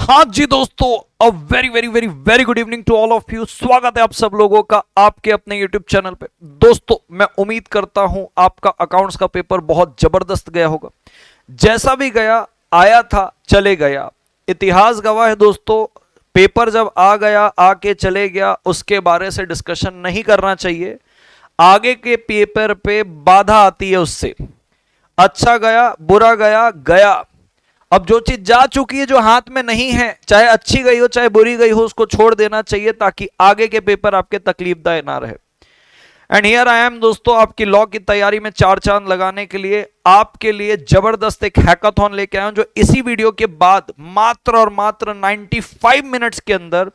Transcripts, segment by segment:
हाँ जी दोस्तों, a very very very very good evening to all of you. स्वागत है आप सब लोगों का आपके अपने यूट्यूब चैनल पे। दोस्तों मैं उम्मीद करता हूं आपका अकाउंट्स का पेपर बहुत जबरदस्त गया होगा। जैसा भी गया आया था चले गया, इतिहास गवाह है दोस्तों। पेपर जब आ गया आके चले गया, उसके बारे से डिस्कशन नहीं करना चाहिए। आगे के पेपर पे बाधा आती है उससे। अच्छा गया बुरा गया गया। अब जो चीज जा चुकी है, जो हाथ में नहीं है, चाहे अच्छी गई हो चाहे बुरी गई हो, उसको छोड़ देना चाहिए ताकि आगे के पेपर आपके तकलीफदायक ना रहे। एंड हियर आई एम दोस्तों, आपकी लॉ की तैयारी में चार चांद लगाने के लिए आपके लिए जबरदस्त एक हैकाथॉन लेके आया हूं, जो इसी वीडियो के बाद मात्र और मात्र 95 मिनट्स के अंदर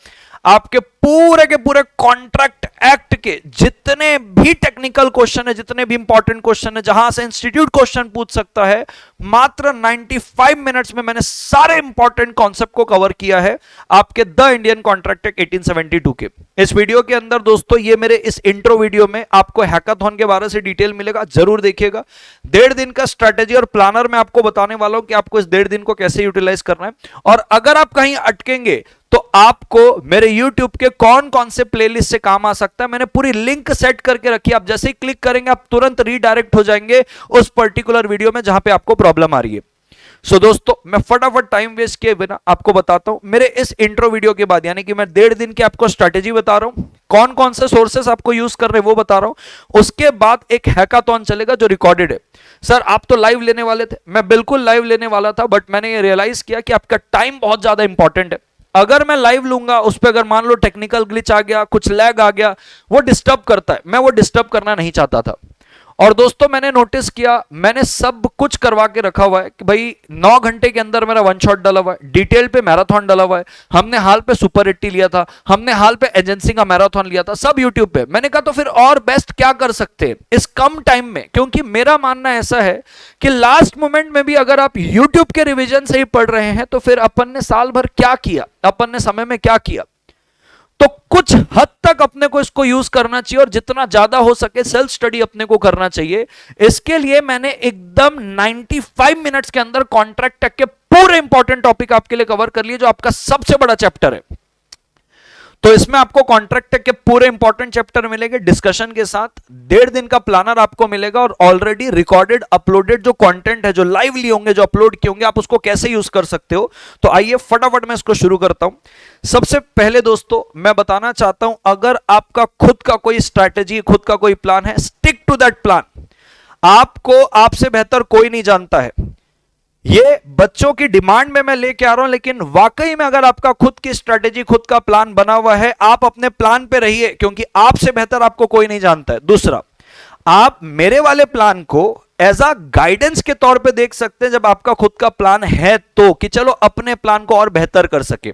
आपके पूरे कॉन्ट्रैक्ट एक्ट के जितने भी टेक्निकल क्वेश्चन है, जितने भी इंपॉर्टेंट क्वेश्चन है, जहां से इंस्टीट्यूट क्वेश्चन पूछ सकता है, मात्र 95 मिनट्स में मैंने सारे इंपॉर्टेंट कॉन्सेप्ट को कवर किया है आपके द इंडियन कॉन्ट्रैक्ट एक्ट 1872 के इस वीडियो के अंदर। दोस्तों ये मेरे इस इंट्रो वीडियो में आपको हैकाथॉन के बारे से डिटेल मिलेगा, जरूर देखिएगा। 1.5 दिन का स्ट्रेटेजी और प्लानर मैं आपको बताने वाला हूं कि आपको इस 1.5 दिन को कैसे यूटिलाइज करना है। और अगर आप कहीं अटकेंगे तो आपको मेरे YouTube के कौन कौन से प्लेलिस्ट से काम आ सकता है, मैंने पूरी लिंक सेट करके रखी है। आप जैसे ही क्लिक करेंगे आप तुरंत रीडायरेक्ट हो जाएंगे उस पर्टिकुलर वीडियो में जहां पे आपको प्रॉब्लम आ रही है। सो दोस्तों मैं फटाफट टाइम वेस्ट किए बिना आपको बताता हूं। मेरे इस इंट्रो वीडियो के बाद, यानी कि मैं 1.5 दिन की आपको स्ट्रेटेजी बता रहा हूं, कौन कौन से सोर्सेस आपको यूज कर रहे हैं वो बता रहा हूं। उसके बाद एक हैकाथॉन चलेगा जो रिकॉर्डेड है। सर आप तो लाइव लेने वाले थे, मैं बिल्कुल लाइव लेने वाला था, बट मैंने ये रियलाइज किया कि आपका टाइम बहुत ज्यादा इंपॉर्टेंट है। अगर मैं लाइव लूंगा उस पर अगर मान लो टेक्निकल ग्लिच आ गया, कुछ लैग आ गया, वो डिस्टर्ब करता है। मैं वो डिस्टर्ब करना नहीं चाहता था। और दोस्तों मैंने नोटिस किया, मैंने सब कुछ करवा के रखा हुआ है कि भाई 9 घंटे के अंदर मेरा वन शॉट डला हुआ है, डिटेल पे मैराथन डला हुआ है, हमने हाल पे सुपर 80 लिया था, हमने हाल पे एजेंसी का मैराथन लिया था, सब यूट्यूब पे। मैंने कहा तो फिर और बेस्ट क्या कर सकते हैं इस कम टाइम में, क्योंकि मेरा मानना ऐसा है कि लास्ट मोमेंट में भी अगर आप यूट्यूब के रिविजन से ही पढ़ रहे हैं तो फिर अपन ने साल भर क्या किया, अपन ने समय में क्या किया। तो कुछ हद तक अपने को इसको यूज करना चाहिए और जितना ज्यादा हो सके सेल्फ स्टडी अपने को करना चाहिए। इसके लिए मैंने एकदम 95 मिनट्स के अंदर कॉन्ट्रैक्ट के पूरे इंपॉर्टेंट टॉपिक आपके लिए कवर कर लिए, जो आपका सबसे बड़ा चैप्टर है। तो इसमें आपको कॉन्ट्रैक्ट के पूरे इंपॉर्टेंट चैप्टर मिलेंगे डिस्कशन के साथ। 1.5 दिन का प्लानर आपको मिलेगा और ऑलरेडी रिकॉर्डेड अपलोडेड जो कंटेंट है, जो लाइवली होंगे, जो अपलोड किए होंगे, आप उसको कैसे यूज कर सकते हो। तो आइए फटाफट मैं इसको शुरू करता हूं। सबसे पहले दोस्तों मैं बताना चाहता हूं, अगर आपका खुद का कोई स्ट्रैटेजी, खुद का कोई प्लान है, स्टिक टू दैट प्लान। आपको आपसे बेहतर कोई नहीं जानता है। ये बच्चों की डिमांड में मैं लेके आ रहा हूं, लेकिन वाकई में अगर आपका खुद की स्ट्रेटेजी, खुद का प्लान बना हुआ है, आप अपने प्लान पे रहिए, क्योंकि आपसे बेहतर आपको कोई नहीं जानता है। दूसरा, आप मेरे वाले प्लान को एज अ गाइडेंस के तौर पे देख सकते हैं जब आपका खुद का प्लान है, तो कि चलो अपने प्लान को और बेहतर कर सके।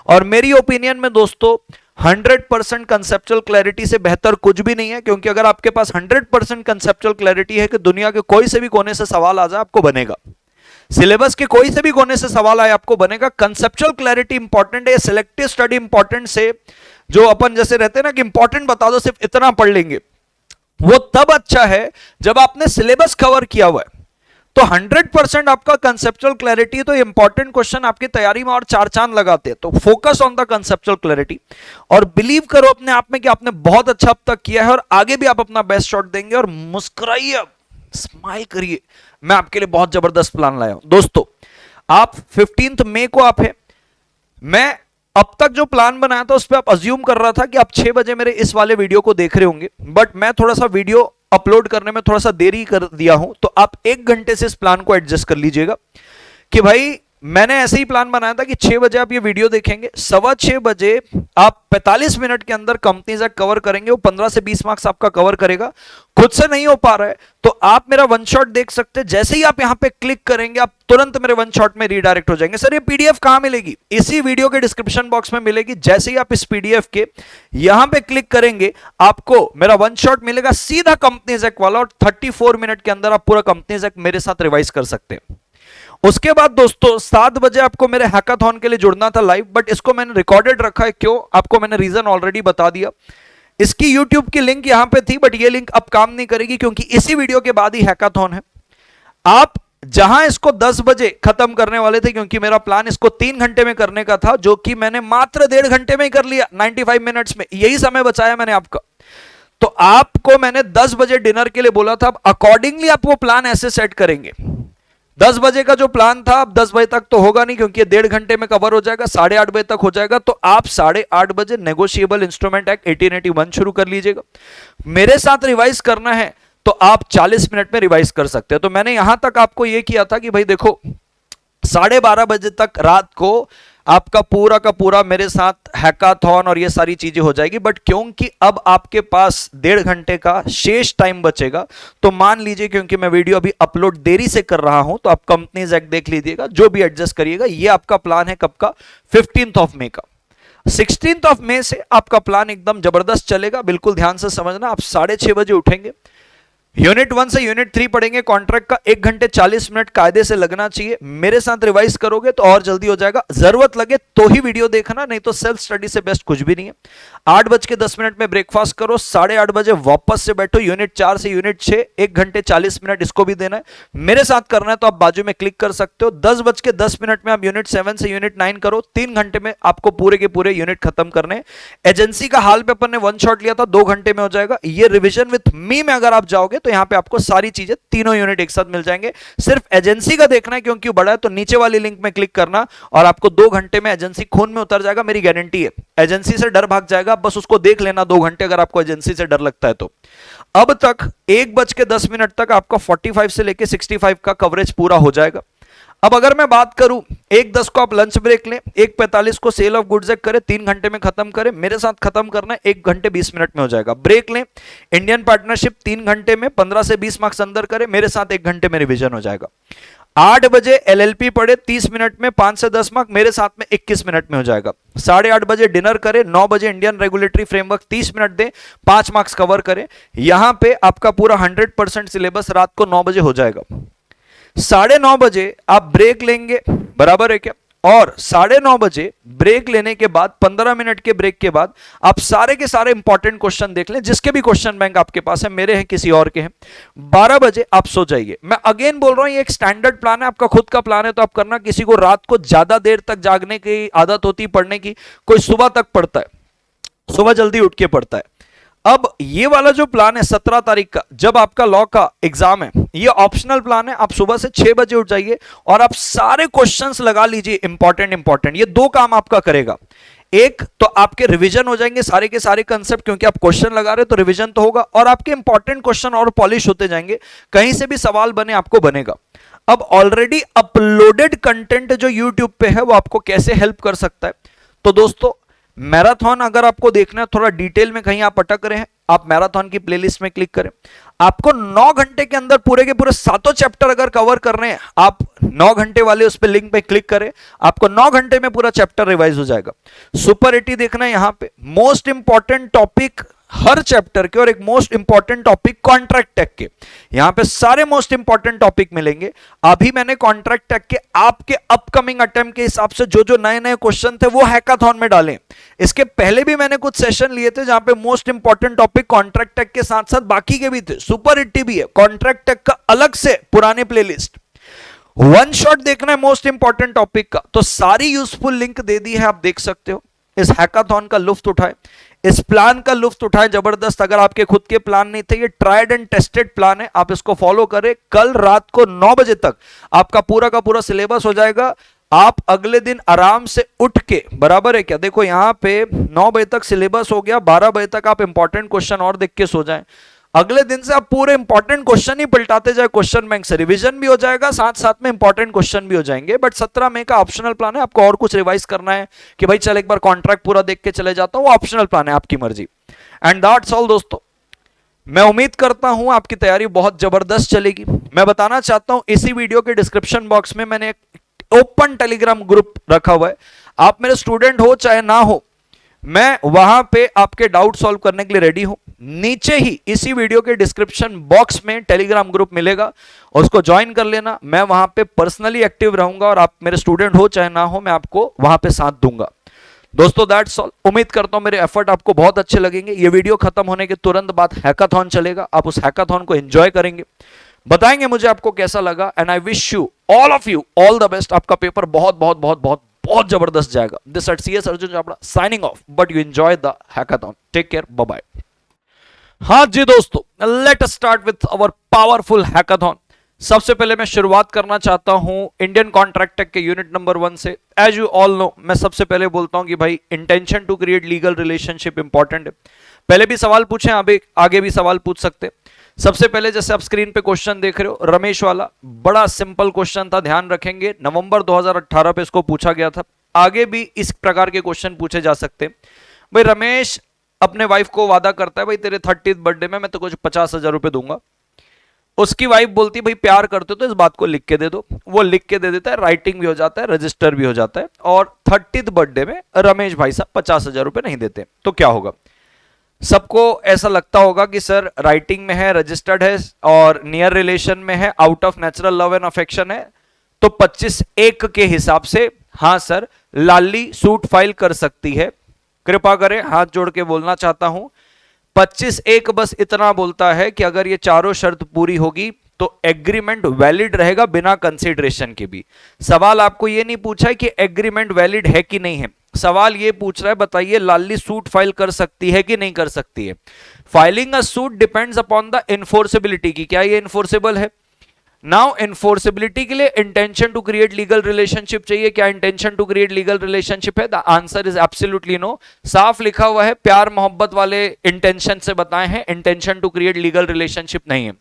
और मेरी ओपिनियन में दोस्तों 100% कंसेप्चुअल क्लैरिटी से बेहतर कुछ भी नहीं है, क्योंकि अगर आपके पास 100% कंसेप्चुअल क्लैरिटी है कि दुनिया के कोई से भी कोने से सवाल आ जाए आपको बनेगा, सिलेबस के कोई से भी कोने से सवाल आए आपको बनेगा। कंसेप्चुअल क्लैरिटी इंपॉर्टेंट है, सिलेक्टिव स्टडी इंपॉर्टेंट से जो अपन जैसे रहते हैं ना कि इंपॉर्टेंट बता दो सिर्फ इतना पढ़ लेंगे, वो तब अच्छा है जब आपने सिलेबस कवर किया हुआ है। तो 100% आपका कंसेप्चुअल क्लैरिटी, तो इंपॉर्टेंट क्वेश्चन आपकी तैयारी में और चार चांद लगाते हैं। तो focus on the conceptual clarity और बिलीव करो अपने आप में कि आपने बहुत अच्छा अब तक किया है और आगे भी आप अपना बेस्ट शॉट देंगे। और मुस्कुराइए, स्माइल करिए, मैं आपके लिए बहुत जबरदस्त प्लान लाया हूं। दोस्तों आप 15 मई को आप है, मैं अब तक जो प्लान बनाया था उस पर आप अज्यूम कर रहा था कि आप 6 बजे मेरे इस वाले वीडियो को देख रहे होंगे, बट मैं थोड़ा सा वीडियो अपलोड करने में थोड़ा सा देरी कर दिया हूं। तो आप 1 घंटे से इस प्लान को एडजस्ट कर लीजिएगा कि भाई मैंने ऐसे ही प्लान बनाया था कि 6 बजे आप ये वीडियो देखेंगे, 6:15 बजे आप 45 मिनट के अंदर कंपनीज एक्ट कवर करेंगे। वो 15 से 20 मार्क्स आपका कवर करेगा। खुद से नहीं हो पा रहा है तो आप मेरा वन शॉट देख सकते हैं। जैसे ही आप यहां पे क्लिक करेंगे आप तुरंत मेरे वन शॉट में रीडायरेक्ट हो जाएंगे। सर ये पीडीएफ कहां मिलेगी? इसी वीडियो के डिस्क्रिप्शन बॉक्स में मिलेगी। जैसे ही आप इस पीडीएफ के यहां पे क्लिक करेंगे आपको मेरा वन शॉट मिलेगा सीधा कंपनीज एक्ट वाला, और 34 मिनट के अंदर आप पूरा कंपनीज एक्ट मेरे साथ रिवाइज कर सकते हैं। उसके बाद दोस्तों 7 बजे आपको मेरे हैकाथॉन के लिए जुड़ना था लाइव, बट इसको मैंने रिकॉर्डेड रखा है। क्यों? आपको मैंने रीजन ऑलरेडी बता दिया। इसकी YouTube की लिंक यहां पे थी, बट ये लिंक अब काम नहीं करेगी क्योंकि इसी वीडियो के बाद ही हैकाथॉन है। आप जहां इसको 10 बजे खत्म करने वाले थे, क्योंकि मेरा प्लान इसको 3 घंटे में करने का था, जो कि मैंने मात्र 1.5 घंटे में ही कर लिया, 95 मिनट्स में। यही समय बचाया मैंने आपका। तो आपको मैंने 10 बजे डिनर के लिए बोला था, अब अकॉर्डिंगली आप वो प्लान ऐसे सेट करेंगे। 10 बजे का जो प्लान था, अब 10 बजे तक तो होगा नहीं, क्योंकि 1.5 घंटे में कवर हो जाएगा, 8:30 बजे तक हो जाएगा। तो आप 8:30 बजे नेगोशिएबल इंस्ट्रूमेंट एक्ट 1881 शुरू कर लीजिएगा। मेरे साथ रिवाइज करना है तो आप 40 मिनट में रिवाइज कर सकते हैं। तो मैंने यहां तक आपको यह किया था कि भाई देखो, 12:30 बजे तक रात को आपका पूरा का पूरा मेरे साथ हैकाथॉन और ये सारी चीजें हो जाएगी। बट क्योंकि अब आपके पास 1.5 घंटे का शेष टाइम बचेगा, तो मान लीजिए, क्योंकि मैं वीडियो अभी अपलोड देरी से कर रहा हूं, तो आप कंपनीज एक्ट देख लीजिएगा, जो भी एडजस्ट करिएगा। ये आपका प्लान है कब का? 15 मई का। 16 मई से आपका प्लान एकदम जबरदस्त चलेगा। बिल्कुल ध्यान से समझना। आप 6:30 बजे उठेंगे, यूनिट 1 से यूनिट 3 पढ़ेंगे। कॉन्ट्रैक्ट का 1 घंटे 40 मिनट कायदे से लगना चाहिए। मेरे साथ रिवाइज करोगे तो और जल्दी हो जाएगा। जरूरत लगे तो ही वीडियो देखना, नहीं तो सेल्फ स्टडी से बेस्ट कुछ भी नहीं है। 8:10 में ब्रेकफास्ट करो, 8:30 बजे वापस से बैठो, यूनिट 4 से यूनिट 6 1 घंटे 40 मिनट इसको भी देना है। मेरे साथ करना है तो आप बाजू में क्लिक कर सकते हो। 10:10 में आप यूनिट 7 से यूनिट 9 करो। 3 घंटे में आपको पूरे के पूरे यूनिट खत्म करने। एजेंसी का हाल पेपर ने 1 शॉट लिया था, 2 घंटे में हो जाएगा। ये रिविजन विथ मी में अगर आप जाओगे तो यहां पे आपको सारी चीजें, तीनों यूनिट एक साथ मिल जाएंगे। सिर्फ एजेंसी का देखना है, क्योंकि बड़ा है, तो नीचे वाली लिंक में क्लिक करना और आपको 2 घंटे में एजेंसी खून में उतर जाएगा। मेरी गारंटी है, एजेंसी से डर भाग जाएगा। बस उसको देख लेना 2 घंटे, अगर आपको एजेंसी से डर लगता है तो। अब तक 1:10 तक आपका 45 से लेके 65 का कवरेज पूरा हो जाएगा। अब अगर मैं बात करूं, 1:10 को आप लंच ब्रेक लें, 1:45 को सेल ऑफ गुड्स एक्ट करें, 3 घंटे में खत्म करें। मेरे साथ खत्म करना है 1 घंटे 20 मिनट में हो जाएगा। ब्रेक लें, इंडियन पार्टनरशिप 3 घंटे में 15 से 20 मार्क्स अंदर करें। मेरे साथ 1 घंटे में रिवीजन हो जाएगा। 8 बजे एलएलपी पढ़े 30 मिनट में, 5 से 10 मार्क। मेरे साथ में 21 मिनट में हो जाएगा। 8:30 बजे डिनर करें, 9 बजे इंडियन रेगुलेटरी फ्रेमवर्क 30 मिनट दें, 5 मार्क्स कवर करें। यहां पे आपका पूरा 100% सिलेबस रात को 9 बजे हो जाएगा। 9:30 बजे आप ब्रेक लेंगे, बराबर है क्या? और 9:30 बजे ब्रेक लेने के बाद 15 मिनट के ब्रेक के बाद आप सारे के सारे इंपॉर्टेंट क्वेश्चन देख लें, जिसके भी क्वेश्चन बैंक आपके पास है, मेरे हैं किसी और के हैं। 12 बजे आप सो जाइए। मैं अगेन बोल रहा हूं, ये एक स्टैंडर्ड प्लान है, आपका खुद का प्लान है तो आप करना। किसी को रात को ज्यादा देर तक जागने की आदत होती पढ़ने की, कोई सुबह तक पढ़ता है, सुबह जल्दी उठ के पढ़ता है। अब ये वाला जो प्लान है 17 तारीख का, जब आपका लॉ का एग्जाम है, ये ऑप्शनल प्लान है। आप सुबह से 6 बजे उठ जाइए और आप सारे क्वेश्चंस लगा लीजिए, इंपॉर्टेंट। ये 2 काम आपका करेगा। एक तो आपके रिवीजन हो जाएंगे सारे के सारे कंसेप्ट, क्योंकि आप क्वेश्चन लगा रहे हो तो रिवीजन तो होगा, और आपके इंपॉर्टेंट क्वेश्चन और पॉलिश होते जाएंगे। कहीं से भी सवाल बने आपको बनेगा। अब ऑलरेडी अपलोडेड कंटेंट जो यूट्यूब पे है, वो आपको कैसे हेल्प कर सकता है? तो दोस्तों, मैराथन अगर आपको देखना है थोड़ा डिटेल में, कहीं आप अटक रहे हैं, आप मैराथन की प्लेलिस्ट में क्लिक करें। आपको 9 घंटे के अंदर पूरे के पूरे 7 चैप्टर अगर कवर करने हैं, आप 9 घंटे वाले उस पे लिंक पे क्लिक करें, आपको 9 घंटे में पूरा चैप्टर रिवाइज हो जाएगा। सुपर 80 देखना है यहां पे, मोस्ट इंपॉर्टेंट टॉपिक हर चैप्टर के, और एक मोस्ट इंपॉर्टेंट टॉपिक कॉन्ट्रैक्ट टेक के। यहां पे सारे मोस्ट इंपॉर्टेंट टॉपिक मिलेंगे। अभी मैंने कॉन्ट्रैक्ट टेक के आपके अपकमिंग अटेम्प्ट के हिसाब से जो जो नए नए क्वेश्चन थे वो हैकाथॉन में डाले। इसके पहले भी मैंने कुछ सेशन लिए थे जहां पे मोस्ट इंपॉर्टेंट टॉपिक कॉन्ट्रैक्ट टेक के साथ साथ बाकी के भी थे। सुपर 80 भी है, कॉन्ट्रैक्ट टेक का अलग से पुराने प्लेलिस्ट। 1 शॉट देखना है मोस्ट इंपॉर्टेंट टॉपिक का, तो सारी यूजफुल लिंक दे दी है, आप देख सकते हो। इस हैकाथॉन का लुफ्त उठाए, इस प्लान का लुफ्त उठाए जबरदस्त। अगर आपके खुद के प्लान नहीं थे, ये ट्राइड एंड टेस्टेड प्लान है, आप इसको फॉलो करें। कल रात को 9 बजे तक आपका पूरा का पूरा सिलेबस हो जाएगा। आप अगले दिन आराम से उठ के, बराबर है क्या? देखो यहां पे 9 बजे तक सिलेबस हो गया, 12 बजे तक आप इंपॉर्टेंट क्वेश्चन और देख के सो जाएं। अगले दिन से आप पूरे इंपॉर्टेंट क्वेश्चन ही पलटाते जाए, क्वेश्चन बैंक से रिवीजन भी हो जाएगा, साथ साथ में इंपॉर्टेंट क्वेश्चन भी हो जाएंगे। बट 17 मई का ऑप्शनल प्लान है। आपको और कुछ रिवाइज करना है कि भाई चल एक बार कॉन्ट्रैक्ट पूरा देख के चले जाता हूं, वो ऑप्शनल प्लान है, आपकी मर्जी। एंड दैट्स ऑल दोस्तों। मैं उम्मीद करता हूं आपकी तैयारी बहुत जबरदस्त चलेगी। मैं बताना चाहता हूं, इसी वीडियो के डिस्क्रिप्शन बॉक्स में मैंने एक ओपन टेलीग्राम ग्रुप रखा हुआ है। आप मेरे स्टूडेंट हो चाहे ना हो, मैं वहां पे आपके डाउट सॉल्व करने के लिए रेडी हूं। नीचे ही इसी वीडियो के डिस्क्रिप्शन बॉक्स में टेलीग्राम ग्रुप मिलेगा, और उसको ज्वाइन कर लेना। मैं वहां पे पर्सनली एक्टिव रहूंगा, और आप मेरे स्टूडेंट हो चाहे ना हो, मैं आपको वहां पे साथ दूंगा। दोस्तों दैट्स ऑल। उम्मीद करता हूं मेरे एफर्ट आपको बहुत अच्छे लगेंगे। ये वीडियो खत्म होने के तुरंत बाद हैकाथॉन चलेगा, आप उस हैकाथॉन को एंजॉय करेंगे। बताएंगे मुझे आपको कैसा लगा। And I wish you all the best. आपका पेपर बहुत बहुत बहुत बहुत बहुत जबरदस्त जाएगा। This at CS Arjun Chawda signing off, but you enjoy the hackathon. Take care, bye bye. हाँ जी दोस्तों, let us start with our powerful hackathon. सबसे पहले मैं शुरुआत करना चाहता हूं इंडियन कॉन्ट्रैक्ट टेक के यूनिट नंबर 1 से। एज यू ऑल नो, मैं सबसे पहले बोलता हूं कि भाई intention to create legal relationship important है। पहले भी सवाल पूछे, आगे भी सवाल पूछ सकते। सबसे पहले जैसे आप स्क्रीन पे क्वेश्चन देख रहे हो, रमेश वाला बड़ा सिंपल क्वेश्चन था, ध्यान रखेंगे। नवंबर 2018 पे इसको पूछा गया था। आगे भी इस प्रकार के क्वेश्चन पूछे जा सकते। भाई रमेश अपने वाइफ को वादा करता है, भाई तेरे 30th बर्थडे में मैं तो कुछ 50,000 रुपए दूंगा। उसकी वाइफ बोलती है, भाई प्यार करते हो तो इस बात को लिख के दे दो। वो लिख के दे देता है, राइटिंग भी हो जाता है, रजिस्टर भी हो जाता है, और 30th बर्थडे में रमेश भाई साहब 50,000 रुपए नहीं देते। तो क्या होगा? सबको ऐसा लगता होगा कि सर राइटिंग में है, रजिस्टर्ड है और नियर रिलेशन में है, out of natural love and affection है, तो 25(1) के हिसाब से हाँ सर लाली सूट फाइल कर सकती है। कृपा करें, हाथ जोड़ के बोलना चाहता हूं, 25(1) बस इतना बोलता है कि अगर ये चारों शर्त पूरी होगी तो एग्रीमेंट वैलिड रहेगा बिना कंसीडरेशन के भी। सवाल आपको ये नहीं पूछा है कि एग्रीमेंट वैलिड है कि नहीं है, सवाल ये पूछ रहा है बताइए लाली सूट फाइल कर सकती है कि नहीं कर सकती है। Filing a suit depends upon the enforceability की, क्या ये इन्फोर्सेबल है? नाउ इन्फोर्सेबिलिटी के लिए intention to create legal relationship चाहिए। क्या intention to create legal relationship है? The answer is absolutely no. साफ लिखा हुआ है, प्यार मोहब्बत वाले इंटेंशन से बताए हैं, intention to create legal relationship नहीं है।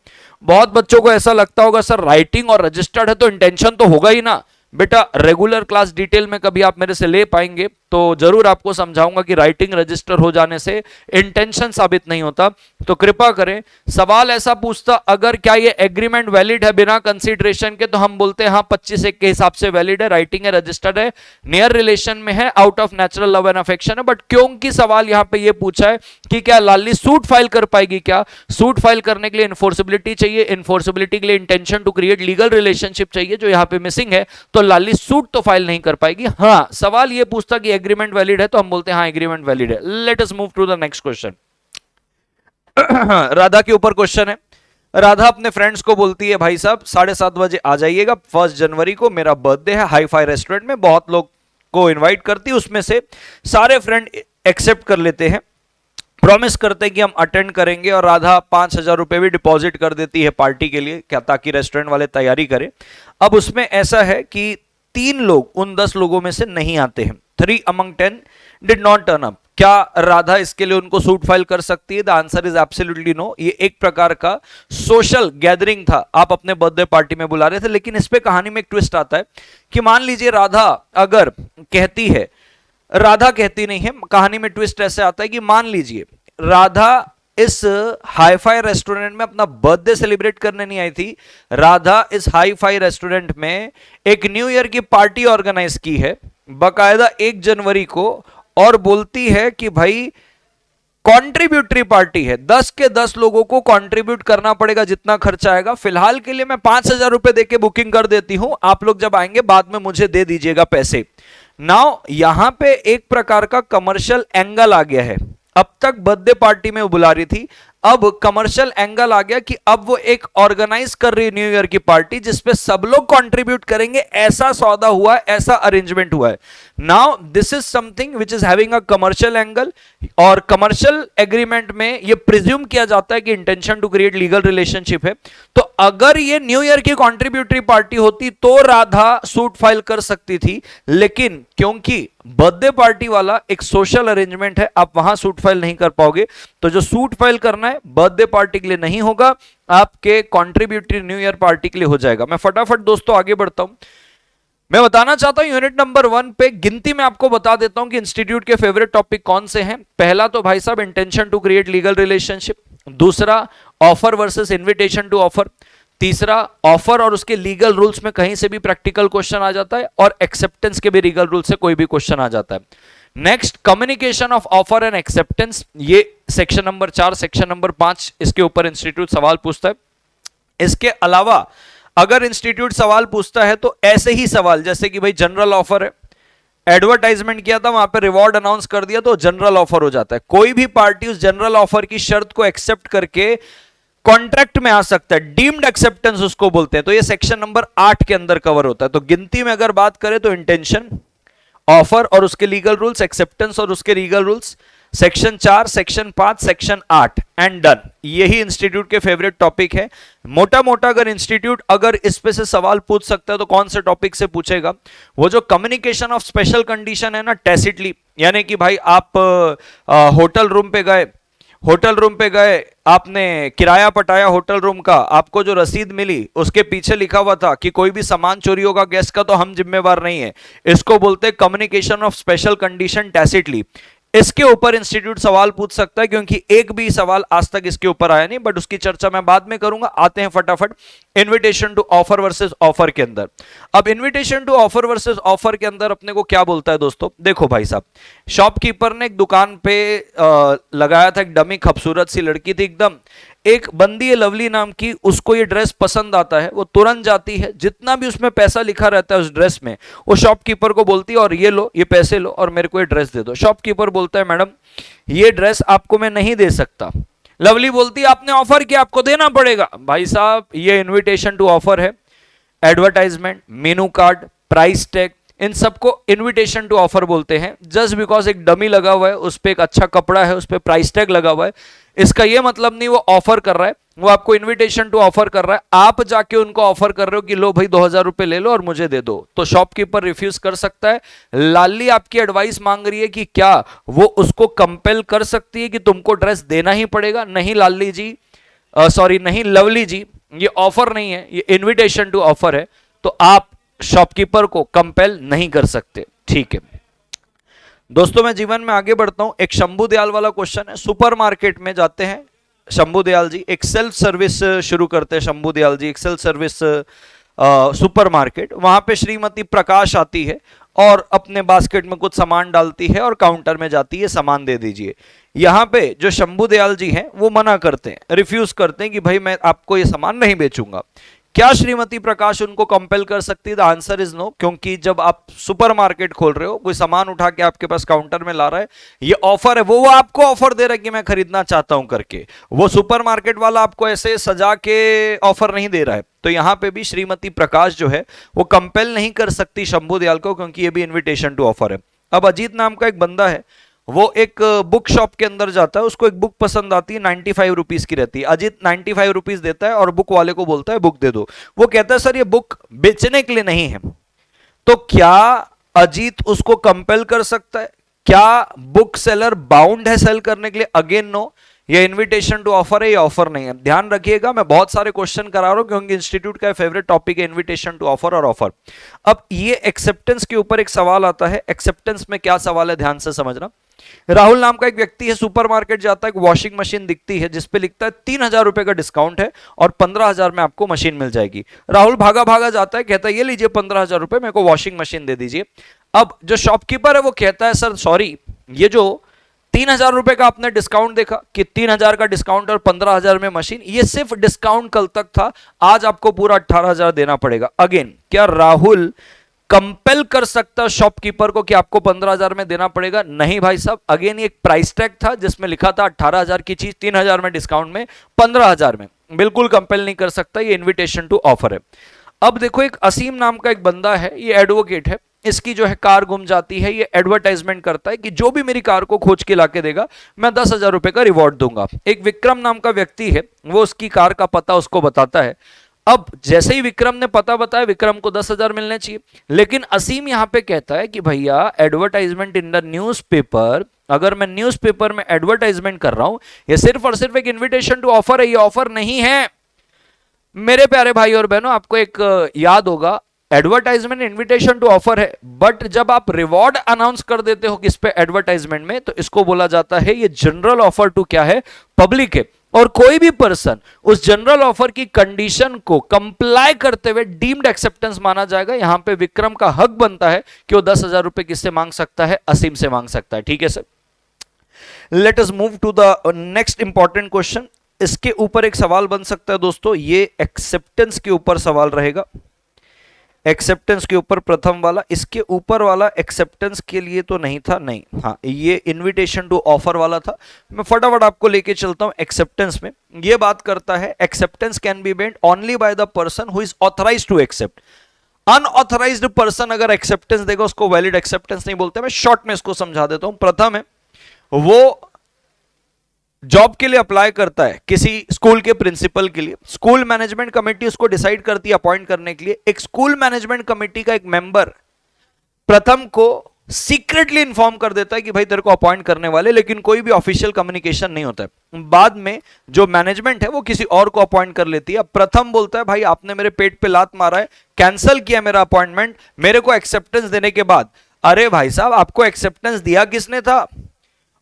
बहुत बच्चों को ऐसा लगता होगा सर राइटिंग और रजिस्टर्ड है तो इंटेंशन तो होगा ही ना। बेटा रेगुलर क्लास डिटेल में कभी आप मेरे से ले पाएंगे तो जरूर आपको समझाऊंगा कि राइटिंग रजिस्टर हो जाने से इंटेंशन साबित नहीं होता। तो कृपा करें, सवाल ऐसा पूछता अगर क्या ये एग्रीमेंट वैलिड है बिना कंसीडरेशन के, तो हम बोलते हैं हाँ 25(1) के हिसाब से वैलिड है, राइटिंग है, रजिस्टर्ड है, नियर रिलेशन में है, out of natural love and affection है। बट क्योंकि सवाल यहां पे ये पूछा है कि क्या लाली सूट फाइल कर पाएगी, क्या सूट फाइल करने के लिए इन्फोर्सिबिलिटी चाहिए, इन्फोर्सिबिलिटी के लिए intention to create legal relationship चाहिए, जो यहां पे मिसिंग है, तो लाली सूट तो फाइल नहीं कर पाएगी। हाँ सवाल ये पूछता कि एग्रीमेंट वैलिड है, तो हम बोलते हैं हाँ एग्रीमेंट वैलिड है। Let us move to the next question. Radha के ऊपर क्वेश्चन है। राधा अपने फ्रेंड्स को बोलती है भाई साहब 7:30 बजे आ जाइएगा, 1 जनवरी को मेरा बर्थडे है, हाई फाई रेस्टोरेंट में बहुत लोग को इनवाइट करती है, उसमें से सारे फ्रेंड एक्सेप्ट कर लेते हैं, प्रॉमिस करते हैं कि हम अटेंड करेंगे, और राधा 5,000 रुपए भी डिपॉजिट कर देती है पार्टी के लिए, क्या ताकि रेस्टोरेंट वाले तैयारी करें। अब उसमें ऐसा है कि 3 लोग उन 10 लोगों में से नहीं आते हैं, 3 among 10 did not turn up. क्या राधा इसके लिए उनको सूट फाइल कर सकती है? The answer is absolutely no. ये एक प्रकार का सोशल गैदरिंग था, आप अपने बर्थडे पार्टी में बुला रहे थे। लेकिन इस पे कहानी में एक ट्विस्ट आता है कि मान लीजिए राधा अगर कहती है, राधा कहती नहीं है, कहानी में ट्विस्ट ऐसे आता है कि मान लीजिए राधा इस हाईफाई रेस्टोरेंट में अपना बर्थडे सेलिब्रेट करने नहीं आई थी, राधा इस हाईफाई रेस्टोरेंट में एक न्यू ईयर की पार्टी ऑर्गेनाइज की है बकायदा 1 जनवरी को, और बोलती है कि भाई कॉन्ट्रीब्यूटरी पार्टी है, 10 के 10 लोगों को कॉन्ट्रीब्यूट करना पड़ेगा जितना खर्चा आएगा। फिलहाल के लिए मैं 5,000 रुपए देके बुकिंग कर देती हूं, आप लोग जब आएंगे बाद में मुझे दे दीजिएगा पैसे। नाउ यहां पे एक प्रकार का कमर्शियल एंगल आ गया है। अब तक बर्थडे पार्टी में वो बुला रही थी, अब कमर्शियल एंगल आ गया कि अब वो एक ऑर्गेनाइज कर रही है न्यू ईयर की पार्टी जिसपे सब लोग कंट्रीब्यूट करेंगे, ऐसा सौदा हुआ है, ऐसा अरेंजमेंट हुआ है। Now this is something which is having a commercial angle, और कमर्शियल एग्रीमेंट में ये प्रिज्यूम किया जाता है कि intention to create legal relationship है। तो अगर ये न्यू ईयर की कॉन्ट्रीब्यूटरी पार्टी होती तो राधा सूट फाइल कर सकती थी, लेकिन क्योंकि बर्थडे पार्टी वाला एक सोशल अरेंजमेंट है, आप वहां सूट फाइल नहीं कर पाओगे। तो जो सूट फाइल करना है बर्थडे पार्टी के लिए नहीं होगा, आपके कॉन्ट्रीब्यूटरी न्यू ईयर पार्टी के लिए हो जाएगा। मैं फटाफट दोस्तों आगे बढ़ता हूं। मैं बताना चाहता हूं यूनिट नंबर 1 पे गिनती में आपको बता देता हूं कि इंस्टीट्यूट के फेवरेट टॉपिक कौन से हैं। पहला तो भाई साहब intention to create legal relationship, दूसरा offer versus invitation to offer, तीसरा ऑफर और उसके लीगल रूल्स में कहीं से भी प्रैक्टिकल क्वेश्चन आ जाता है, और एक्सेप्टेंस के भी लीगल रूल से कोई भी क्वेश्चन आ जाता है। Next communication of offer and acceptance, ये सेक्शन नंबर 4, सेक्शन नंबर 5, इसके ऊपर इंस्टीट्यूट सवाल पूछता है। इसके अलावा अगर इंस्टीट्यूट सवाल पूछता है तो ऐसे ही सवाल, जैसे कि भाई जनरल ऑफर है, एडवर्टाइजमेंट किया था, वहां पे रिवॉर्ड अनाउंस कर दिया तो जनरल ऑफर हो जाता है। कोई भी पार्टी उस जनरल ऑफर की शर्त को एक्सेप्ट करके कॉन्ट्रैक्ट में आ सकता है, डीम्ड एक्सेप्टेंस उसको बोलते हैं। तो ये सेक्शन नंबर 8 के अंदर कवर होता है। तो गिनती में अगर बात करें तो इंटेंशन, ऑफर और उसके लीगल रूल्स, एक्सेप्टेंस और उसके legal rules, section 4, section 5, section 8 and done. यही इंस्टीट्यूट के फेवरेट टॉपिक है। मोटा मोटा अगर इंस्टीट्यूट अगर इस पे से सवाल पूछ सकता है तो कौन से टॉपिक से पूछेगा? वो जो कम्युनिकेशन ऑफ स्पेशल कंडीशन है ना, टैसिटली, यानी कि भाई आप होटल रूम पे गए, आपने किराया पटाया होटल रूम का, आपको जो रसीद मिली उसके पीछे लिखा हुआ था कि कोई भी सामान चोरी होगा गेस्ट का तो हम जिम्मेवार नहीं है। इसको बोलते हैं कम्युनिकेशन ऑफ स्पेशल कंडीशन टैसिटली। इसके ऊपर इंस्टीट्यूट सवाल पूछ सकता है, क्योंकि एक भी सवाल आज तक इसके ऊपर आया नहीं, बट उसकी चर्चा मैं बाद में करूंगा। आते हैं फटाफट invitation to offer versus offer के अंदर। अब invitation to offer versus offer के अंदर अपने को क्या बोलता है दोस्तों? देखो भाई साहब, शॉपकीपर ने एक दुकान पे लगाया था एक डमी, खूबसूरत सी लड़की थी एकदम, एक बंदी है लवली नाम की, उसको ये ड्रेस पसंद आता है, वो तुरंत जाती है, जितना भी उसमें पैसा लिखा रहता है उस ड्रेस में, वो शॉपकीपर को बोलती है और ये लो, ये पैसे लो और मेरे को ये ड्रेस दे दो। शॉपकीपर बोलता है मैडम ये ड्रेस आपको मैं नहीं दे सकता। लवली बोलती है आपने ऑफर किया, आपको देना पड़ेगा। भाई साहब ये इन्विटेशन टू ऑफर है। Advertisement, menu card, price tag, इन सबको इनविटेशन टू ऑफर बोलते हैं। जस्ट बिकॉज एक डमी लगा हुआ है, उस पर एक अच्छा कपड़ा है, उस पर प्राइस टैग लगा हुआ है, इसका यह मतलब नहीं वो ऑफर कर रहा है, वो आपको इनविटेशन टू ऑफर कर रहा है। आप जाके उनको ऑफर कर रहे हो कि लो भाई 2000 रुपए ले लो और मुझे दे दो, तो शॉपकीपर रिफ्यूज कर सकता है। लाली आपकी एडवाइस मांग रही है कि क्या वो उसको कंपेल कर सकती है कि तुमको ड्रेस देना ही पड़ेगा? नहीं लाली जी, सॉरी नहीं लवली जी, ये ऑफर नहीं है, ये इनविटेशन टू ऑफर है, तो आप शॉपकीपर को कंपेल नहीं कर सकते। ठीक है दोस्तों, मैं जीवन में आगे बढ़ता हूं। एक शंभू दयाल वाला क्वेश्चन है। सुपरमार्केट में जाते हैं शंभू दयाल जी, एक सेल्फ सर्विस शुरू करते हैं शंभू दयाल जी, एक सेल्फ सर्विस सुपरमार्केट। वहां पे श्रीमती प्रकाश आती है और अपने बास्केट में कुछ सामान डालती है और काउंटर में जाती है, सामान दे दीजिए। यहां पे जो शंभू दयाल जी हैं वो मना करते हैं, रिफ्यूज करते हैं कि भाई मैं आपको ये सामान नहीं बेचूंगा। क्या श्रीमती प्रकाश उनको कंपेल कर सकती है? द आंसर इज नो, क्योंकि जब आप सुपरमार्केट खोल रहे हो, कोई सामान उठा के आपके पास काउंटर में ला रहा है, ये ऑफर है, वो आपको ऑफर दे रहा है कि मैं खरीदना चाहता हूं करके, वो सुपरमार्केट वाला आपको ऐसे सजा के ऑफर नहीं दे रहा है। तो यहां पे भी श्रीमती प्रकाश जो है वो कंपेल नहीं कर सकती शंभू दयाल को, क्योंकि ये भी इन्विटेशन टू ऑफर है। अब अजीत नाम का एक बंदा है, वो एक बुक शॉप के अंदर जाता है, उसको एक बुक पसंद आती है, 95 रुपीज की रहती है। अजीत 95 रुपीज देता है और बुक वाले को बोलता है बुक दे दो। वो कहता है सर ये बुक बेचने के लिए नहीं है। तो क्या अजीत उसको कंपेल कर सकता है? क्या बुक सेलर बाउंड है सेल करने के लिए? अगेन नो, ये इनविटेशन टू ऑफर है, ये ऑफर नहीं है। ध्यान रखिएगा, मैं बहुत सारे क्वेश्चन करा रहा हूं क्योंकि इंस्टीट्यूट का फेवरेट टॉपिक है इनविटेशन टू ऑफर और ऑफर। अब ये एक्सेप्टेंस के ऊपर एक सवाल आता है। एक्सेप्टेंस में क्या सवाल है, ध्यान से समझना। राहुल नाम का एक व्यक्ति है, सुपरमार्केट जाता है, एक वॉशिंग मशीन दिखती है जिसपे लिखता है 3000 रुपए का डिस्काउंट है और 15000 में आपको मशीन मिल जाएगी। राहुल भागा भागा जाता है, कहता है ये लीजिए 15000 रुपए, मेरे को वॉशिंग मशीन दे दीजिए। अब जो शॉपकीपर है वो कहता है सर सॉरी, ये जो 3000 रुपए का आपने डिस्काउंट देखा कि 3000 का डिस्काउंट और 15000 में मशीन, ये सिर्फ डिस्काउंट कल तक था, आज आपको पूरा 18000 देना पड़ेगा। अगेन क्या राहुल कंपेल कर सकता शॉपकीपर को कि आपको 15000 में देना पड़ेगा? नहीं भाई साहब, अगेन ये एक प्राइस टैग था जिसमें लिखा था 18000 की चीज 3000 में डिस्काउंट में 15000 में, बिल्कुल कंपेल नहीं कर सकता, ये इनविटेशन टू ऑफर है। अब देखो एक असीम नाम का एक बंदा है, ये एडवोकेट है, इसकी जो है कार गुम जाती है, ये एडवर्टाइजमेंट करता है कि जो भी मेरी कार को खोज के लाके देगा मैं 10,000 रुपए का रिवॉर्ड दूंगा। एक विक्रम नाम का व्यक्ति है, वो उसकी कार का पता उसको बताता है। अब जैसे ही विक्रम ने पता बताया, विक्रम को 10,000 मिलने चाहिए, लेकिन असीम यहां पे कहता है कि भैया एडवर्टाइजमेंट इन द न्यूज़पेपर, अगर मैं न्यूज़पेपर में एडवर्टाइजमेंट कर रहा हूं, ये सिर्फ और सिर्फ एक इन्विटेशन टू ऑफर है, ये ऑफर नहीं है। मेरे प्यारे भाई और बहनों, आपको एक याद होगा, एडवर्टाइजमेंट इनविटेशन टू ऑफर है, बट जब आप रिवॉर्ड अनाउंस कर देते हो किस पे, एडवर्टाइजमेंट में, तो इसको बोला जाता है ये जनरल ऑफर टू क्या है, पब्लिक है। और कोई भी पर्सन उस जनरल ऑफर की कंडीशन को कंप्लाई करते हुए डीम्ड एक्सेप्टेंस माना जाएगा। यहां पे विक्रम का हक बनता है कि वो 10,000 रुपए किससे मांग सकता है, असीम से मांग सकता है। ठीक है सर, let us move to the next important question. इसके ऊपर एक सवाल बन सकता है दोस्तों, ये एक्सेप्टेंस के ऊपर सवाल रहेगा। एक्सेप्टेंस के ऊपर प्रथम वाला, इसके ऊपर वाला एक्सेप्टेंस के लिए तो नहीं था, नहीं, हाँ ये इनविटेशन टू ऑफर वाला था। मैं फटाफट आपको लेके चलता हूं एक्सेप्टेंस में। ये बात करता है acceptance can be made only by the person who is authorised to accept. Unauthorised person अगर एक्सेप्टेंस देगा उसको वैलिड एक्सेप्टेंस नहीं बोलते। मैं शॉर्ट में इसको समझा देता हूं। प्रथम है वो जॉब के लिए अप्लाई करता है किसी स्कूल के प्रिंसिपल के लिए, स्कूल मैनेजमेंट कमेटी उसको डिसाइड करती है अपॉइंट करने के लिए। एक स्कूल मैनेजमेंट कमेटी का एक मेंबर प्रथम को सीक्रेटली इंफॉर्म कर देता है कि भाई तेरे को अपॉइंट करने वाले, लेकिन कोई भी ऑफिशियल कम्युनिकेशन नहीं होता है। बाद में जो मैनेजमेंट है वो किसी और को अपॉइंट कर लेती है। अब प्रथम बोलता है भाई आपने मेरे पेट पे लात मारा है, कैंसिल किया मेरा अपॉइंटमेंट, मेरे को एक्सेप्टेंस देने के बाद। अरे भाई साहब आपको एक्सेप्टेंस दिया किसने था?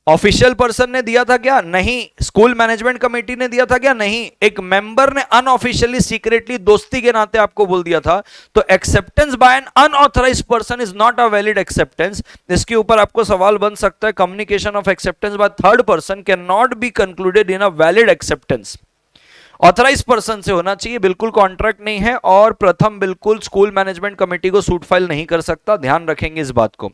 ऑफिशियल पर्सन ने दिया था क्या? नहीं। स्कूल मैनेजमेंट कमेटी ने दिया था क्या? नहीं। एक मेंबर ने अनऑफिशियली सीक्रेटली दोस्ती के नाते आपको बोल दिया था। तो acceptance by an unauthorised person is not a valid acceptance. इसके ऊपर आपको सवाल बन सकता है, communication of acceptance by third person can not be concluded in a valid acceptance. Authorise person से होना चाहिए, बिल्कुल कॉन्ट्रैक्ट नहीं है। और प्रथम बिल्कुल स्कूल मैनेजमेंट कमेटी को सूट फाइल नहीं कर सकता, ध्यान रखेंगे इस बात को।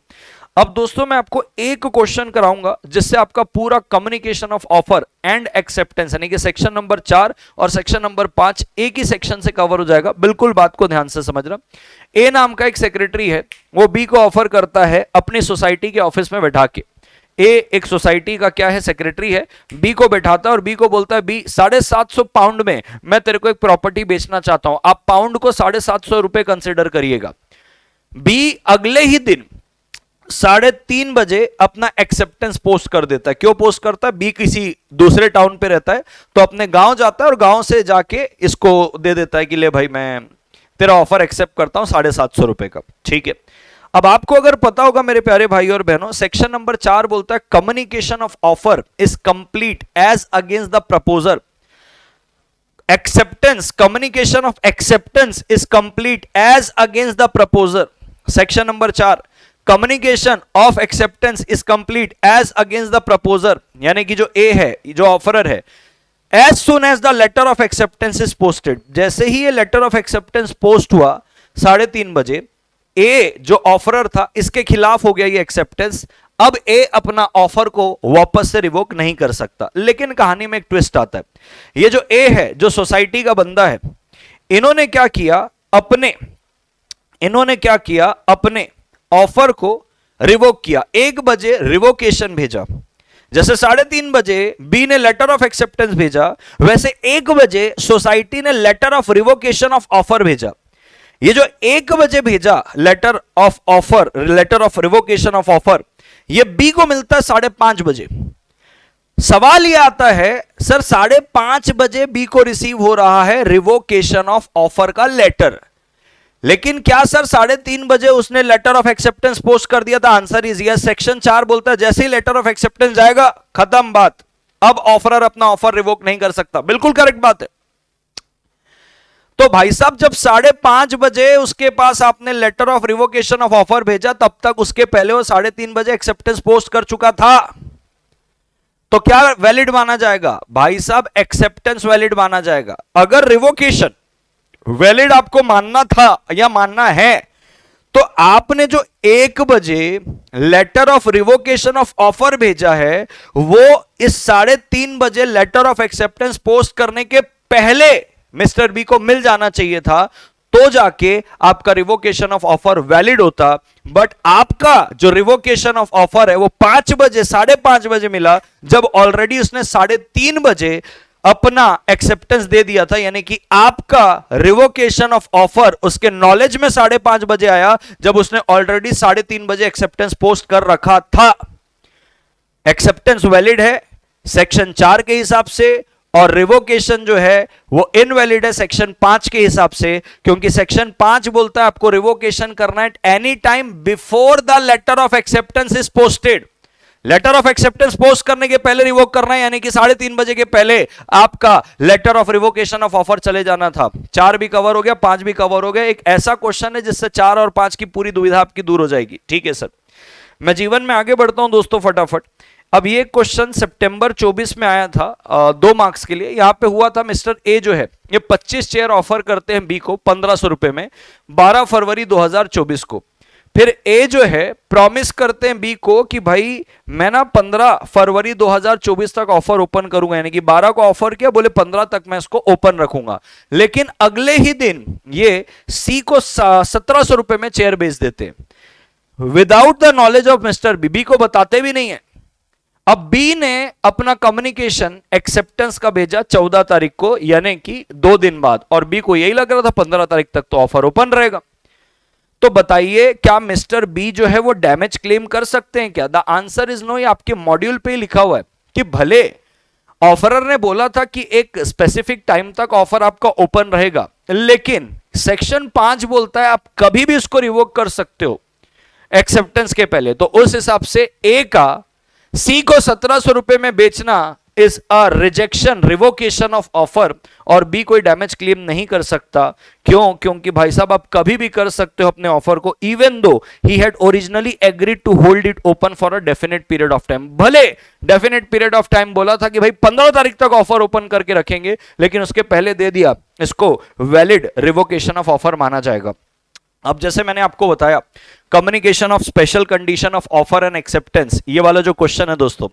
अब दोस्तों मैं आपको एक क्वेश्चन कराऊंगा जिससे आपका पूरा communication of offer and acceptance यानी कि सेक्शन नंबर 4 और सेक्शन नंबर 5 एक ही सेक्शन से कवर हो जाएगा। बिल्कुल बात को ध्यान से समझना। ए नाम का एक सेक्रेटरी है, वो बी को ऑफर करता है अपनी सोसाइटी के ऑफिस में बैठा के। ए एक सोसाइटी का क्या है, सेक्रेटरी है, बी को बैठाता है और बी को बोलता है बी 750 पाउंड में मैं तेरे को एक प्रॉपर्टी बेचना चाहता हूं, आप पाउंड को 750 रुपए कंसिडर करिएगा। बी अगले ही दिन 3:30 बजे अपना एक्सेप्टेंस पोस्ट कर देता है। क्यों पोस्ट करता है? बी किसी दूसरे टाउन पे रहता है तो अपने गांव जाता है और गांव से जाके इसको दे देता है कि ले भाई मैं तेरा ऑफर एक्सेप्ट करता हूं 750 रुपए का। ठीक है। अब आपको अगर पता होगा मेरे प्यारे भाई और बहनों, सेक्शन नंबर 4 बोलता है communication of offer is complete as against the proposer. Acceptance, communication of acceptance is complete as against the proposer. Section number 4 communication of acceptance is complete as against the proposer, यानी कि जो A है, जो offerer है, as soon as the letter of acceptance is posted, जैसे ही ये letter of acceptance post हुआ 3:30 बजे, ए जो ऑफरर था इसके खिलाफ हो गया ये एक्सेप्टेंस। अब ए अपना ऑफर को वापस से रिवोक नहीं कर सकता। लेकिन कहानी में एक ट्विस्ट आता है। ये जो ए है, जो सोसाइटी का बंदा है, इन्होंने क्या किया, अपने ऑफर को रिवोक किया। 1 बजे रिवोकेशन भेजा। जैसे 3:30 बजे बी ने लेटर ऑफ एक्सेप्टेंस भेजा, वैसे 1 बजे सोसाइटी ने letter of revocation of offer भेजा। ये जो 1 बजे भेजा letter of offer, letter of revocation of offer, ये बी को मिलता है 5:30 बजे। सवाल ये आता है सर 5:30 बजे बी को रिसीव हो रहा है रिवोकेशन ऑफ ऑफर का लेटर, लेकिन क्या सर 3:30 बजे उसने लेटर ऑफ एक्सेप्टेंस पोस्ट कर दिया था? Answer is yes. सेक्शन 4 बोलता है जैसे ही लेटर ऑफ एक्सेप्टेंस जाएगा खत्म बात, अब ऑफरर अपना ऑफर रिवोक नहीं कर सकता। बिल्कुल करेक्ट बात है। तो भाई साहब जब 5:30 बजे उसके पास आपने letter of revocation of offer भेजा, तब तक उसके पहले वो 3:30 बजे एक्सेप्टेंस पोस्ट कर चुका था, तो क्या वैलिड माना जाएगा? भाई साहब एक्सेप्टेंस वैलिड माना जाएगा। अगर रिवोकेशन वैलिड आपको मानना था या मानना है, तो आपने जो 1 बजे letter of revocation of offer भेजा है, वो इस 3:30 बजे लेटर ऑफ एक्सेप्टेंस पोस्ट करने के पहले मिस्टर बी को मिल जाना चाहिए था, तो जाके आपका रिवोकेशन ऑफ ऑफर वैलिड होता। बट आपका जो रिवोकेशन ऑफ ऑफर है वो 5 बजे, 5:30 बजे मिला, जब ऑलरेडी उसने 3:30 बजे अपना एक्सेप्टेंस दे दिया था। यानी कि आपका रिवोकेशन ऑफ ऑफर उसके नॉलेज में 5:30 बजे आया, जब उसने ऑलरेडी 3:30 बजे एक्सेप्टेंस पोस्ट कर रखा था। एक्सेप्टेंस वैलिड है सेक्शन 4 के हिसाब से, और रिवोकेशन जो है वो इनवैलिड है सेक्शन 5 के हिसाब से, क्योंकि सेक्शन 5 बोलता है आपको रिवोकेशन करना है any time before the letter of acceptance is posted. Letter of acceptance post करने के पहले रिवोक करना है, यानी कि 3:30 बजे के पहले आपका letter of revocation of offer चले जाना था। 4 भी कवर हो गया, 5 भी कवर हो गया। एक ऐसा क्वेश्चन है जिससे 4 और 5 की पूरी दुविधा आपकी दूर हो जाएगी। ठीक है सर, मैं जीवन में आगे बढ़ता हूं दोस्तों फटाफट। अब ये क्वेश्चन सितंबर 24 में आया था 2 मार्क्स के लिए। यहां पे हुआ था मिस्टर ए जो है ये 25 चेयर ऑफर करते हैं बी को 1500 रुपए में 12 फरवरी 2024 को। फिर ए जो है प्रॉमिस करते हैं बी को कि भाई मैं ना 15 फरवरी 2024 तक ऑफर ओपन करूंगा, यानी कि 12 को ऑफर किया, बोले 15 तक मैं इसको ओपन रखूंगा। लेकिन अगले ही दिन ये सी को 1700 रुपए में चेयर बेच देते हैं without the knowledge of mister B. B को बताते भी नहीं है। अब बी ने अपना कम्युनिकेशन एक्सेप्टेंस का भेजा 14 तारीख को, यानी कि 2 दिन बाद, और बी को यही लग रहा था 15 तारीख तक तो ऑफर ओपन रहेगा। तो बताइए क्या मिस्टर बी जो है वो डैमेज क्लेम कर सकते हैं क्या? The answer is no. ये आपके मॉड्यूल पे ही लिखा हुआ है कि भले ऑफरर ने बोला था कि एक स्पेसिफिक टाइम तक ऑफर आपका ओपन रहेगा, लेकिन सेक्शन 5 बोलता है आप कभी भी उसको रिवोक कर सकते हो एक्सेप्टेंस के पहले। तो उस हिसाब से ए का सी को 1700 रुपए में बेचना is a rejection, revocation of offer, और बी कोई डैमेज क्लेम नहीं कर सकता। क्यों? क्योंकि भाई साहब आप कभी भी कर सकते हो अपने ऑफर को, even though he had originally agreed to hold it open for a definite period of time. भले डेफिनेट पीरियड ऑफ टाइम बोला था कि भाई 15 तारीख तक ऑफर ओपन करके रखेंगे, लेकिन उसके पहले दे दिया, इसको वैलिड रिवोकेशन ऑफ ऑफर माना जाएगा। अब जैसे मैंने आपको बताया communication of special condition of offer and acceptance, ये वाला जो क्वेश्चन है दोस्तों,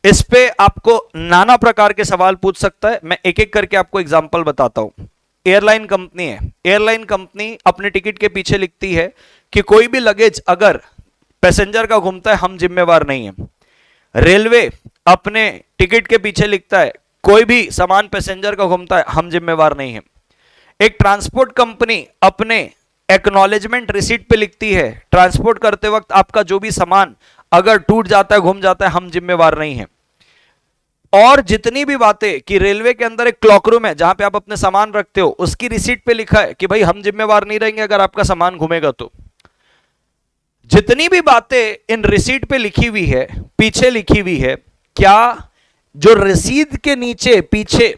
इस पे आपको नाना प्रकार के सवाल पूछ सकता है। मैं एक एक करके आपको एग्जांपल बताता हूं। एयरलाइन कंपनी है, एयरलाइन कंपनी अपने टिकट के पीछे लिखती है कि कोई भी लगेज अगर पैसेंजर का घूमता है हम जिम्मेवार नहीं है। रेलवे अपने टिकट के पीछे लिखता है कोई भी सामान पैसेंजर का घूमता है हम जिम्मेवार नहीं है। एक ट्रांसपोर्ट कंपनी अपने एक्नॉलेजमेंट रिसीट पे लिखती है ट्रांसपोर्ट करते वक्त आपका जो भी सामान अगर टूट जाता है, घूम जाता है, हम जिम्मेवार नहीं है। और जितनी भी बातें कि रेलवे के अंदर एक क्लॉक रूम है जहां पे आप अपने सामान रखते हो, उसकी रिसीट पे लिखा है कि भाई हम जिम्मेवार नहीं रहेंगे अगर आपका सामान घूमेगा तो। जितनी भी बातें इन रिसीट पे लिखी हुई है, पीछे लिखी हुई है, क्या जो रसीद के नीचे पीछे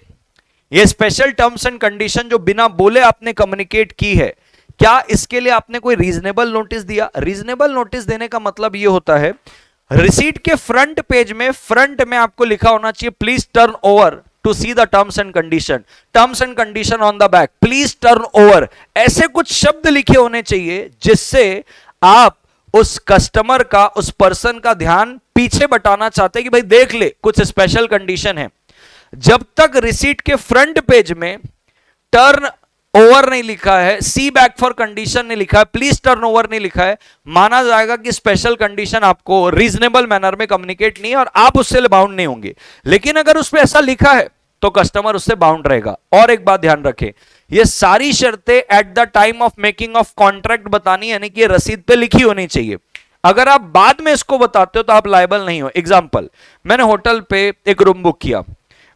ये स्पेशल टर्म्स एंड कंडीशन जो बिना बोले आपने कम्युनिकेट की है, क्या इसके लिए आपने कोई रीजनेबल नोटिस दिया? रीजनेबल नोटिस देने का मतलब यह होता है रिसीट के फ्रंट पेज में, फ्रंट में आपको लिखा होना चाहिए please turn over to see the terms and condition, terms and condition on the back, please turn over. ऐसे कुछ शब्द लिखे होने चाहिए जिससे आप उस कस्टमर का, उस पर्सन का ध्यान पीछे बटाना चाहते हैं कि भाई देख ले कुछ स्पेशल कंडीशन है। जब तक रिसीट के फ्रंट पेज में टर्न ओवर नहीं लिखा है, सी बैक फॉर कंडीशन नहीं लिखा है, प्लीज टर्न ओवर नहीं लिखा है, माना जाएगा कि स्पेशल कंडीशन आपको रीजनेबल मैनर में कम्युनिकेट नहीं है और आप उससे बाउंड नहीं होंगे। लेकिन अगर उस पर ऐसा लिखा है तो कस्टमर उससे बाउंड रहेगा। और एक बात ध्यान रखें, ये सारी शर्तें eight the time of making of contract बतानी, यानी कि रसीद पे लिखी होनी चाहिए। अगर आप बाद में इसको बताते हो तो आप लायबल नहीं हो। एग्जाम्पल, मैंने होटल पे एक रूम बुक किया,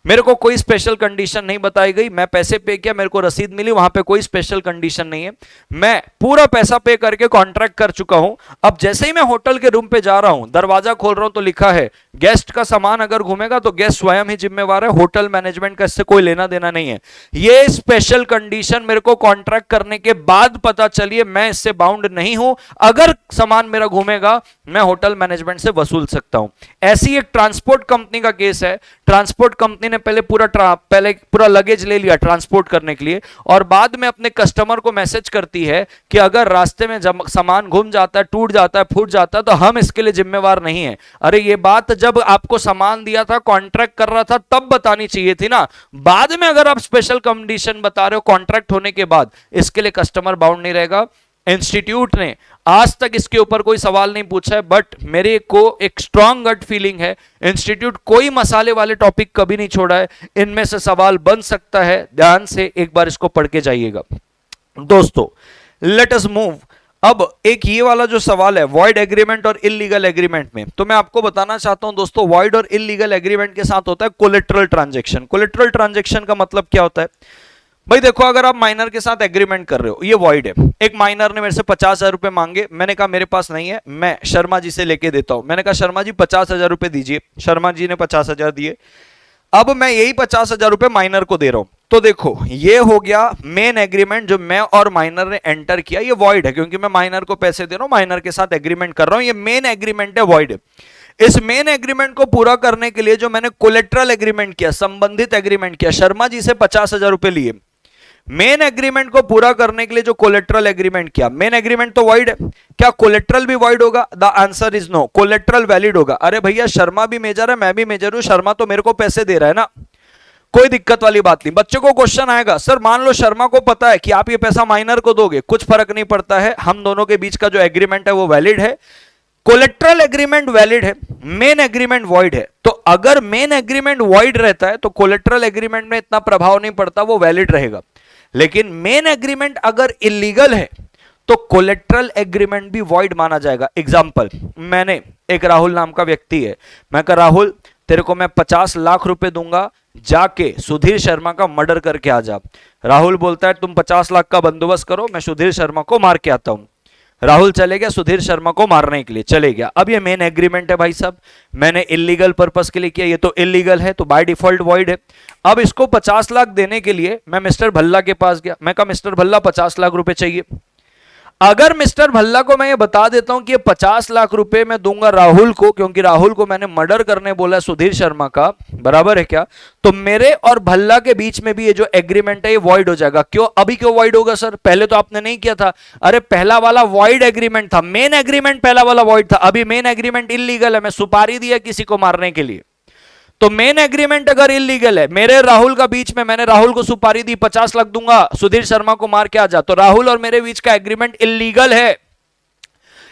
मेरे को कोई स्पेशल कंडीशन नहीं बताई गई, मैं पैसे पे किया, मेरे को रसीद मिली, वहां पे कोई स्पेशल कंडीशन नहीं है, मैं पूरा पैसा पे करके कॉन्ट्रैक्ट कर चुका हूं। अब जैसे ही मैं होटल के रूम पे जा रहा हूं, दरवाजा खोल रहा हूं तो लिखा है गेस्ट का सामान अगर घूमेगा तो गेस्ट स्वयं ही जिम्मेवार है, होटल मैनेजमेंट का इससे कोई लेना देना नहीं है। ये स्पेशल कंडीशन मेरे को कॉन्ट्रैक्ट करने के बाद पता चलिए मैं इससे बाउंड नहीं हूं, अगर सामान मेरा घूमेगा मैं होटल मैनेजमेंट से वसूल सकता हूं। ऐसी एक ट्रांसपोर्ट कंपनी का केस है। ट्रांसपोर्ट कंपनी ने पहले पूरा लगेज ले लिया ट्रांसपोर्ट करने के लिए, और बाद में अपने कस्टमर को मैसेज करती है कि अगर रास्ते में सामान घूम जाता है, टूट जाता है, फूट जाता है तो हम इसके लिए जिम्मेवार नहीं है। अरे ये बात जब आपको सामान दिया था, कॉन्ट्रैक्ट कर रहा था, तब बतानी चाहिए थी ना। बाद में अगर आप स्पेशल कंडीशन बता रहे हो कॉन्ट्रैक्ट होने के बाद, इसके लिए कस्टमर बाउंड नहीं रहेगा। इंस्टीट्यूट ने आज तक इसके ऊपर कोई सवाल नहीं पूछा है, बट मेरे को एक स्ट्रॉन्ग गट फीलिंग है इंस्टीट्यूट कोई मसाले वाले टॉपिक कभी नहीं छोड़ा है, इनमें से सवाल बन सकता है। ध्यान से एक बार इसको पढ़ के जाइएगा दोस्तों। Let us move. अब एक ये वाला जो सवाल है वॉइड एग्रीमेंट और इलीगल एग्रीमेंट में, तो मैं आपको बताना चाहता हूं दोस्तों, वॉइड और इलीगल एग्रीमेंट के साथ होता है कोलेटरल ट्रांजैक्शन। कोलेटरल ट्रांजैक्शन का मतलब क्या होता है? भाई देखो, अगर आप माइनर के साथ एग्रीमेंट कर रहे हो, ये वॉइड है। एक माइनर ने मेरे से 50,000 रुपए मांगे, मैंने कहा मेरे पास नहीं है, मैं शर्मा जी से लेके देता हूं। मैंने कहा शर्मा जी 50,000 रुपए दीजिए, शर्मा जी ने 50,000 दिए। अब मैं यही 50,000 रुपए माइनर को दे रहा हूं। तो देखो ये हो गया मेन एग्रीमेंट जो मैं और माइनर ने एंटर किया, ये वॉइड है क्योंकि मैं माइनर को पैसे दे रहा हूं, माइनर के साथ एग्रीमेंट कर रहा हूं, ये मेन एग्रीमेंट है, वॉइड है। इस मेन एग्रीमेंट को पूरा करने के लिए जो मैंने कोलेट्रल एग्रीमेंट किया, संबंधित एग्रीमेंट किया, शर्मा जी से 50,000 रुपए लिए, मेन एग्रीमेंट को पूरा करने के लिए जो कोलेट्रल एग्रीमेंट किया, मेन एग्रीमेंट तो वॉइड है, क्या कोलेट्रल भी वॉइड होगा? The answer is no, collateral valid होगा। अरे भैया शर्मा भी मेजर है, मैं भी मेजर हूं, शर्मा तो मेरे को पैसे दे रहा है ना, कोई दिक्कत वाली बात नहीं। बच्चों को क्वेश्चन आएगा, सर मान लो शर्मा को पता है कि आप ये पैसा माइनर को दोगे, कुछ फर्क नहीं पड़ता है, हम दोनों के बीच का जो एग्रीमेंट है वो वैलिड है, कोलेट्रल एग्रीमेंट वैलिड है, मेन एग्रीमेंट वॉइड है। तो अगर मेन एग्रीमेंट वॉइड रहता है तो कोलेट्रल एग्रीमेंट में इतना प्रभाव नहीं पड़ता, वो वैलिड रहेगा। लेकिन मेन एग्रीमेंट अगर इलीगल है तो कोलेट्रल एग्रीमेंट भी वॉइड माना जाएगा। एग्जांपल, मैंने एक राहुल नाम का व्यक्ति है, मैं कह राहुल तेरे को मैं 50 लाख रुपए दूंगा, जाके सुधीर शर्मा का मर्डर करके आ जा। राहुल बोलता है तुम 50 लाख का बंदोबस्त करो, मैं सुधीर शर्मा को मार के आता हूं। राहुल चले गया सुधीर शर्मा को मारने के लिए, चले गया। अब ये मेन एग्रीमेंट है भाई साहब, मैंने इलीगल पर्पस के लिए किया, ये तो इलीगल है, तो बाय डिफॉल्ट वॉइड है। अब इसको 50 लाख देने के लिए मैं मिस्टर भल्ला के पास गया, मैं कहा मिस्टर भल्ला 50 लाख रुपए चाहिए। अगर मिस्टर भल्ला को मैं ये बता देता हूं कि ये 50 लाख रुपए मैं दूंगा राहुल को, क्योंकि राहुल को मैंने मर्डर करने बोला सुधीर शर्मा का, बराबर है क्या? तो मेरे और भल्ला के बीच में भी ये जो एग्रीमेंट है ये वॉइड हो जाएगा। क्यों? अभी क्यों वॉइड होगा सर? पहले तो आपने नहीं किया था। अरे पहला वाला वॉइड एग्रीमेंट था, मेन एग्रीमेंट पहला वाला वॉइड था, अभी मेन एग्रीमेंट इलीगल है, मैं सुपारी दिया किसी को मारने के लिए। तो मेन एग्रीमेंट अगर इलीगल है, मेरे राहुल का बीच में, मैंने राहुल को सुपारी दी 50 लाख दूंगा सुधीर शर्मा को मार के आ जा, तो राहुल और मेरे बीच का एग्रीमेंट इलीगल है।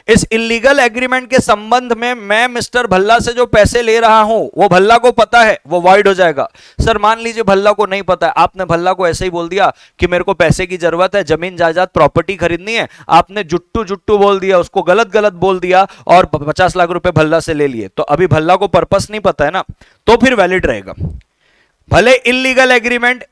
इस इलीगल एग्रीमेंट के संबंध में मैं मिस्टर भल्ला से जो पैसे ले रहा हूं वो भल्ला को पता है, वो वॉइड हो जाएगा। सर मान लीजिए भल्ला को नहीं पता है, आपने भल्ला को ऐसे ही बोल दिया कि मेरे को पैसे की जरूरत है, जमीन जायदाद प्रॉपर्टी खरीदनी है, आपने जुट्टू जुट्टू बोल दिया, उसको गलत गलत बोल दिया और 50 लाख रुपए भल्ला से ले लिए, तो अभी भल्ला को पर्पस नहीं पता है ना, तो फिर वैलिड रहेगा। भले इलीगल एग्रीमेंट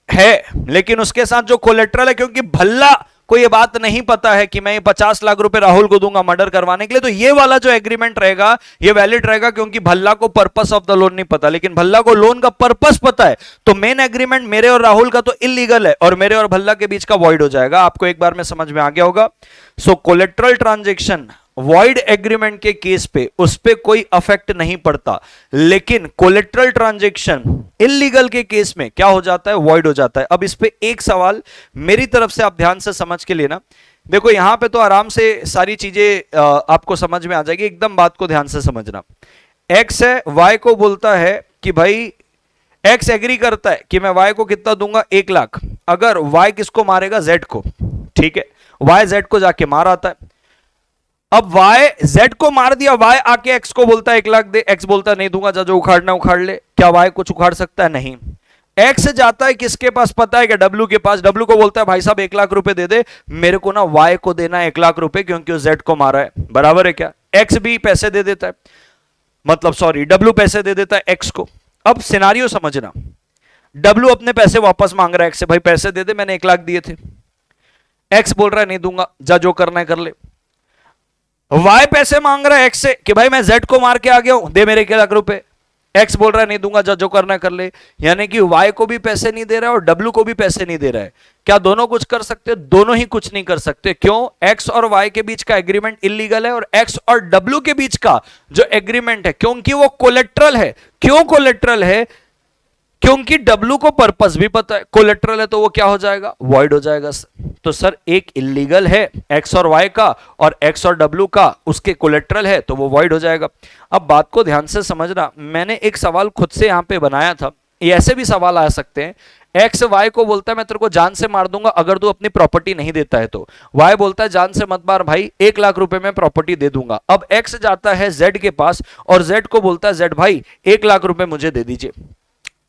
है लेकिन उसके साथ जो कोलेट्रल है, क्योंकि भल्ला को ये बात नहीं पता है कि मैं ये 50 लाख रुपए राहुल को दूंगा मर्डर करवाने के लिए, तो ये वाला जो एग्रीमेंट रहेगा ये वैलिड रहेगा, क्योंकि भल्ला को पर्पस ऑफ द लोन नहीं पता, लेकिन भल्ला को लोन का पर्पस पता है। तो मेन एग्रीमेंट मेरे और राहुल का तो इलीगल है और मेरे और भल्ला के बीच का वॉइड हो जाएगा। आपको एक बार में समझ में आ गया होगा। सो कोलेट्रल ट्रांजेक्शन वॉइड एग्रीमेंट के केस पे उस पे कोई अफेक्ट नहीं पड़ता, लेकिन कोलेट्रल ट्रांजेक्शन इलीगल के केस में क्या हो जाता है? वॉइड हो जाता है। अब इस पे एक सवाल मेरी तरफ से आप ध्यान से समझ के लेना। देखो यहां पे तो आराम से सारी चीजें आपको समझ में आ जाएगी, एकदम बात को ध्यान से समझना। एक्स है, वाई को बोलता है कि भाई एक्स एग्री करता है कि मैं वाई को कितना दूंगा? 1 लाख। अगर वाई किसको मारेगा? जेड को, ठीक है, वाई जेड को जाके मार आता है। अब वाई जेड को मार दिया, वाई आके एक्स को बोलता है 1 लाख दे, एक्स बोलता है नहीं दूंगा, जा जो उखाड़ना उखाड़ ले। क्या वाई कुछ उखाड़ सकता है? नहीं। एक्स जाता है किसके पास पता है क्या? डब्ल्यू के पास। डब्ल्यू को बोलता है भाई साहब 1 लाख रुपए दे दे, मेरे को ना वाई को देना है 1 लाख रुपए, क्योंकि वो जेड को मारा है, बराबर है क्या? एक्स भी पैसे दे देता है, मतलब सॉरी डब्ल्यू पैसे दे देता है एक्स को। अब सिनारियो समझना, डब्ल्यू अपने पैसे वापस मांग रहा है एक्स से, भाई पैसे दे दे, मैंने 1 लाख दिए थे। एक्स बोल रहा है नहीं दूंगा, जा जो करना है कर ले। वाई पैसे मांग रहा है एक्स से कि भाई मैं जेड को मार के आ गया हूं, दे मेरे 1 लाख रुपए। एक्स बोल रहा है नहीं दूंगा, जा जो करना है कर ले। यानी कि वाई को भी पैसे नहीं दे रहा है और डब्ल्यू को भी पैसे नहीं दे रहा है। क्या दोनों कुछ कर सकते? दोनों ही कुछ नहीं कर सकते। क्यों? एक्स और वाई के बीच का एग्रीमेंट इलीगल है और एक्स और डब्ल्यू के बीच का जो एग्रीमेंट है, क्योंकि वो कोलेट्रल है। क्यों कोलेट्रल है? क्योंकि डब्ल्यू को पर्पस भी पता है, कोलेट्रल है तो वो क्या हो जाएगा? वॉइड हो जाएगा। तो सर एक इलीगल है एक्स और वाई का और एक्स और डब्ल्यू का, उसके कोलेट्रल है तो वो वॉइड हो जाएगा। अब बात को ध्यान से समझना, मैंने एक सवाल खुद से यहां पे बनाया था, ये ऐसे भी सवाल आ सकते हैं। एक्स वाई को बोलता है मैं तेरे को जान से मार दूंगा अगर तू अपनी प्रॉपर्टी नहीं देता है तो। वाई बोलता है जान से मत मार भाई, 1 लाख रुपए में प्रॉपर्टी दे दूंगा। अब एक्स जाता है जेड के पास और जेड को बोलता है जेड भाई 1 लाख रुपए मुझे दे दीजिए,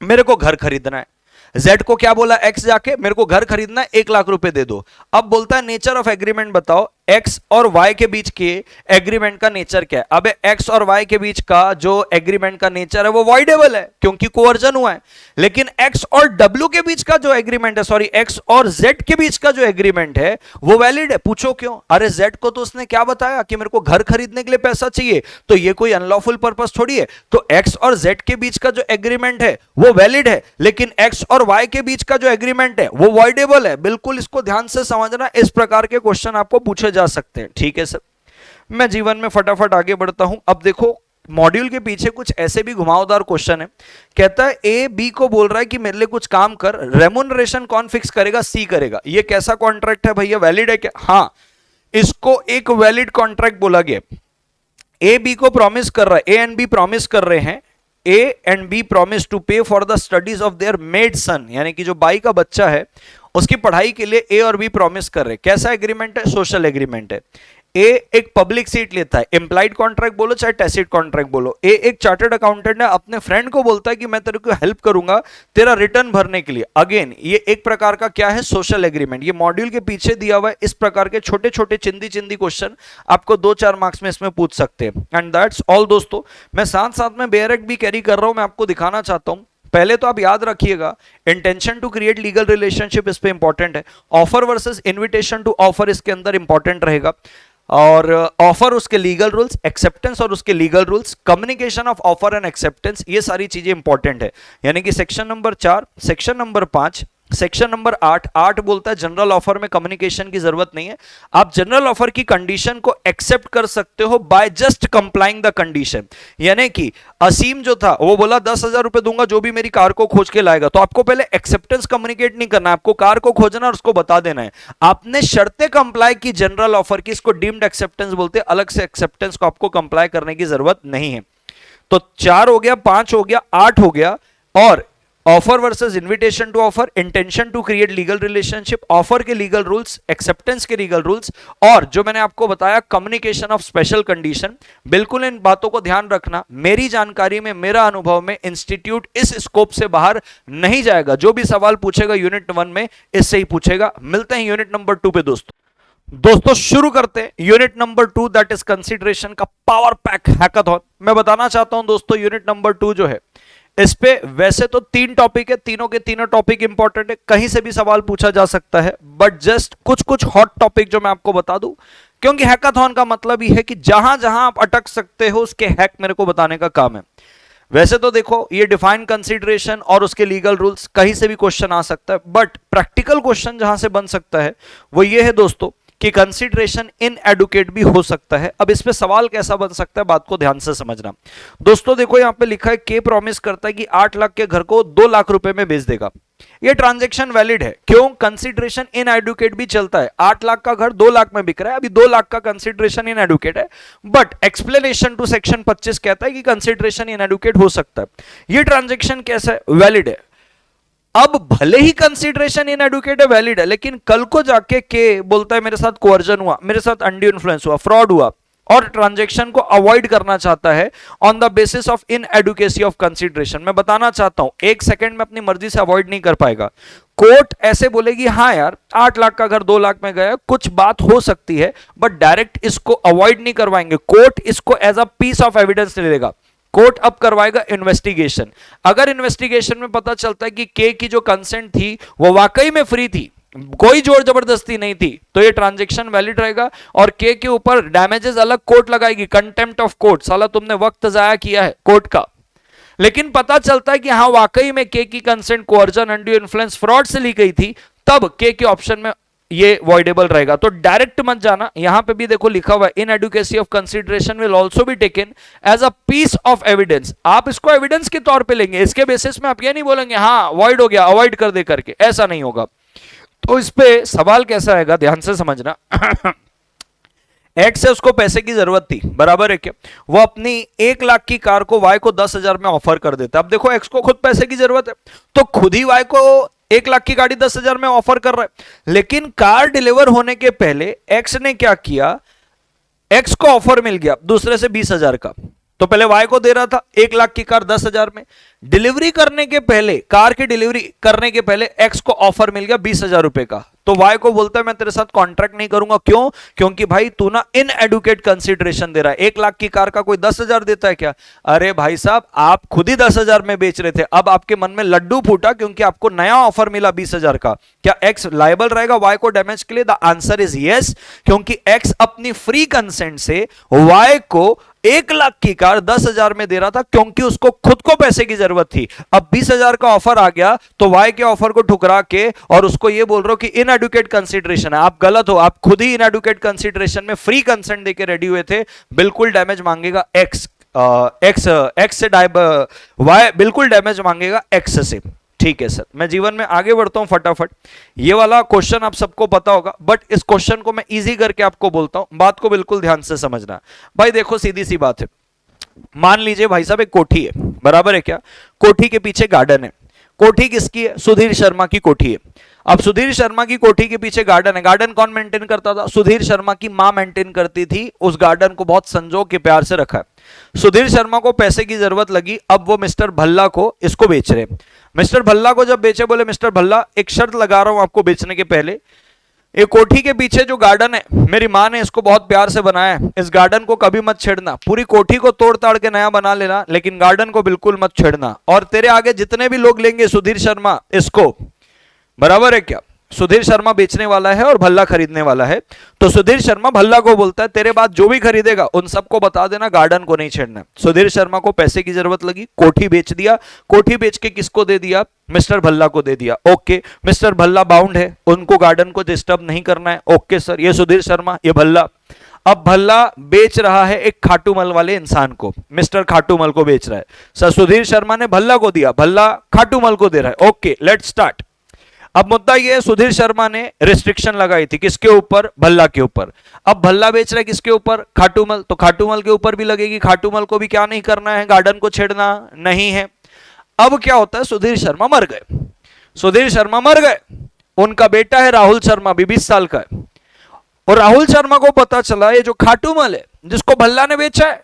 मेरे को घर खरीदना है। जेड को क्या बोला एक्स जाके? मेरे को घर खरीदना है, 1 लाख रुपए दे दो। अब बोलता है नेचर ऑफ एग्रीमेंट बताओ, एक्स और वाई के बीच के एग्रीमेंट का नेचर क्या है? अब एक्स और वाई के बीच का जो एग्रीमेंट का नेचर है वो वॉइडेबल है क्योंकि कोवर्जन हुआ है। लेकिन एक्स और डब्ल्यू के बीच का जो एग्रीमेंट है, सॉरी एक्स और जेड के बीच का जो एग्रीमेंट है वो वैलिड है। पूछो क्यों? अरे जेड को तो उसने क्या बताया कि मेरे को घर खरीदने के लिए पैसा चाहिए, तो ये कोई अनलॉफुल पर्पस थोड़ी है। तो एक्स और जेड के बीच का जो एग्रीमेंट है वो वैलिड है, लेकिन एक्स और वाई के बीच का जो एग्रीमेंट है वो वॉइडेबल है। बिल्कुल इसको ध्यान से समझना, इस प्रकार के क्वेश्चन आपको पूछे जा सकते हैं। ठीक है सर, मैं जीवन में फटाफट आगे बढ़ता हूं। अब देखो मॉड्यूल के पीछे कुछ ऐसे भी घुमावदार क्वेश्चन है। कहता है ए बी को बोल रहा है कि मेरे लिए कुछ काम कर, रेमुनरेशन कौन फिक्स करेगा? सी करेगा। ये कैसा कॉन्ट्रैक्ट है भैया? वैलिड है क्या? हाँ, इसको एक वैलिड कॉन्ट्रैक्ट बोला गया। ए बी को प्रॉमिस कर रहा है, ए एंड बी प्रॉमिस कर रहे हैं, A and B promise to pay for the studies of their made son, यानी कि जो बाई का बच्चा है उसकी पढ़ाई के लिए ए और बी प्रॉमिस कर रहे हैं। कैसा एग्रीमेंट है? सोशल एग्रीमेंट है। ए एक पब्लिक सीट लेता है, इंप्लाइड कॉन्ट्रैक्ट बोलो चाहे टैसिट कॉन्ट्रैक्ट बोलो। ए एक चार्टर्ड अकाउंटेंट है, अपने फ्रेंड को बोलता है कि मैं तेरे को हेल्प करूंगा तेरा रिटर्न भरने के लिए। अगेन ये एक प्रकार का क्या है? Social agreement. ये मॉड्यूल के पीछे दिया हुआ है। इस प्रकार के छोटे छोटे चिंदी चिंदी क्वेश्चन आपको 2-4 मार्क्स में इसमें पूछ सकते हैं। एंड दैट्स ऑल दोस्तों। मैं साथ साथ में बेयर एक्ट भी कैरी कर रहा हूं, मैं आपको दिखाना चाहता हूं। पहले तो आप याद रखिएगा, intention to create legal relationship इस पे इंपॉर्टेंट है। Offer versus invitation to offer इसके अंदर इंपॉर्टेंट रहेगा। और ऑफर उसके लीगल रूल्स, एक्सेप्टेंस और उसके legal rules, communication of offer and acceptance, ये सारी चीजें इंपॉर्टेंट है। यानी कि section number 4, section number 5, section number 8 बोलता है जनरल ऑफर में कम्युनिकेशन की जरूरत नहीं है। आप जनरल ऑफर की कंडीशन को एक्सेप्ट कर सकते हो by just complying the condition. यानी कि असीम जो था वो बोला 10,000 रुपए दूंगा जो भी मेरी कार को खोज के लाएगा, तो आपको पहले एक्सेप्टेंस कम्युनिकेट नहीं करना, आपको कार को खोजना और उसको बता देना है। आपने शर्तें कंप्लाई की जनरल ऑफर की, इसको डीम्ड एक्सेप्टेंस बोलते हैं। अलग से एक्सेप्टेंस को आपको कंप्लाई करने की जरूरत नहीं है। तो 4 हो गया, 5 हो गया, 8 हो गया। और offer versus invitation to offer, intention to create legal relationship, offer के लीगल रूल्स, एक्सेप्टेंस के लीगल रूल्स, और जो मैंने आपको बताया कम्युनिकेशन ऑफ स्पेशल कंडीशन। बिल्कुल इन बातों को ध्यान रखना। मेरी जानकारी में, मेरा अनुभव में इंस्टीट्यूट इस स्कोप से बाहर नहीं जाएगा। जो भी सवाल पूछेगा यूनिट 1 में इससे ही पूछेगा। मिलते हैं यूनिट नंबर 2 पे दोस्तों शुरू करते हैं unit number 2, that is consideration का पावर पैक हैकाथॉन। मैं बताना चाहता हूं दोस्तों, यूनिट नंबर 2 जो है इस पे वैसे तो 3 टॉपिक है, तीनों के तीनों टॉपिक इंपॉर्टेंट है, कहीं से भी सवाल पूछा जा सकता है, बट जस्ट कुछ कुछ हॉट टॉपिक जो मैं आपको बता दूं, क्योंकि हैकाथॉन का मतलब ही है कि जहां जहां आप अटक सकते हो उसके हैक मेरे को बताने का काम है। वैसे तो देखो ये डिफाइन कंसीडरेशन और उसके लीगल रूल्स कहीं से भी क्वेश्चन आ सकता है, बट प्रैक्टिकल क्वेश्चन जहां से बन सकता है वो ये है दोस्तों कि कंसीडरेशन इनएडुकेट भी हो सकता है। अब इस पे सवाल कैसा बन सकता है, बात को ध्यान से समझना। दोस्तों देखो यहां पे लिखा है के प्रॉमिस करता है कि 8 लाख के घर को 2 लाख रुपए में बेच देगा। ये ट्रांजैक्शन वैलिड है, क्यों? कंसीडरेशन इनएडुकेट भी चलता है। 8 लाख का घर 2 लाख में बिक रहा है, अभी 2 लाख का कंसीडरेशन इनएडुकेट है, बट एक्सप्लेनेशन टू सेक्शन 25 कहता है कि कंसीडरेशन इनएडुकेट हो सकता है। ये ट्रांजैक्शन कैसा है? वैलिड है। अब भले ही कंसीडरेशन इनएडुकेट है, वैलिड है, लेकिन कल को जाके के बोलता है मेरे साथ कोअर्जन हुआ, मेरे साथ अनड्यू इन्फ्लुएंस हुआ, फ्रॉड हुआ, और ट्रांजैक्शन को अवॉइड करना चाहता है on the basis of inadequacy of consideration. मैं बताना चाहता हूं, 1 सेकंड में अपनी मर्जी से अवॉइड नहीं कर पाएगा। कोर्ट ऐसे बोलेगी हाँ यार 8 लाख का घर 2 लाख में गया, कुछ बात हो सकती है, बट डायरेक्ट इसको अवॉइड नहीं करवाएंगे। कोर्ट इसको as a piece of evidence ले लेगा। कोर्ट अब करवाएगा इन्वेस्टिगेशन। अगर इन्वेस्टिगेशन में पता चलता है कि के की जो कंसेंट थी वो वाकई में फ्री थी, कोई जोर जबरदस्ती नहीं थी, तो ये ट्रांजैक्शन वैलिड रहेगा। और के ऊपर डैमेजेस अलग कोर्ट लगाएगी, कंटेम्प्ट ऑफ कोर्ट, साला तुमने वक्त जाया किया है कोर्ट का। लेकिन पता चलता है कि हाँ वाकई में के की consent coercion, undue influence, fraud से ली गई थी, तब के ऑप्शन में ये वॉइडेबल रहेगा। तो डायरेक्ट मत जाना। यहां पे भी देखो लिखा हुआ है inadequacy of consideration will also be taken as a piece of evidence. आप इसको एविडेंस के तौर पे लेंगे, इसके बेसिस में आप ये नहीं बोलेंगे हाँ वॉइड हो गया, अवॉइड कर दे करके, ऐसा नहीं होगा। तो इस पे सवाल कैसा आएगा ध्यान से समझना। एक्स से उसको पैसे की जरूरत थी, बराबर है क्या? वो अपनी 1 लाख की कार को वाई को 10,000 में ऑफर कर देता। अब देखो एक्स को खुद पैसे की जरूरत है, तो खुद ही वाई को 1 लाख की गाड़ी 10,000 में ऑफर कर रहा है। लेकिन कार डिलीवर होने के पहले एक्स ने क्या किया, एक्स को ऑफर मिल गया दूसरे से 20,000 का। तो पहले वाई को दे रहा था 1 लाख की कार 10,000 में, डिलीवरी करने के पहले, कार की डिलीवरी करने के पहले एक्स को ऑफर मिल गया 20,000 रुपए का। तो वाई को बोलता है मैं तेरे साथ कॉन्ट्रैक्ट नहीं करूंगा। क्यों? क्योंकि भाई तू ना इनएडुकेट कंसीडरेशन दे रहा है। 1 लाख की कार का कोई 10,000 देता है क्या? अरे भाई साहब आप खुद ही 10,000 में बेच रहे थे, अब आपके मन में लड्डू फूटा क्योंकि आपको नया ऑफर मिला 20,000 का। क्या एक्स लायबल रहेगा वाई को डैमेज के लिए? द आंसर इज यस, क्योंकि एक्स अपनी फ्री कंसेंट से वाई को 1 लाख की कार 10,000 में दे रहा था, क्योंकि उसको खुद को पैसे की जरूरत थी। अब 20,000 का ऑफर आ गया तो वाई के ऑफर को ठुकरा के और उसको ये बोल रहे हो कि इनएडुकेट कंसीडरेशन है। आप गलत हो, आप खुद ही इनएडुकेट कंसीडरेशन में फ्री कंसेंट देके रेडी हुए थे, बिल्कुल डैमेज मांगेगा एक्स। एक्स से वाई बिल्कुल डैमेज मांगेगा एक्स से। ठीक है सर, मैं जीवन में आगे बढ़ता हूं फटाफट। ये वाला क्वेश्चन आप सबको पता होगा, बट इस क्वेश्चन को मैं इजी करके आपको बोलता हूं, बात को बिल्कुल ध्यान से समझना। भाई देखो सीधी सी बात है, मान लीजिए भाई साहब एक कोठी है, बराबर है क्या? कोठी के पीछे गार्डन है। कोठी किसकी है? सुधीर शर्मा की कोठी है। अब सुधीर शर्मा की कोठी के पीछे गार्डन है। गार्डन कौन मेंटेन करता था? सुधीर शर्मा की मां मेंटेन करती थी। उस गार्डन को बहुत संजो के प्यार से रखा है। सुधीर शर्मा को पैसे की जरूरत लगी, अब वो मिस्टर भल्ला को इसको बेच रहे। मिस्टर भल्ला को जब बेचे, बोले मिस्टर भल्ला एक शर्त लगा रहा हूं आपको बेचने के पहले, ये कोठी के पीछे जो गार्डन है, मेरी माँ ने इसको बहुत प्यार से बनाया है, इस गार्डन को कभी मत छेड़ना। पूरी कोठी को तोड़ ताड़ के नया बना लेना, लेकिन गार्डन को बिल्कुल मत छेड़ना। और तेरे आगे जितने भी लोग लेंगे सुधीर शर्मा इसको, बराबर है क्या? सुधीर शर्मा बेचने वाला है और भल्ला खरीदने वाला है, तो सुधीर शर्मा भल्ला को बोलता है तेरे बाद जो भी खरीदेगा उन सबको बता देना गार्डन को नहीं छेड़ना। सुधीर शर्मा को पैसे की जरूरत लगी, कोठी बेच दिया। कोठी बेच के किसको दे दिया? मिस्टर भल्ला को दे दिया। ओके, मिस्टर भल्ला बाउंड है, उनको गार्डन को डिस्टर्ब नहीं करना है। ओके सर, ये सुधीर शर्मा, ये भल्ला। अब भल्ला बेच रहा है एक खाटूमल वाले इंसान को, मिस्टर खाटूमल को बेच रहा है। सर सुधीर शर्मा ने भल्ला को दिया, भल्ला खाटूमल को दे रहा है। Okay, let's start. अब मुद्दा ये है, सुधीर शर्मा ने रिस्ट्रिक्शन लगाई थी किसके ऊपर? भल्ला के ऊपर। अब भल्ला बेच रहा है किसके ऊपर? खाटूमल, तो खाटूमल के ऊपर भी लगेगी। खाटूमल को भी क्या नहीं करना है? गार्डन को छेड़ना नहीं है। अब क्या होता है? सुधीर शर्मा मर गए। सुधीर शर्मा मर गए, उनका बेटा है राहुल शर्मा, भी 20 साल का है। और राहुल शर्मा को पता चला ये जो खाटूमल है जिसको भल्ला ने बेचा है,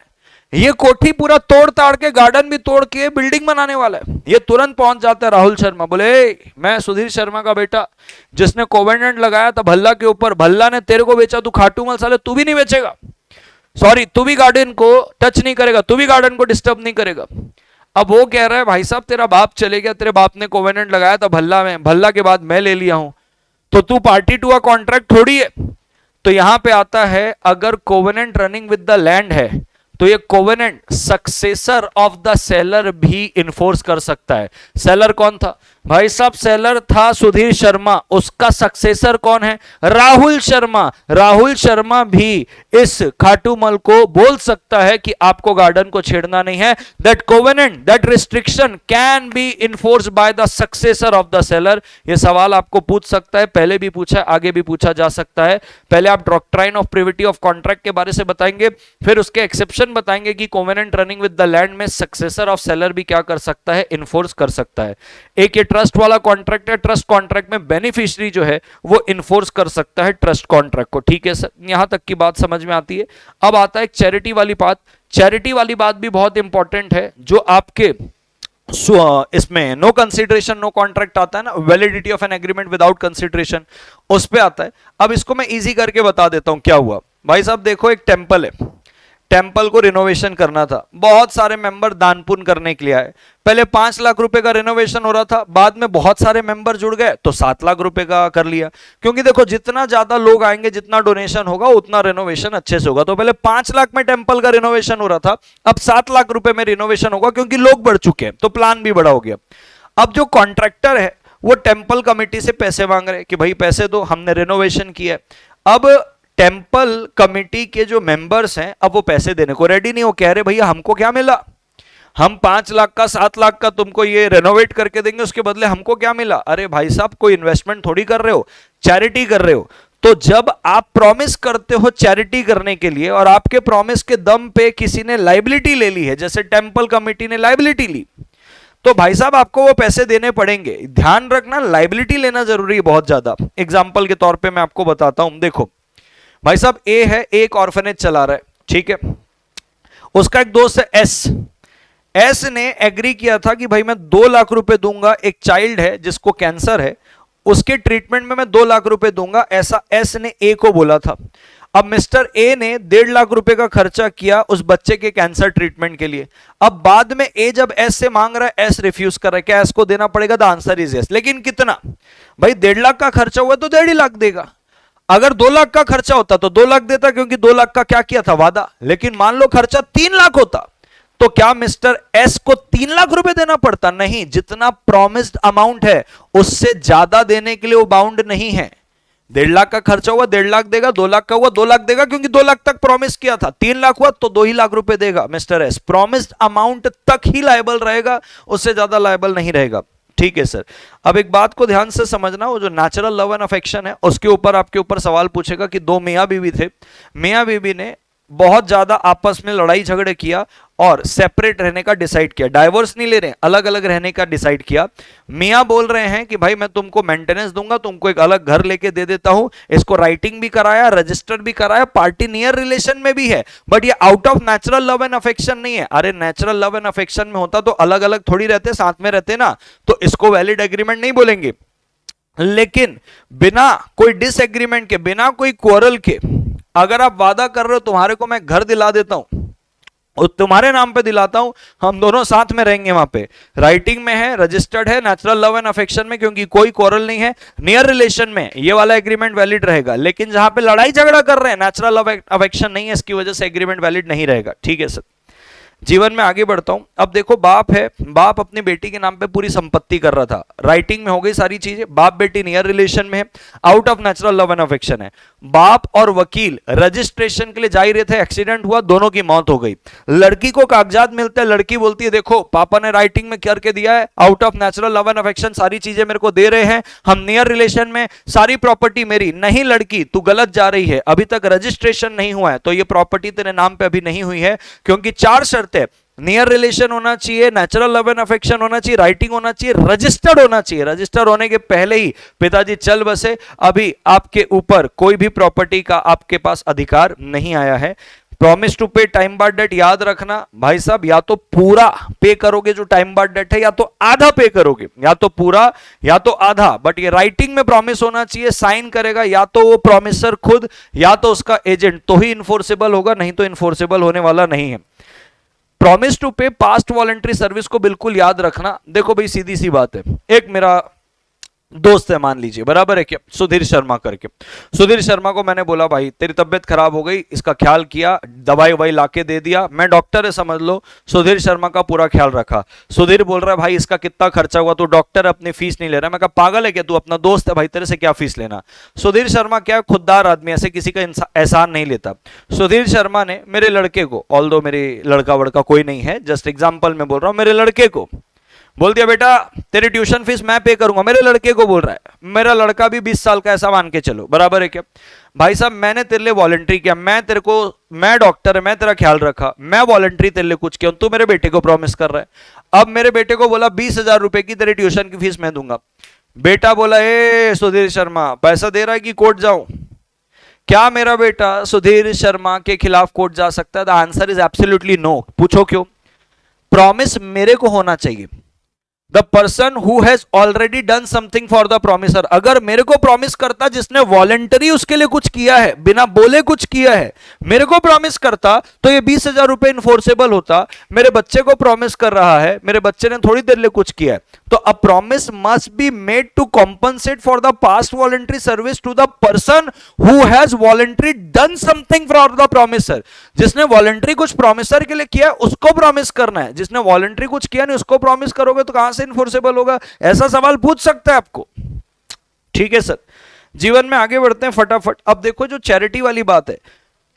ये कोठी पूरा तोड़ ताड़ के, गार्डन भी तोड़ के बिल्डिंग बनाने वाला है। ये तुरंत पहुंच जाता है राहुल शर्मा, बोले मैं सुधीर शर्मा का बेटा जिसने कोवेनेंट लगाया था भल्ला के ऊपर, भल्ला ने तेरे को बेचा, तू खाटूमल साले तू भी नहीं बेचेगा, सॉरी तू भी गार्डन को टच नहीं करेगा, तू भी गार्डन को डिस्टर्ब नहीं करेगा। अब वो कह रहा है भाई साहब तेरा बाप चले गया, तेरे बाप ने कोवेनेंट लगाया था भल्ला में, भल्ला के बाद मैं ले लिया हूं, तो तू पार्टी टू अ कॉन्ट्रैक्ट थोड़ी है। तो यहां पे आता है, अगर covenant running with the land है तो ये covenant successor of the seller भी इन्फोर्स कर सकता है। सेलर कौन था भाई साहब? सेलर था सुधीर शर्मा, उसका सक्सेसर कौन है? राहुल शर्मा। राहुल शर्मा भी इस खाटूमल को बोल सकता है कि आपको गार्डन को छेड़ना नहीं है। That covenant, that restriction can be enforce by the successor of the seller. ये सवाल आपको पूछ सकता है, पहले भी पूछा है, आगे भी पूछा जा सकता है। पहले आप doctrine of privity of contract के बारे से बताएंगे, फिर उसके एक्सेप्शन बताएंगे कि covenant running with the land में सक्सेसर ऑफ सेलर भी क्या कर सकता है? इन्फोर्स कर सकता है। एक ये ट्रस्ट वाला कॉन्ट्रैक्ट है, ट्रस्ट कॉन्ट्रैक्ट में बेनिफिशियरी जो है वो इन्फोर्स कर सकता है ट्रस्ट कॉन्ट्रैक्ट को। ठीक है सर, यहां तक की बात समझ में आती है। अब आता है एक चैरिटी वाली बात। चैरिटी वाली बात भी बहुत इंपॉर्टेंट है, जो आपके इसमें नो कंसिडरेशन नो कॉन्ट्रैक्ट आता है ना, validity of an agreement without consideration, उस पे आता है। अब इसको मैं इजी करके बता देता हूं क्या हुआ। भाई साहब देखो, एक टेंपल है, टेंपल को रिनोवेशन करना था, बहुत सारे मेंबर दान पुण्य करने के लिए आए। पहले 5 लाख रुपए का रिनोवेशन हो रहा था, बाद में बहुत सारे मेंबर जुड़ गए तो 7 लाख रुपए का कर लिया, क्योंकि देखो जितना ज्यादा लोग आएंगे जितना डोनेशन होगा उतना रिनोवेशन अच्छे से होगा। तो पहले 5 लाख में टेंपल का रिनोवेशन हो रहा था, अब 7 लाख रुपए में रिनोवेशन होगा, क्योंकि लोग बढ़ चुके हैं तो प्लान भी बड़ा हो गया। अब जो कॉन्ट्रैक्टर है वो टेंपल कमेटी से पैसे मांग रहे कि भाई पैसे दो, हमने रिनोवेशन किया। अब टेंपल कमेटी के जो मेंबर्स हैं अब वो पैसे देने को रेडी नहीं हो, कह रहे भैया हमको क्या मिला, हम 5 लाख का 7 लाख का तुमको ये रेनोवेट करके देंगे, उसके बदले हमको क्या मिला? अरे भाई साहब कोई इन्वेस्टमेंट थोड़ी कर रहे हो, चैरिटी कर रहे हो। तो जब आप प्रॉमिस करते हो चैरिटी करने के लिए और आपके प्रॉमिस के दम पे किसी ने लाइबिलिटी ले ली है, जैसे टेंपल कमेटी ने लाइबिलिटी ली, तो भाई साहब आपको वो पैसे देने पड़ेंगे। ध्यान रखना, लाइबिलिटी लेना जरूरी है बहुत ज्यादा। एग्जाम्पल के तौर पर मैं आपको बताता हूं, देखो भाई साहब ए है, एक ऑर्फनेज चला रहा है, ठीक है, उसका एक दोस्त है एस। एस ने एग्री किया था कि भाई मैं 2 लाख रुपए दूंगा, एक चाइल्ड है जिसको कैंसर है, उसके ट्रीटमेंट में मैं 2 लाख रुपए दूंगा, ऐसा एस ने ए को बोला था। अब मिस्टर ए ने 1.5 लाख रुपए का खर्चा किया उस बच्चे के कैंसर ट्रीटमेंट के लिए। अब बाद में ए जब एस से मांग रहा है, एस रिफ्यूज कर रहा है, क्या एस को देना पड़ेगा? The answer is yes. लेकिन कितना भाई? 1.5 लाख का खर्चा हुआ तो 1.5 लाख देगा। अगर 2 लाख का खर्चा होता तो 2 लाख देता, क्योंकि 2 लाख का क्या किया था? वादा। लेकिन मान लो खर्चा 3 लाख होता तो क्या मिस्टर एस को 3 लाख रुपए देना पड़ता? नहीं, जितना प्रॉमिस्ड अमाउंट है उससे ज्यादा देने के लिए वो बाउंड नहीं है। 1.5 लाख का खर्चा हुआ 1.5 लाख देगा, 2 लाख का हुआ 2 लाख देगा, क्योंकि 2 लाख तक प्रॉमिस किया था। 3 लाख हुआ तो 2 ही लाख रुपए देगा मिस्टर एस। प्रॉमिस्ड अमाउंट तक ही लायबल रहेगा, उससे ज्यादा लायबल नहीं रहेगा। ठीक है सर। अब एक बात को ध्यान से समझना, वो जो नेचुरल लव एंड अफेक्शन है उसके ऊपर आपके ऊपर सवाल पूछेगा कि दो मियां बीवी थे, मियां बीवी ने बहुत ज्यादा आपस में लड़ाई झगड़े किया और सेपरेट रहने का डिसाइड किया। डाइवोर्स नहीं ले रहे, अलग अलग रहने का डिसाइड किया। मियां बोल रहे हैं कि भाई मैं तुमको मेंटेनेंस दूंगा, तुमको एक अलग घर लेके दे देता हूं। इसको राइटिंग भी कराया, रजिस्टर भी कराया, पार्टी नियर रिलेशन में भी है, बट ये out of natural love and affection नहीं है। अरे नेचुरल लव एंड अफेक्शन में होता तो अलग अलग थोड़ी रहते, साथ में रहते ना, तो इसको वैलिड एग्रीमेंट नहीं बोलेंगे। लेकिन बिना कोई डिसएग्रीमेंट के, बिना कोई क्वारल के अगर आप वादा कर रहे हो तुम्हारे को मैं घर दिला देता हूं और तुम्हारे नाम पे दिलाता हूं, हम दोनों साथ में रहेंगे, वहां पे राइटिंग में है, रजिस्टर्ड है, नेचुरल लव एंड अफेक्शन में, क्योंकि कोई क्वारल नहीं है, नियर रिलेशन में ये वाला एग्रीमेंट वैलिड रहेगा। लेकिन जहां पे लड़ाई झगड़ा कर रहे हैं, नेचुरल लव अफेक्शन नहीं है, इसकी वजह से एग्रीमेंट वैलिड नहीं रहेगा। ठीक है सर। जीवन में आगे बढ़ता हूं। अब देखो, बाप है, बाप अपनी बेटी के नाम पे पूरी संपत्ति कर रहा था, राइटिंग में हो गई सारी चीजें, बाप बेटी नियर रिलेशन में है, out of natural love and affection है। बाप और वकील रजिस्ट्रेशन के लिए जा ही रहे थे, एक्सीडेंट हुआ, दोनों की मौत हो गई। लड़की को कागजात मिलते हैं, लड़की बोलती है देखो पापा ने राइटिंग में करके दिया है, out of natural love and affection सारी चीजें मेरे को दे रहे हैं, हम नियर रिलेशन में, सारी प्रॉपर्टी मेरी। नहीं लड़की, तू गलत जा रही है, अभी तक रजिस्ट्रेशन नहीं हुआ है, तो ये प्रॉपर्टी तेरे नाम पे अभी नहीं हुई है, क्योंकि 4 शर्तें, नियर रिलेशन होना चाहिए, नेचुरल लव एंड अफेक्शन होना चाहिए, राइटिंग होना चाहिए, रजिस्टर्ड होना चाहिए। रजिस्टर्ड होने के पहले ही पिताजी चल बसे, अभी आपके ऊपर कोई भी प्रॉपर्टी का आपके पास अधिकार नहीं आया है। प्रॉमिस टू पे टाइम बार डेट याद रखना भाई साहब, या तो पूरा पे करोगे जो टाइम बार डेट है, या तो आधा पे करोगे, या तो पूरा या तो आधा, बट ये राइटिंग में प्रॉमिस होना चाहिए, साइन करेगा या तो वो प्रॉमिसर खुद या तो उसका एजेंट, तो ही इन्फोर्सेबल होगा, नहीं तो इन्फोर्सेबल होने वाला नहीं है। प्रॉमिस टू पे पास्ट वॉलंटरी सर्विस को बिल्कुल याद रखना। देखो भाई सीधी सी बात है, एक मेरा दोस्त है मान लीजिए, बराबर है क्या, सुधीर शर्मा करके। सुधीर शर्मा को मैंने बोला भाई तेरी तबीयत खराब हो गई, इसका ख्याल किया, दवाई ववाई लाके दे दिया, मैं डॉक्टर है समझ लो, सुधीर शर्मा का पूरा ख्याल रखा। सुधीर बोल रहा है भाई इसका कितना खर्चा हुआ, तू डॉक्टर अपनी फीस नहीं ले रहा। मैं कहा पागल है क्या, तू अपना दोस्त है भाई, तेरे से क्या फीस लेना। सुधीर शर्मा क्या खुददार आदमी, ऐसे किसी का एहसान नहीं लेता। सुधीर शर्मा ने मेरे लड़के को, ऑल्दो मेरे लड़का वड़का कोई नहीं है, जस्ट एग्जाम्पल में बोल रहा हूं, मेरे लड़के को बोल दिया बेटा तेरी ट्यूशन फीस मैं पे करूंगा। मेरे लड़के को बोल रहा है, मेरा लड़का भी 20 साल का ऐसा मान के चलो, बराबर है क्या। भाई साहब मैंने तेरे लिए वॉलंटरी किया, मैं तेरे को, मैं डॉक्टर है, मैं तेरा ख्याल रखा, मैं वॉलंटरी तेरे लिए कुछ किया, तू मेरे बेटे को प्रॉमिस कर रहा है। अब मेरे बेटे को बोला 20,000 रुपए की तेरी ट्यूशन की फीस मैं दूंगा। बेटा बोला ए सुधीर शर्मा पैसा दे रहा है कि कोर्ट जाऊं। क्या मेरा बेटा सुधीर शर्मा के खिलाफ कोर्ट जा सकता है? The answer is absolutely no. पूछो क्यों? प्रॉमिस मेरे को होना चाहिए, the person who has already done something for the promisor. अगर मेरे को प्रॉमिस करता जिसने वॉलंटरी उसके लिए कुछ किया है, बिना बोले कुछ किया है, मेरे को प्रॉमिस करता तो ये 20,000 रुपए इन्फोर्सेबल होता। मेरे बच्चे को प्रॉमिस कर रहा है, मेरे बच्चे ने थोड़ी देर लिए कुछ किया है, तो a promise must be made to compensate for the past voluntary service to the person who has voluntary done something for the promisor. जिसने वॉलंटरी कुछ प्रॉमिसर के लिए किया है उसको प्रॉमिस करना है, जिसने वॉलंटरी कुछ किया नहीं उसको प्रॉमिस करोगे तो कहां से इन्फोर्सेबल होगा? ऐसा सवाल पूछ सकता है आपको। ठीक है सर, जीवन में आगे बढ़ते हैं फटाफट। अब देखो जो चैरिटी वाली बात है,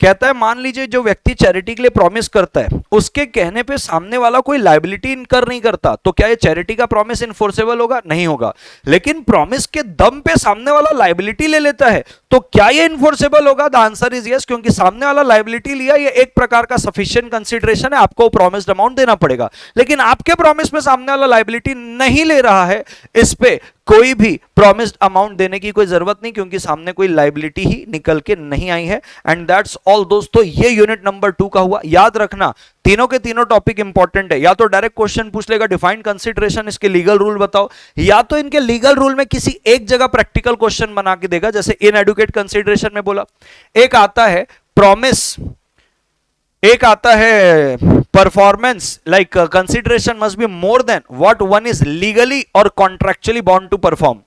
कहता है मान लीजिए जो व्यक्ति चैरिटी के लिए प्रॉमिस करता है उसके कहने पे सामने वाला कोई लायबिलिटी इनकर नहीं करता, तो क्या ये चैरिटी का प्रॉमिस इन्फोर्सेबल होगा? नहीं होगा। लेकिन प्रॉमिस के दम पे सामने वाला लायबिलिटी ले लेता है तो क्या ये इन्फोर्सेबल होगा? द आंसर इज यस, क्योंकि सामने वाला लायबिलिटी लिया, ये एक प्रकार का सफिशिएंट कंसीडरेशन है, आपको प्रॉमिस्ड अमाउंट देना पड़ेगा। लेकिन आपके प्रॉमिस में सामने वाला लायबिलिटी नहीं ले रहा है, इस पे कोई भी प्रॉमिस्ड अमाउंट देने की कोई जरूरत नहीं, क्योंकि सामने कोई लायबिलिटी ही निकल के नहीं आई है। एंड दैट्स ऑल दोस्तों, ये यूनिट नंबर 2 का हुआ। याद रखना तीनों के तीनों टॉपिक इंपॉर्टेंट है। या तो डायरेक्ट क्वेश्चन पूछ लेगा डिफाइंड कंसीडरेशन, इसके लीगल रूल बताओ, या तो इनके लीगल रूल में किसी एक जगह प्रैक्टिकल क्वेश्चन बना के देगा, जैसे इनएडुकेट कंसीडरेशन में बोला। एक आता है प्रॉमिस, एक आता है performance, like consideration must be more than what one is legally और कॉन्ट्रैक्चुअली बाउंड टू परफॉर्म।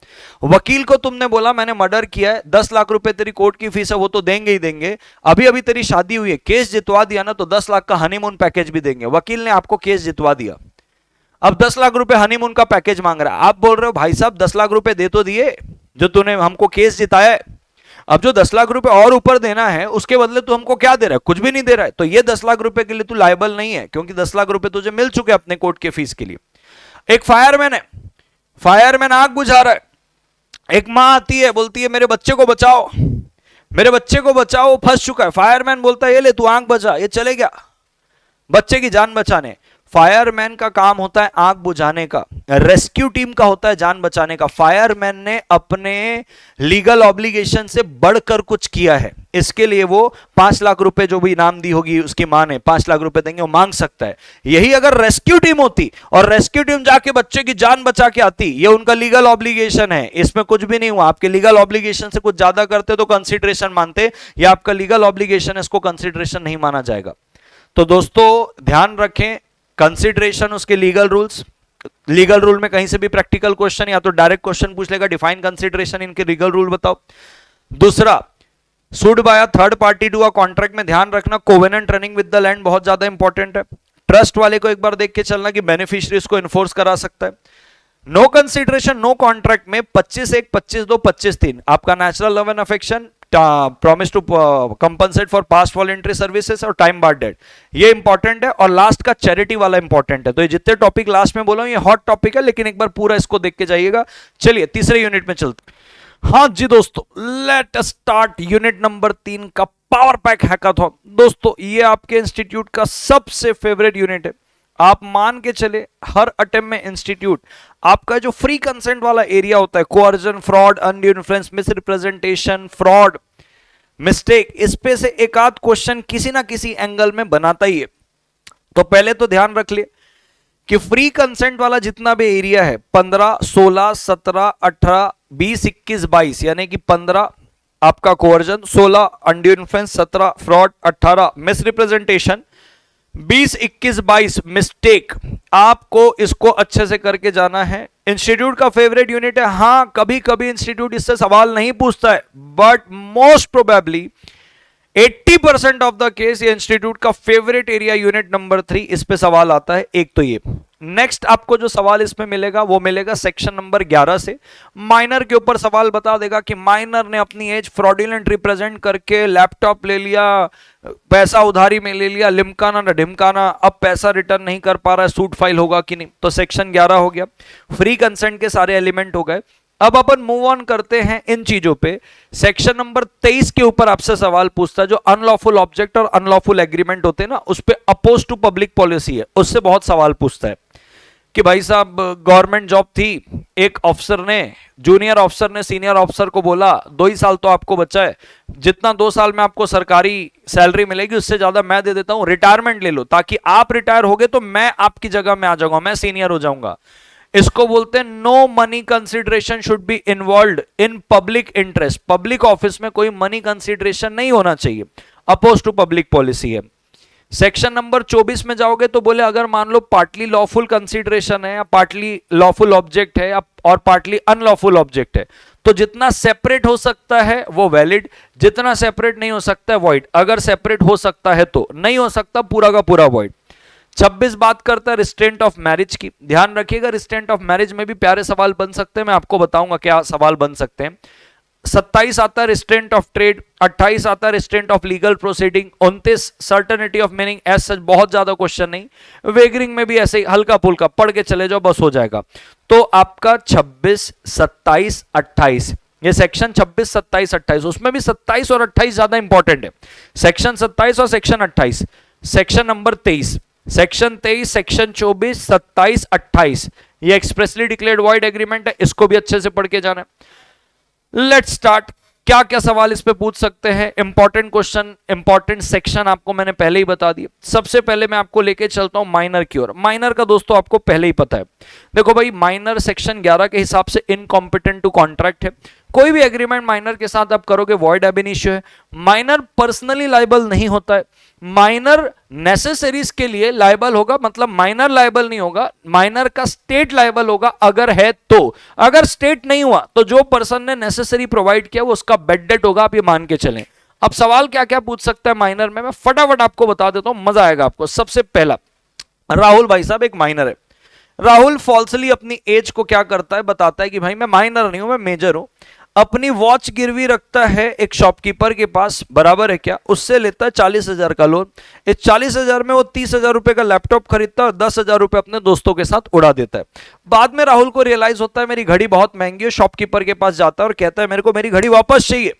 वकील को तुमने बोला मैंने मर्डर किया है, 10 लाख रुपए तेरी कोर्ट की फीस है, वो तो देंगे ही देंगे। अभी अभी तेरी शादी हुई है, केस जितवा दिया ना तो 10 लाख का हनीमून पैकेज भी देंगे। वकील ने आपको केस जितवा दिया, अब 10 लाख रुपए हनीमून का पैकेज मांग रहा है। आप बोल रहे हो भाई साहब 10 लाख रुपए दे तो दिए जो तूने हमको केस जिताया है। अब जो 10 लाख रुपए और ऊपर देना है उसके बदले तू हमको क्या दे रहा है, कुछ भी नहीं दे रहा है, तो ये 10 लाख रुपए के लिए तू लायबल नहीं है, क्योंकि 10 लाख रुपए तुझे मिल चुके अपने कोर्ट के फीस के लिए। एक फायरमैन है, फायरमैन आग बुझा रहा है, एक मां आती है बोलती है मेरे बच्चे को बचाओ, मेरे बच्चे को बचाओ, फंस चुका है। फायरमैन बोलता है ये ले तू आग बचा, ये चले गया बच्चे की जान बचाने। फायरमैन का काम होता है आग बुझाने का, रेस्क्यू टीम का होता है जान बचाने का। फायरमैन ने अपने लीगल ऑब्लिगेशन से बढ़कर कुछ किया है, इसके लिए वो 5 लाख रुपए जो भी इनाम दी होगी उसकी मां ने 5 लाख रुपए देंगे, वो मांग सकता है। यही अगर रेस्क्यू टीम होती और रेस्क्यू टीम जाके बच्चे की जान बचा के आती, ये उनका लीगल ऑब्लिगेशन है, इसमें कुछ भी नहीं हुआ। आपके लीगल ऑब्लिगेशन से कुछ ज्यादा करते तो कंसिडरेशन मानते, या आपका लीगल ऑब्लिगेशन है इसको कंसिडरेशन नहीं माना जाएगा। तो दोस्तों ध्यान रखें, कंसिडरेशन उसके लीगल रूल्स, लीगल रूल में कहीं से भी प्रैक्टिकल क्वेश्चन या तो डायरेक्ट क्वेश्चन पूछ लेगा, डिफाइन कंसिडरेशन, इनके लीगल रूल बताओ। दूसरा, sued by a third party to a contract में ध्यान रखना covenant running with the land बहुत ज्यादा इंपॉर्टेंट है। ट्रस्ट वाले को एक बार देख के चलना कि बेनिफिशियरी उसको इन्फोर्स करा सकता है। नो कंसिडरेशन नो कॉन्ट्रैक्ट में 25(1), 25(2), 25(3) आपका natural love and affection, promise to compensate for past voluntary services और टाइम बार डेट, ये इंपॉर्टेंट है। और लास्ट का चैरिटी वाला इंपॉर्टेंट है। तो ये जितने टॉपिक लास्ट में बोला हूं ये हॉट टॉपिक है, लेकिन एक बार पूरा इसको देख के जाइएगा। चलिए तीसरे यूनिट में चलते। हाँ जी दोस्तों, let us start unit number 3 का पावर पैक हैकाथॉन। दोस्तों ये आपके इंस्टीट्यूट का सबसे फेवरेट यूनिट है। आप मान के चले हर अटेम्प्ट में इंस्टीट्यूट आपका जो फ्री कंसेंट वाला एरिया होता है, coercion, fraud, undue influence, misrepresentation, fraud, mistake, इस पे से एक आध क्वेश्चन किसी ना किसी एंगल में बनाता ही है। तो पहले तो ध्यान रख लिए कि फ्री कंसेंट वाला जितना भी एरिया है 15, 16, 17, 18, 20, 21, 22, यानी कि 15 आपका coercion, 16 undue influence, 17 fraud, 18 misrepresentation, 20, 21, 22 mistake, आपको इसको अच्छे से करके जाना है। इंस्टीट्यूट का फेवरेट यूनिट है। हां कभी कभी इंस्टीट्यूट इससे सवाल नहीं पूछता है, but most probably 80% of the case ये इंस्टीट्यूट का फेवरेट एरिया यूनिट नंबर 3, इस पे सवाल आता है। एक तो ये। नेक्स्ट आपको जो सवाल इसमें मिलेगा वो मिलेगा सेक्शन नंबर 11 से। माइनर के ऊपर सवाल बता देगा कि माइनर ने अपनी एज फ्रॉडुलेंट रिप्रेजेंट करके लैपटॉप ले लिया, पैसा उधारी में ले लिया, लिमकाना ना ढिमकाना, अब पैसा रिटर्न नहीं कर पा रहा है, सूट फाइल होगा कि नहीं। तो सेक्शन 11 हो गया, फ्री कंसेंट के सारे एलिमेंट हो गए। अब अपन मूव ऑन करते हैं इन चीजों पे। सेक्शन नंबर 23 के ऊपर आपसे सवाल पूछता है, जो अनलॉफुल ऑब्जेक्ट और अनलॉफुल एग्रीमेंट होते हैं ना, उस पे अपोज टू पब्लिक पॉलिसी है, उससे बहुत सवाल पूछता है कि भाई साहब गवर्नमेंट जॉब थी, एक ऑफिसर ने, जूनियर ऑफिसर ने सीनियर ऑफिसर को बोला 2 ही साल तो आपको बचा है, जितना 2 साल में आपको सरकारी सैलरी मिलेगी उससे ज्यादा मैं दे देता हूं, रिटायरमेंट ले लो, ताकि आप रिटायर होगे तो मैं आपकी जगह में आ जाऊंगा, मैं सीनियर हो जाऊंगा। इसको बोलते हैं no money consideration should be involved in public interest. Public office में कोई मनी कंसिडरेशन नहीं होना चाहिए, अपोज टू पब्लिक पॉलिसी है। सेक्शन नंबर 24 में जाओगे तो बोले अगर मान लो पार्टली लॉफुल कंसीडरेशन है या पार्टली लॉफुल ऑब्जेक्ट है और पार्टली अनलॉफुल ऑब्जेक्ट है, तो जितना सेपरेट हो सकता है वो वैलिड, जितना सेपरेट नहीं हो सकता है वॉइड। अगर सेपरेट हो सकता है तो, नहीं हो सकता पूरा का पूरा वॉइड। 26 बात करता है रिस्ट्रेंट ऑफ मैरिज की। ध्यान रखिएगा रिस्ट्रेंट ऑफ मैरिज में भी प्यारे सवाल बन सकते हैं, मैं आपको बताऊंगा क्या सवाल बन सकते हैं। 27 आता है रिस्ट्रेंट ऑफ ट्रेड, 28 आता है restraint of legal proceeding, 29 certainty of meaning, as such बहुत ज्यादा क्वेश्चन नहीं, वेगरिंग में भी ऐसे ही हल्का फुल्का पढ़ के चले जाओ बस हो जाएगा। तो आपका 26, 27, 28 ये सेक्शन 26, 27, 28, उसमें भी 27 और 28 ज्यादा इंपॉर्टेंट है। सेक्शन 27 और section 28। Section number 23, section 23, section 24, 27, 28 ये एक्सप्रेसली डिक्लेयर्ड वॉइड एग्रीमेंट है, इसको भी अच्छे से पढ़ के जाना है। Let's start. क्या क्या सवाल इस पे पूछ सकते हैं, इंपॉर्टेंट क्वेश्चन, इंपॉर्टेंट सेक्शन आपको मैंने पहले ही बता दिया। सबसे पहले मैं आपको लेके चलता हूं माइनर की ओर। माइनर का दोस्तों आपको पहले ही पता है। देखो भाई माइनर सेक्शन 11 के हिसाब से इनकॉम्पिटेंट टू कॉन्ट्रैक्ट है। कोई भी एग्रीमेंट माइनर के साथ आप करोगे वॉइड एब इनिशियो है। माइनर पर्सनली लायबल नहीं होता है, माइनर नेसेसरीज के लिए लायबल होगा, मतलब माइनर लायबल नहीं होगा, माइनर का स्टेट लायबल होगा अगर है तो। अगर स्टेट नहीं हुआ तो जो पर्सन ने नेसेसरी प्रोवाइड किया वो उसका बेड डेट होगा, आप ये मान के चलें। अब सवाल क्या क्या पूछ सकता है माइनर में, मैं फटाफट आपको बता देता हूं, मजा आएगा आपको। सबसे पहला, राहुल भाई साहब एक माइनर है। राहुल फॉल्सली अपनी एज को क्या करता है, बताता है कि भाई मैं माइनर नहीं हूं, मैं मेजर हूं। अपनी वॉच गिरवी रखता है एक शॉपकीपर के पास, बराबर है क्या, उससे लेता है 40,000 का लोन। इस 40,000 में वो 30,000 रुपए का लैपटॉप खरीदता है और 10,000 रुपए अपने दोस्तों के साथ उड़ा देता है। बाद में राहुल को रियलाइज होता है मेरी घड़ी बहुत महंगी है, शॉपकीपर के पास जाता है और कहता है मेरे को मेरी घड़ी वापस चाहिए,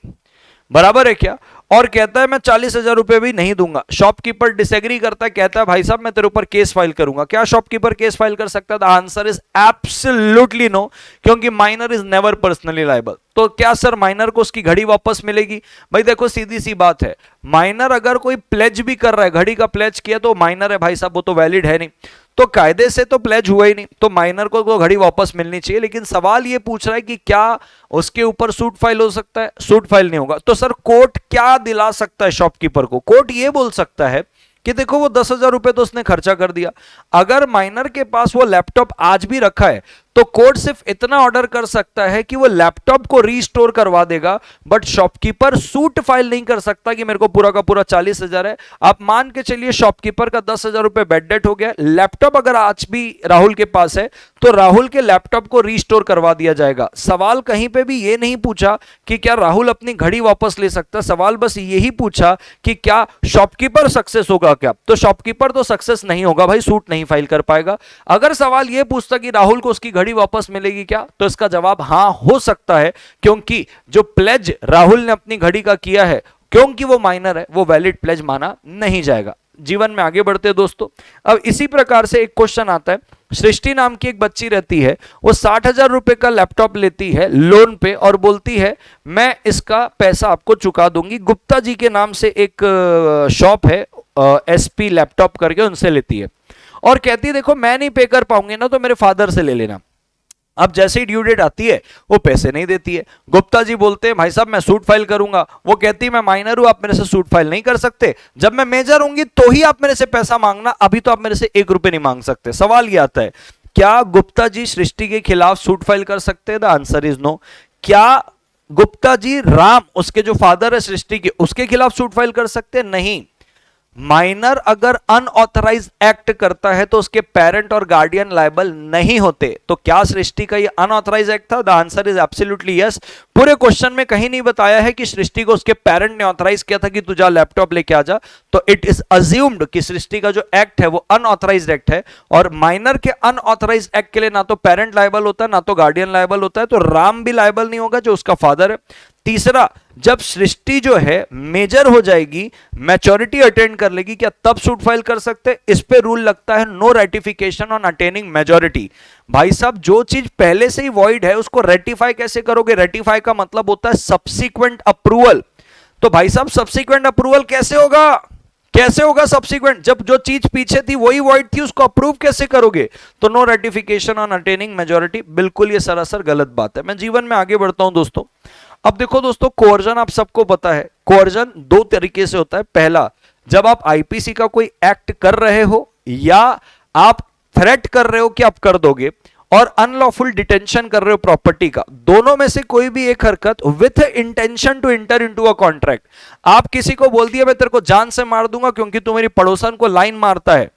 बराबर है क्या, और कहता है मैं 40,000 रुपए भी नहीं दूंगा। शॉपकीपर डिसएग्री करता है, कहता है भाई साहब मैं तेरे ऊपर केस फाइल करूंगा। क्या शॉपकीपर केस फाइल कर सकता है? The answer is absolutely no, क्योंकि minor is never personally liable. तो क्या सर माइनर को उसकी घड़ी वापस मिलेगी? भाई देखो सीधी सी बात है, माइनर अगर कोई प्लेज भी कर रहा है, घड़ी का प्लेज किया तो माइनर है भाई साहब, वो तो वैलिड है नहीं, तो कायदे से तो प्लेज हुआ ही नहीं, तो माइनर को वो घड़ी वापस मिलनी चाहिए। लेकिन सवाल ये पूछ रहा है कि क्या उसके ऊपर सूट फाइल हो सकता है? सूट फाइल नहीं होगा। तो सर कोर्ट क्या दिला सकता है शॉपकीपर को? कोर्ट ये बोल सकता है कि देखो वो 10,000 रुपए तो उसने खर्चा कर दिया, अगर माइनर के पास वो लैपटॉप आज भी रखा है तो कोर्ट सिर्फ इतना ऑर्डर कर सकता है कि वो लैपटॉप को रीस्टोर करवा देगा, बट शॉपकीपर सूट फाइल नहीं कर सकता कि मेरे को पूरा का पूरा 40,000 है। आप मान के चलिए शॉपकीपर का 10,000 रुपए बेड डेट हो गया, लैपटॉप अगर आज भी राहुल के पास है तो राहुल के लैपटॉप को रीस्टोर करवा दिया जाएगा। सवाल कहीं पे भी ये नहीं पूछा कि क्या राहुल अपनी घड़ी वापस ले सकता, सवाल बस यही पूछा कि क्या शॉपकीपर सक्सेस होगा क्या, तो शॉपकीपर तो सक्सेस नहीं होगा भाई, सूट नहीं फाइल कर पाएगा। अगर सवाल यह पूछता कि राहुल को उसकी घड़ी वापस मिलेगी क्या, तो इसका जवाब हां हो सकता है, क्योंकि जो प्लेज राहुल ने अपनी घड़ी का किया है, क्योंकि वो माइनर है, वो वैलिड प्लेज माना नहीं जाएगा। जीवन में आगे बढ़ते हैं दोस्तों। अब इसी प्रकार से एक क्वेश्चन आता है, सृष्टि नाम की एक बच्ची रहती है, वो 60,000 रुपए का लैपटॉप लेती है लोन पे और बोलती है मैं इसका पैसा आपको चुका दूंगी। गुप्ता जी के नाम से एक शॉप है एसपी लैपटॉप करके, उनसे लेती है और कहती है देखो मैं नहीं पे कर पाऊंगी ना तो मेरे फादर से ले लेना। अब जैसे ही ड्यू डेट आती है वो पैसे नहीं देती है। गुप्ता जी बोलते हैं भाई साहब मैं सूट फाइल करूंगा, वो कहती है मैं माइनर हूं, आप मेरे से सूट फाइल नहीं कर सकते, जब मैं मेजर होंगी तो ही आप मेरे से पैसा मांगना, अभी तो आप मेरे से 1 रुपए नहीं मांग सकते। सवाल ये आता है क्या गुप्ता जी सृष्टि के खिलाफ सूट फाइल कर सकते हैं? The answer is no. क्या गुप्ता जी राम उसके जो फादर है सृष्टि के, उसके खिलाफ सूट फाइल कर सकते हैं? नहीं। माइनर अगर अनऑथराइज एक्ट करता है तो उसके पेरेंट और गार्डियन लायबल नहीं होते। तो क्या सृष्टि का ये अनऑथराइज एक्ट था? The answer is absolutely yes. पूरे क्वेश्चन में कहीं नहीं बताया है कि सृष्टि को उसके पेरेंट ने ऑथराइज किया था कि तू जा लैपटॉप लेके आ जा, तो इट इज अज्यूम्ड कि सृष्टि का जो एक्ट है वो अनऑथराइज एक्ट है, और माइनर के अनऑथराइज एक्ट के लिए ना तो पेरेंट लायबल होता है ना तो गार्डियन लायबल होता है, तो राम भी लायबल नहीं होगा जो उसका फादर है। तीसरा, जब सृष्टि जो है मेजर हो जाएगी, मैच्योरिटी अटेंड कर लेगी, क्या तब सूट फाइल कर सकते? इस पे रूल लगता है no ratification on attaining majority. भाई साहब जो चीज पहले से ही वॉइड है उसको रेटिफाई कैसे करोगे? रेटिफाई का मतलब होता है सब्सिक्वेंट अप्रूवल। तो भाई साहब सब्सिक्वेंट अप्रूवल कैसे होगा? कैसे होगा सब्सिक्वेंट? जब जो चीज पीछे थी वही वॉइड थी, उसको अप्रूव कैसे करोगे? तो no ratification on attaining majority, बिल्कुल ये सरासर गलत बात है। मैं जीवन में आगे बढ़ता हूं दोस्तों। अब देखो दोस्तों, कोर्जन आप सबको पता है, कोर्जन 2 तरीके से होता है। पहला, जब आप आईपीसी का कोई एक्ट कर रहे हो या आप थ्रेट कर रहे हो कि आप कर दोगे, और अनलॉफुल डिटेंशन कर रहे हो प्रॉपर्टी का, दोनों में से कोई भी एक हरकत with intention to enter into a contract. आप किसी को बोल दिया मैं तेरे को जान से मार दूंगा क्योंकि तू मेरी पड़ोसन को लाइन मारता है।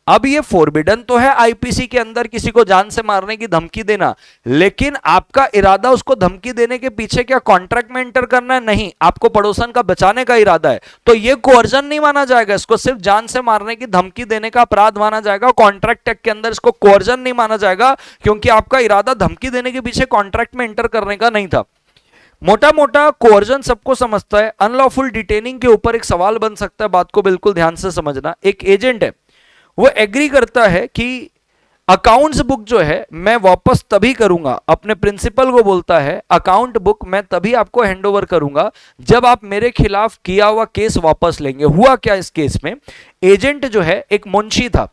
अब ये फोरबिडन तो है आईपीसी के अंदर किसी को जान से मारने की धमकी देना, लेकिन आपका इरादा उसको धमकी देने के पीछे क्या कॉन्ट्रैक्ट में एंटर करना है? नहीं, आपको पड़ोसन का बचाने का इरादा है, तो ये कोर्जन नहीं माना जाएगा, इसको सिर्फ जान से मारने की धमकी देने का अपराध माना जाएगा। कॉन्ट्रैक्ट एक्ट के अंदर इसको कोर्जन नहीं माना जाएगा, क्योंकि आपका इरादा धमकी देने के पीछे कॉन्ट्रैक्ट में एंटर करने का नहीं था। मोटा मोटा कोर्जन सबको समझता है। अनलॉफुल डिटेनिंग के ऊपर एक सवाल बन सकता है, बात को बिल्कुल ध्यान से समझना। एक एजेंट है, वो एग्री करता है कि अकाउंट्स बुक जो है मैं वापस तभी करूंगा, अपने प्रिंसिपल को बोलता है अकाउंट बुक मैं तभी आपको हैंडओवर करूंगा जब आप मेरे खिलाफ किया हुआ केस वापस लेंगे। हुआ क्या इस केस में, एजेंट जो है एक मुंशी था,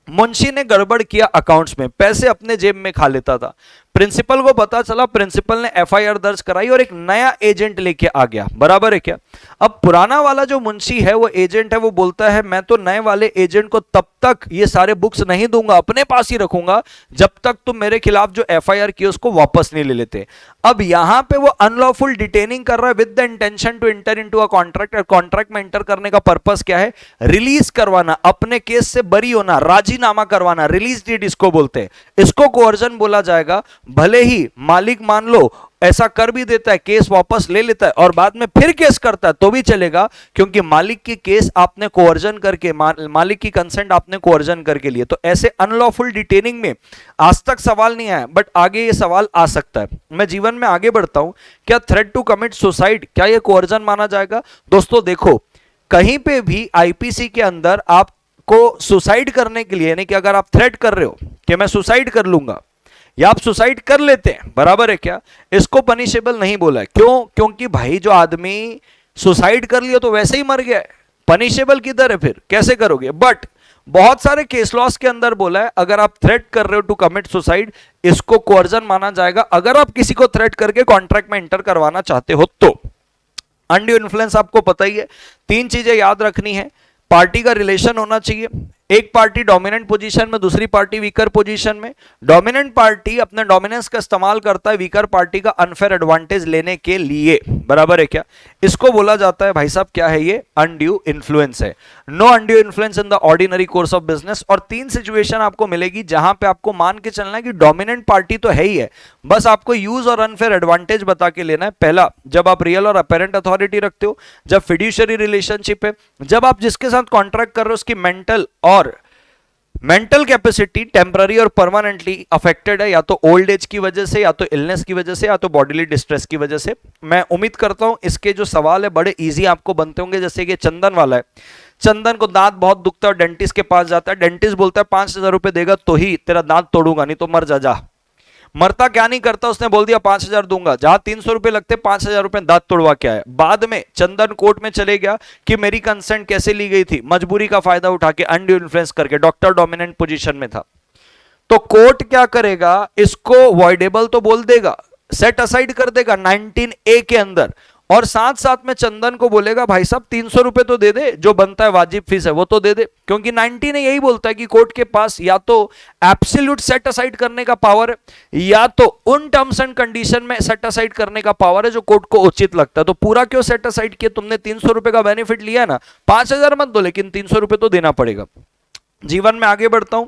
मुंशी ने गड़बड़ किया अकाउंट्स में, पैसे अपने जेब में खा लेता था। प्रिंसिपल को पता चला, प्रिंसिपल ने एफआईआर दर्ज कराई और एक नया एजेंट लेके आ गया, बराबर है क्या। अब पुराना वाला जो मुंशी है, वो एजेंट है, वो बोलता है मैं तो नए वाले एजेंट को तब तक ये सारे बुक्स नहीं दूंगा, अपने पास ही रखूंगा जब तक तुम मेरे खिलाफ जो एफआईआर की उसको वापस नहीं ले लेते। अब यहां पे वो अनलॉफुल डिटेनिंग कर रहा है with the intention to enter into a contract. Contract में एंटर करने का पर्पस क्या है? रिलीज करवाना, अपने केस से बरी होना, राजीनामा करवाना, रिलीज डीड इसको बोलते हैं। इसको कोर्जन बोला जाएगा। भले ही मालिक मान लो ऐसा कर भी देता है, केस वापस ले लेता है और बाद में फिर केस करता है तो भी चलेगा, क्योंकि मालिक की केस आपने कोवर्जन करके, मालिक की कंसेंट आपने कोवर्जन करके लिए। तो ऐसे अनलॉफुल डिटेनिंग में आज तक सवाल नहीं आया, बट आगे ये सवाल आ सकता है। मैं जीवन में आगे बढ़ता हूं, क्या थ्रेट टू कमिट सुसाइड, क्या ये कोवर्जन माना जाएगा? दोस्तों देखो, कहीं पे भी आईपीसी के अंदर आपको सुसाइड करने के लिए, यानी कि अगर आप थ्रेट कर रहे हो कि मैं सुसाइड कर लूंगा, या आप सुसाइड कर लेते हैं, बराबर है क्या, इसको पनिशेबल नहीं बोला है। क्यों? क्योंकि भाई जो आदमी सुसाइड कर लिया तो वैसे ही मर गया है, पनिशेबल किधर है, फिर कैसे करोगे? बट बहुत सारे केस लॉस के अंदर बोला है अगर आप थ्रेट कर रहे हो टू कमिट सुसाइड, इसको कोर्जन माना जाएगा, अगर आप किसी को थ्रेट करके कॉन्ट्रैक्ट में एंटर करवाना चाहते हो तो। अनड्यू इन्फ्लुएंस आपको पता ही है, तीन चीजें याद रखनी है। पार्टी का रिलेशन होना चाहिए, एक पार्टी डोमिनेंट पोजीशन में, दूसरी पार्टी वीकर पोजीशन में। डोमिनेंट पार्टी अपने डोमिनेंस का इस्तेमाल करता है वीकर पार्टी का अनफेयर एडवांटेज लेने के लिए, बराबर है क्या? इसको बोला जाता है भाई साहब, क्या है ये? अनड्यू इन्फ्लुएंस है। No undue influence in the ordinary course of business. और तीन सिचुएशन आपको मिलेगी जहां पे आपको मान के चलना है कि डोमिनेंट पार्टी तो है ही है, बस आपको यूज और अनफेयर एडवांटेज बता के लेना है। पहला, जब आप रियल और अपेरेंट अथॉरिटी रखते हो, जब फिड्यूशियरी रिलेशनशिप है, जब आप जिसके साथ कॉन्ट्रैक्ट कर रहे हो उसकी मेंटल कैपेसिटी टेम्पररी और परमानेंटली अफेक्टेड है, या तो ओल्ड एज की वजह से, या तो इलनेस की वजह से, या तो बॉडीली डिस्ट्रेस की वजह से। मैं उम्मीद करता हूं इसके जो सवाल है बड़े इजी आपको बनते होंगे। जैसे कि चंदन वाला है, चंदन को दांत बहुत दुखता है और डेंटिस्ट के पास जाता है, डेंटिस्ट बोलता है 5,000 रुपए देगा तो ही तेरा दांत तोड़ूंगा, नहीं तो मर जा। मरता क्या नहीं करता, उसने बोल दिया 5,000 दूंगा, जहां 300 रुपए लगते 5,000 रुपए दांत तोड़वा के आया। बाद में चंदन कोर्ट में चले गया कि मेरी कंसेंट कैसे ली गई थी, मजबूरी का फायदा उठा के, अनड्यू इन्फ्लुएंस करके, डॉक्टर डोमिनेंट पोजीशन में था। तो कोर्ट क्या करेगा, इसको वॉइडेबल तो बोल देगा, सेट असाइड कर देगा 19A के अंदर, और साथ साथ में चंदन को बोलेगा भाई साहब 300 रुपए तो दे दे, जो बनता है वाजिब फीस है वो तो दे दे। क्योंकि 19 यही बोलता है कि कोर्ट के पास या तो एब्सोल्यूट सेट असाइड करने का पावर है, या तो उन टर्म्स एंड कंडीशन में सेट असाइड करने का पावर है जो कोर्ट को उचित लगता है। तो पूरा क्यों सेट असाइड किया? तुमने 300 रुपए का बेनिफिट लिया ना, 5,000 मत दो, लेकिन 300 रुपए तो देना पड़ेगा। जीवन में आगे बढ़ता हूं,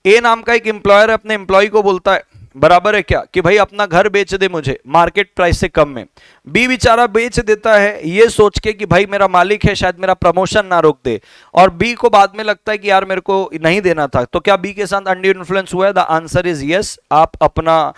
ए नाम का एक एम्प्लॉयर अपने एम्प्लॉय को बोलता है, बराबर है क्या, कि भाई अपना घर बेच दे मुझे मार्केट प्राइस से कम में। बी बेचारा बेच देता है ये सोच के कि भाई मेरा मालिक है, शायद मेरा प्रमोशन ना रोक दे, और बी को बाद में लगता है कि यार मेरे को नहीं देना था। तो क्या बी के साथ अनड्यू इन्फ्लुएंस हुआ है? The answer is yes. आप अपना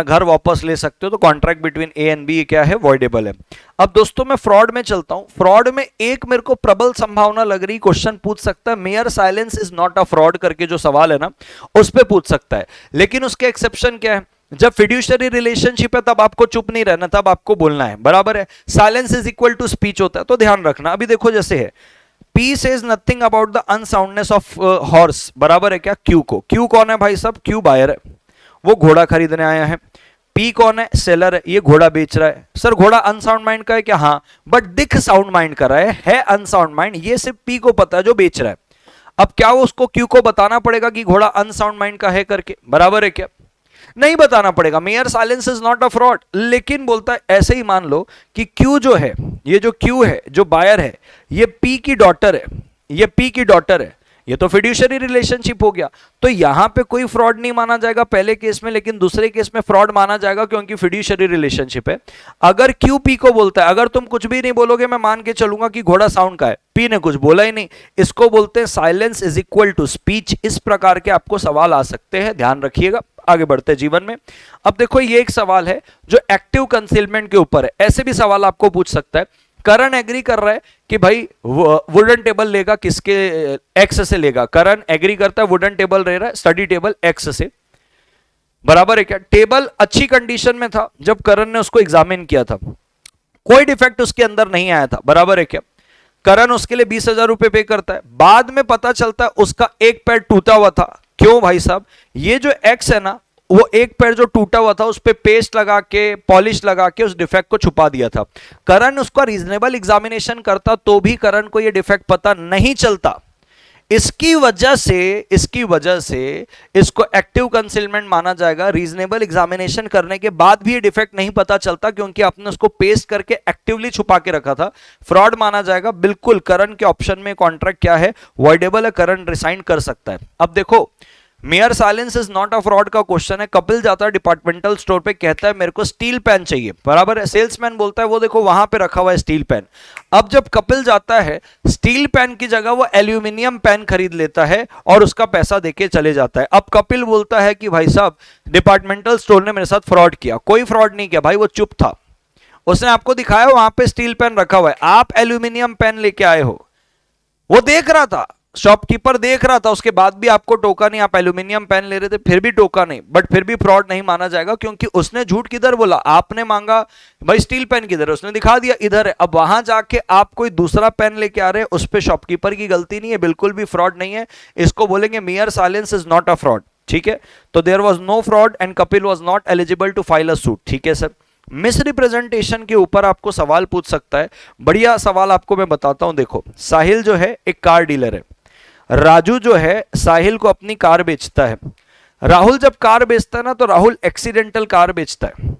घर वापस ले सकते हो। तो contract between A and B क्या है? वॉइडेबल है। अब दोस्तों मैं फ्रॉड में चलता हूं। फ्रॉड में एक मेरे को प्रबल संभावना लग रही, क्वेश्चन पूछ सकता है, mayor silence is not a fraud करके जो सवाल है ना, उस पर पूछ सकता है। लेकिन उसके एक्सेप्शन क्या है? जब फिड्यूशियरी रिलेशनशिप है तब आपको चुप नहीं रहना, तब आपको बोलना है, बराबर है। Silence is equal to speech होता है, तो ध्यान रखना। अभी देखो जैसे है, P says nothing about the unsoundness of horse, बराबर है क्या? Q को, Q कौन है भाई साहब? Q बायर है, वो घोड़ा खरीदने आया है। P कौन है? सेलर है, ये घोड़ा बेच रहा है। सर घोड़ा अनसाउंड माइंड का है क्या? हाँ, बट दिख साउंड माइंड का रहा है अनसाउंड माइंड, ये सिर्फ P को पता है जो बेच रहा है। अब क्या वो उसको Q को बताना पड़ेगा कि घोड़ा अनसाउंड माइंड का है करके? बराबर है क्या? नहीं बताना पड़ेगा। Mayor silence is not a fraud. लेकिन बोलता है ऐसे ही मान लो कि Q जो है, ये जो Q है, जो बायर है, ये P की डॉटर है, ये P की डॉटर है, ये तो फिड्यूशियरी रिलेशनशिप हो गया। तो यहां पे कोई फ्रॉड नहीं माना जाएगा पहले केस में, लेकिन दूसरे केस में फ्रॉड माना जाएगा क्योंकि फिड्यूशियरी रिलेशनशिप है। अगर Q P को बोलता है, अगर तुम कुछ भी नहीं बोलोगे मैं मान के चलूंगा कि घोड़ा साउंड का है, P ने कुछ बोला ही नहीं, इसको बोलते हैं silence is equal to speech. इस प्रकार के आपको सवाल आ सकते हैं, ध्यान रखिएगा। आगे बढ़ते हैं जीवन में। अब देखो ये एक सवाल है जो एक्टिव कंसीलमेंट के ऊपर है, ऐसे भी सवाल आपको पूछ सकता है। करण एग्री कर रहा है कि भाई वुडन टेबल लेगा किसके? एक्स से लेगा। करण एग्री करता है वुडन टेबल ले रहा है, स्टडी टेबल एक्स से, बराबर है क्या? टेबल अच्छी कंडीशन में था जब करण ने उसको एग्जामिन किया था, कोई डिफेक्ट उसके अंदर नहीं आया था, बराबर है क्या? करण उसके लिए 20,000 रुपए पे करता है। बाद में पता चलता है उसका एक पैर टूटा हुआ था। क्यों भाई साहब? ये जो एक्स है ना, वो एक पैर जो टूटा हुआ था उस पे पेस्ट लगा के, पॉलिश लगा के उस डिफेक्ट को छुपा दिया था। करण उसका रीजनेबल एग्जामिनेशन करता तो भी करण को ये डिफेक्ट पता नहीं चलता। इसकी वजह से इसको एक्टिव कंसीलमेंट माना जाएगा। रीजनेबल एग्जामिनेशन करने के बाद भी ये डिफेक्ट नहीं पता चलता क्योंकि आपने उसको पेस्ट करके एक्टिवली छुपा के रखा था, फ्रॉड माना जाएगा। बिल्कुल करण के ऑप्शन में कॉन्ट्रैक्ट क्या है? वॉइडेबल है, करण रिसाइन कर सकता है। अब देखो mayor silence is not a fraud का क्वेश्चन है। कपिल जाता है डिपार्टमेंटल स्टोर पे, कहता है मेरे को स्टील पेन चाहिए, बराबर है। सेल्समैन बोलता है वो देखो वहां पे रखा हुआ है स्टील पेन। अब जब कपिल जाता है, स्टील पेन की जगह वो एल्यूमिनियम पेन खरीद लेता है और उसका पैसा देके चले जाता है। अब कपिल बोलता है कि भाई साहब डिपार्टमेंटल स्टोर ने मेरे साथ फ्रॉड किया। कोई फ्रॉड नहीं किया भाई, वो चुप था। उसने आपको दिखाया वहां पे स्टील पेन रखा हुआ है, आप एल्यूमिनियम पेन लेके आए हो। वो देख रहा था, शॉपकीपर देख रहा था, उसके बाद भी आपको टोका नहीं। आप एल्यूमिनियम पेन ले रहे थे फिर भी टोका नहीं, बट फिर भी फ्रॉड नहीं माना जाएगा, क्योंकि उसने झूठ किधर बोला, आपने मांगा भाई स्टील पेन किधर है, उसने दिखा दिया इधर है। अब वहां जाके आप कोई दूसरा पेन लेके आ रहे हैं, उस पर शॉपकीपर की गलती नहीं है, बिल्कुल भी फ्रॉड नहीं है। इसको बोलेंगे mere silence is not a fraud, ठीक है। तो there was no fraud and Kapil was not eligible to file a suit, ठीक है सर। मिसरिप्रेजेंटेशन के ऊपर आपको सवाल पूछ सकता है, बढ़िया सवाल आपको मैं बताता हूं। देखो, साहिल जो है एक कार डीलर है, राजू जो है साहिल को अपनी कार बेचता है। राहुल जब कार बेचता है ना, तो राहुल एक्सीडेंटल कार बेचता है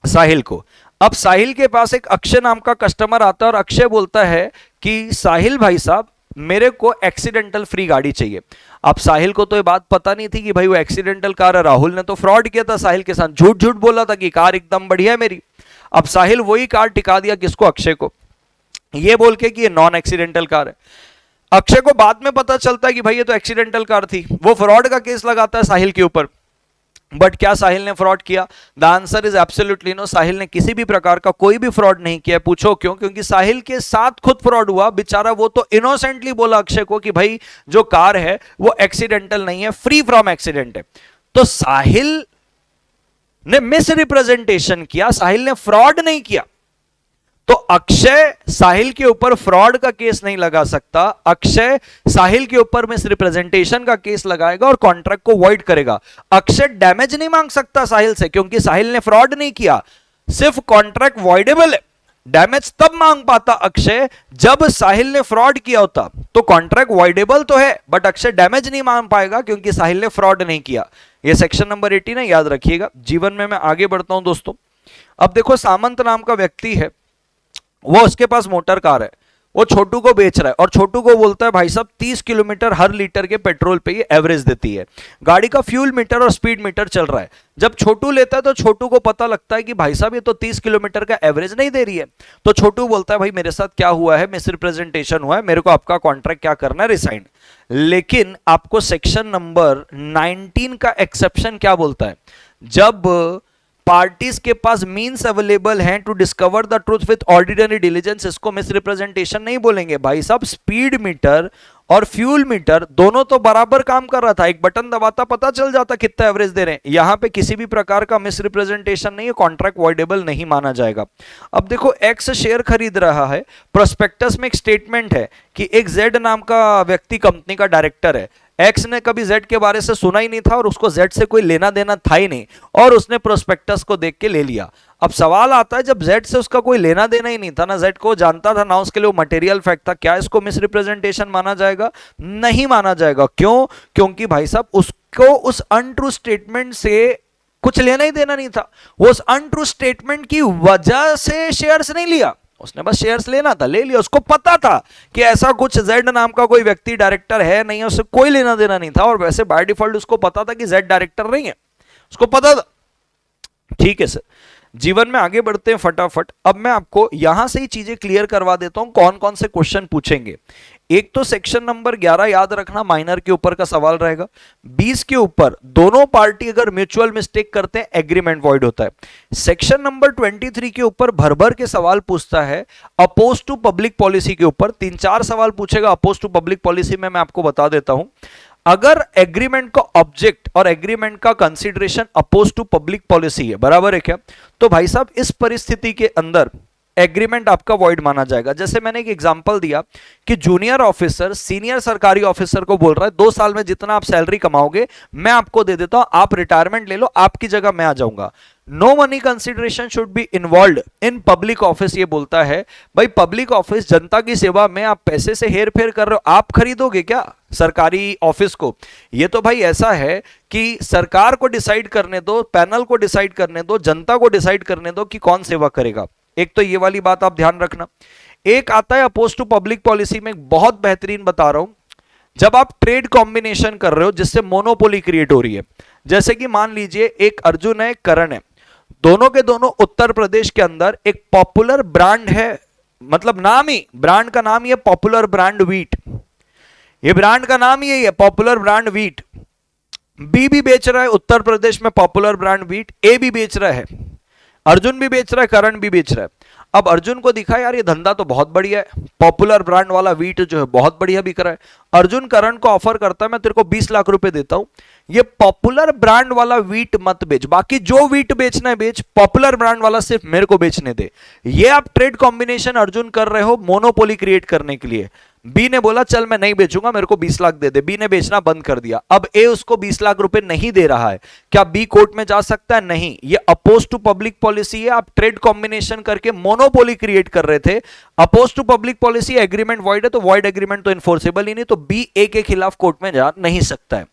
साहिल को। अब साहिल के पास एक अक्षय नाम का कस्टमर आता है और अक्षय बोलता है कि साहिल भाई साहब मेरे को एक्सीडेंटल फ्री गाड़ी चाहिए। अब साहिल को तो ये बात पता नहीं थी कि भाई वो एक्सीडेंटल कार है, राहुल ने तो फ्रॉड किया था साहिल के साथ, झूठ झूठ बोला था कि कार एकदम बढ़िया है मेरी। अब साहिल वही कार टिका दिया किसको, अक्षय को, ये बोल के कि ये नॉन एक्सीडेंटल कार है। अक्षय को बाद में पता चलता है कि भाई ये तो एक्सीडेंटल कार थी। वो फ्रॉड का केस लगाता है साहिल के ऊपर। बट क्या साहिल ने फ्रॉड किया? The answer is absolutely no. Sahil ने किसी भी प्रकार का कोई भी फ्रॉड नहीं किया। पूछो क्यों? क्योंकि साहिल के साथ खुद फ्रॉड हुआ बेचारा। वो तो इनोसेंटली बोला अक्षय को कि भाई जो कार है वो एक्सीडेंटल नहीं है, फ्री फ्रॉम एक्सीडेंट है। तो साहिल ने मिस रिप्रेजेंटेशन किया, साहिल ने फ्रॉड नहीं किया। तो अक्षय साहिल के ऊपर फ्रॉड का केस नहीं लगा सकता। अक्षय साहिल के ऊपर मिस रिप्रेजेंटेशन का केस लगाएगा और कॉन्ट्रैक्ट को वॉइड करेगा। अक्षय डैमेज नहीं मांग सकता साहिल से, क्योंकि साहिल ने फ्रॉड नहीं किया, सिर्फ कॉन्ट्रैक्ट वॉइडेबल है। डैमेज तब मांग पाता अक्षय जब साहिल ने फ्रॉड किया होता। तो कॉन्ट्रैक्ट वॉइडेबल तो है, बट अक्षय डैमेज नहीं मांग पाएगा क्योंकि साहिल ने फ्रॉड नहीं किया। यह सेक्शन नंबर 18 है, याद रखिएगा। जीवन में मैं आगे बढ़ता हूं दोस्तों। अब देखो, सामंत नाम का व्यक्ति है, वो उसके पास मोटर कार है, वो छोटू को बेच रहा है और छोटू को बोलता है भाई साहब 30 किलोमीटर हर लीटर के पेट्रोल पे ये एवरेज देती है। गाड़ी का फ्यूल मीटर और स्पीड मीटर चल रहा है। जब छोटू लेता है तो छोटू को पता लगता है कि भाई साहब ये तो 30 किलोमीटर का एवरेज नहीं दे रही है। तो छोटू बोलता है भाई मेरे साथ क्या हुआ है, मिसरिप्रेजेंटेशन हुआ है, मेरे को आपका कॉन्ट्रैक्ट क्या करना है, रिसाइन। लेकिन आपको सेक्शन नंबर 19 का एक्सेप्शन क्या बोलता है? जब पार्टीज के पास मींस अवेलेबल हैं to discover the truth with ordinary diligence, इसको मिसरिप्रेजेंटेशन नहीं बोलेंगे। भाई साहब स्पीड मीटर और फ्यूल मीटर दोनों तो बराबर काम कर रहा था, एक बटन दबाता पता चल जाता कितना एवरेज दे रहे हैं। यहां पे किसी भी प्रकार का मिसरिप्रेजेंटेशन नहीं है, कॉन्ट्रैक्ट वॉइडेबल नहीं माना जाएगा। अब देखो, एक्स शेयर खरीद रहा है, प्रोस्पेक्टस में एक स्टेटमेंट है कि एक जेड नाम का व्यक्ति कंपनी का डायरेक्टर है। एक्स ने कभी जेड के बारे से सुना ही नहीं था और उसको जेड से कोई लेना देना था ही नहीं, और उसने प्रोस्पेक्टस को देख के ले लिया। अब सवाल आता है, जब जेड से उसका कोई लेना देना ही नहीं था, ना जेड को जानता था, ना उसके लिए वो मटेरियल फैक्ट था, क्या इसको मिसरिप्रेजेंटेशन माना जाएगा? नहीं माना जाएगा। क्यों? क्योंकि भाई साहब उसको उस अनट्रू स्टेटमेंट से कुछ लेना ही देना नहीं था। वो उस अनट्रू स्टेटमेंट की वजह से शेयर्स नहीं लिया, उसने बस शेयर्स लेना था, ले लिया। उसको पता था कि ऐसा कुछ जेड नाम का कोई व्यक्ति डायरेक्टर है नहीं है, उससे कोई लेना देना नहीं था। और वैसे बाय डिफॉल्ट उसको पता था कि जेड डायरेक्टर नहीं है, उसको पता था। ठीक है सर, जीवन में आगे बढ़ते हैं फटाफट। अब मैं आपको यहां से ही चीजें क्लियर करवा देता हूं कौन कौन से क्वेश्चन पूछेंगे। एक तो सेक्शन नंबर 11 याद रखना, माइनर के ऊपर का सवाल रहेगा। 20 के ऊपर दोनों पार्टी अगर म्यूचुअल मिस्टेक करते हैं एग्रीमेंट वॉइड होता है। सेक्शन नंबर 23 के ऊपर भर भर के सवाल पूछता है अपोज टू पब्लिक पॉलिसी के ऊपर। 3-4 सवाल पूछेगा अपोज टू पब्लिक पॉलिसी में, मैं आपको बता देता हूं। अगर एग्रीमेंट का ऑब्जेक्ट और एग्रीमेंट का consideration oppose to public policy है, बराबर है क्या, तो भाई साहब इस परिस्थिति के अंदर एग्रीमेंट आपका वॉइड माना जाएगा। जैसे मैंने एक एग्जांपल दिया कि जूनियर ऑफिसर सीनियर सरकारी ऑफिसर को बोल रहा है 2 साल में जितना आप सैलरी कमाओगे मैं आपको दे देता हूं, आप रिटायरमेंट ले लो, आपकी जगह मैं आ जाऊंगा। No money consideration should be involve in public office. ये बोलता है भाई पब्लिक ऑफिस जनता की सेवा में आप पैसे से हेर फेर कर रहे हो, आप खरीदोगे क्या सरकारी ऑफिस को? ये तो भाई ऐसा है कि सरकार को डिसाइड करने दो, पैनल को डिसाइड करने दो, जनता को डिसाइड करने दो कि कौन सेवा करेगा। एक तो ये वाली बात आप ध्यान रखना। एक आता है अपोज टू पब्लिक पॉलिसी में, बहुत बेहतरीन बता रहा हूं, जब आप ट्रेड कॉम्बिनेशन कर रहे हो जिससे मोनोपोली क्रिएट हो रही है, जैसे कि मान लीजिए एक अर्जुन है, करण है, दोनों के दोनों उत्तर प्रदेश के अंदर एक पॉपुलर ब्रांड है, मतलब नाम ही, ब्रांड का नाम ही है पॉपुलर ब्रांड व्हीट, ये ब्रांड का नाम ही है पॉपुलर ब्रांड व्हीट। बी भी बेच रहा है उत्तर प्रदेश में पॉपुलर ब्रांड व्हीट, ए भी बेच रहा है, अर्जुन भी बेच रहा है, करण भी बेच रहा है। अब अर्जुन को दिखा यार ये धंधा तो बहुत बढ़िया है, पॉपुलर ब्रांड वाला व्हीट जो है बहुत बढ़िया बिक रहा है। अर्जुन करण को ऑफर करता है मैं तेरे को 20 लाख रुपए देता हूं, ये पॉपुलर ब्रांड वाला व्हीट मत बेच, बाकी जो व्हीट बेचना है बेच, पॉपुलर ब्रांड वाला सिर्फ मेरे को बेचने दे। ये आप ट्रेड कॉम्बिनेशन अर्जुन कर रहे हो मोनोपोली क्रिएट करने के लिए। बी ने बोला चल मैं नहीं बेचूंगा, मेरे को 20 लाख दे दे, बी ने बेचना बंद कर दिया। अब ए उसको 20 लाख रुपए नहीं दे रहा है, क्या बी कोर्ट में जा सकता है? नहीं, ये अपोज टू पब्लिक पॉलिसी है। आप ट्रेड कॉम्बिनेशन करके मोनोपोली क्रिएट कर रहे थे, oppose to public policy, agreement void है, तो वॉइड एग्रीमेंट तो इन्फोर्सेबल ही नहीं, तो बी ए के खिलाफ कोर्ट में जा नहीं सकता है।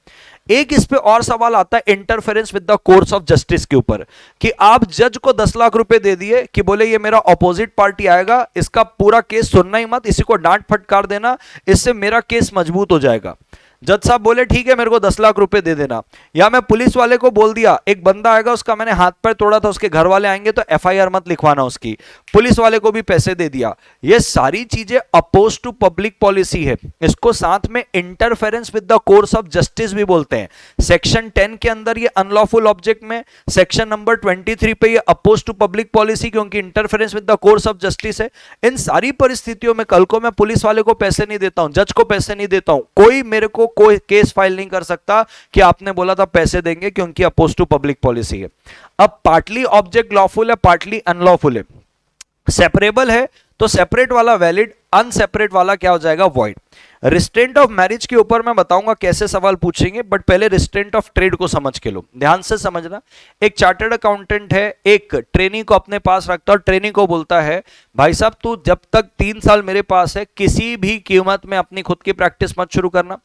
एक इस पे और सवाल आता है interference with the course of justice के ऊपर, कि आप जज को 10 लाख रुपए दे दिए कि बोले ये मेरा ऑपोजिट पार्टी आएगा, इसका पूरा केस सुनना ही मत, इसी को डांट फटकार देना, इससे मेरा केस मजबूत हो जाएगा। जज साहब बोले ठीक है मेरे को 10 लाख रुपए दे देना। या मैं पुलिस वाले को बोल दिया एक बंदा आएगा उसका मैंने हाथ पैर तोड़ा था, उसके घर वाले आएंगे तो एफआईआर मत लिखवाना उसकी, पुलिस वाले को भी पैसे दे दिया। ये सारी चीजें अपोज टू पब्लिक पॉलिसी है, इसको साथ में interference with the course of justice भी बोलते हैं। सेक्शन 10 के अंदर ये अनलॉफुल ऑब्जेक्ट में, सेक्शन नंबर 23 पे ये अपोज टू पब्लिक पॉलिसी, क्योंकि interference with the course of justice है। इन सारी परिस्थितियों में कल को मैं पुलिस वाले को पैसे नहीं देता हूं, जज को पैसे नहीं देता हूं, कोई मेरे को कोई केस फाइल नहीं कर सकता कि आपने बोला था पैसे देंगे, क्योंकि अपोज टू पब्लिक पॉलिसी है। अब पार्टली ऑब्जेक्ट लॉफुल है, पार्टली अनलॉफुल है, सेपरेबल है तो सेपरेट वाला वैलिड, अनसेपरेट वाला क्या हो जाएगा? वॉइड। रिस्ट्रेंट ऑफ मैरिज के ऊपर मैं बताऊंगा कैसे सवाल पूछेंगे, बट पहले रिस्ट्रेंट ऑफ ट्रेड को समझ के लो, ध्यान से समझना। एक चार्टर्ड अकाउंटेंट है, एक ट्रेनी को अपने पास रखता है और ट्रेनी को बोलता है भाई साहब तू जब तक 3 साल मेरे पास है किसी भी कीमत में अपनी खुद की प्रैक्टिस मत शुरू करना,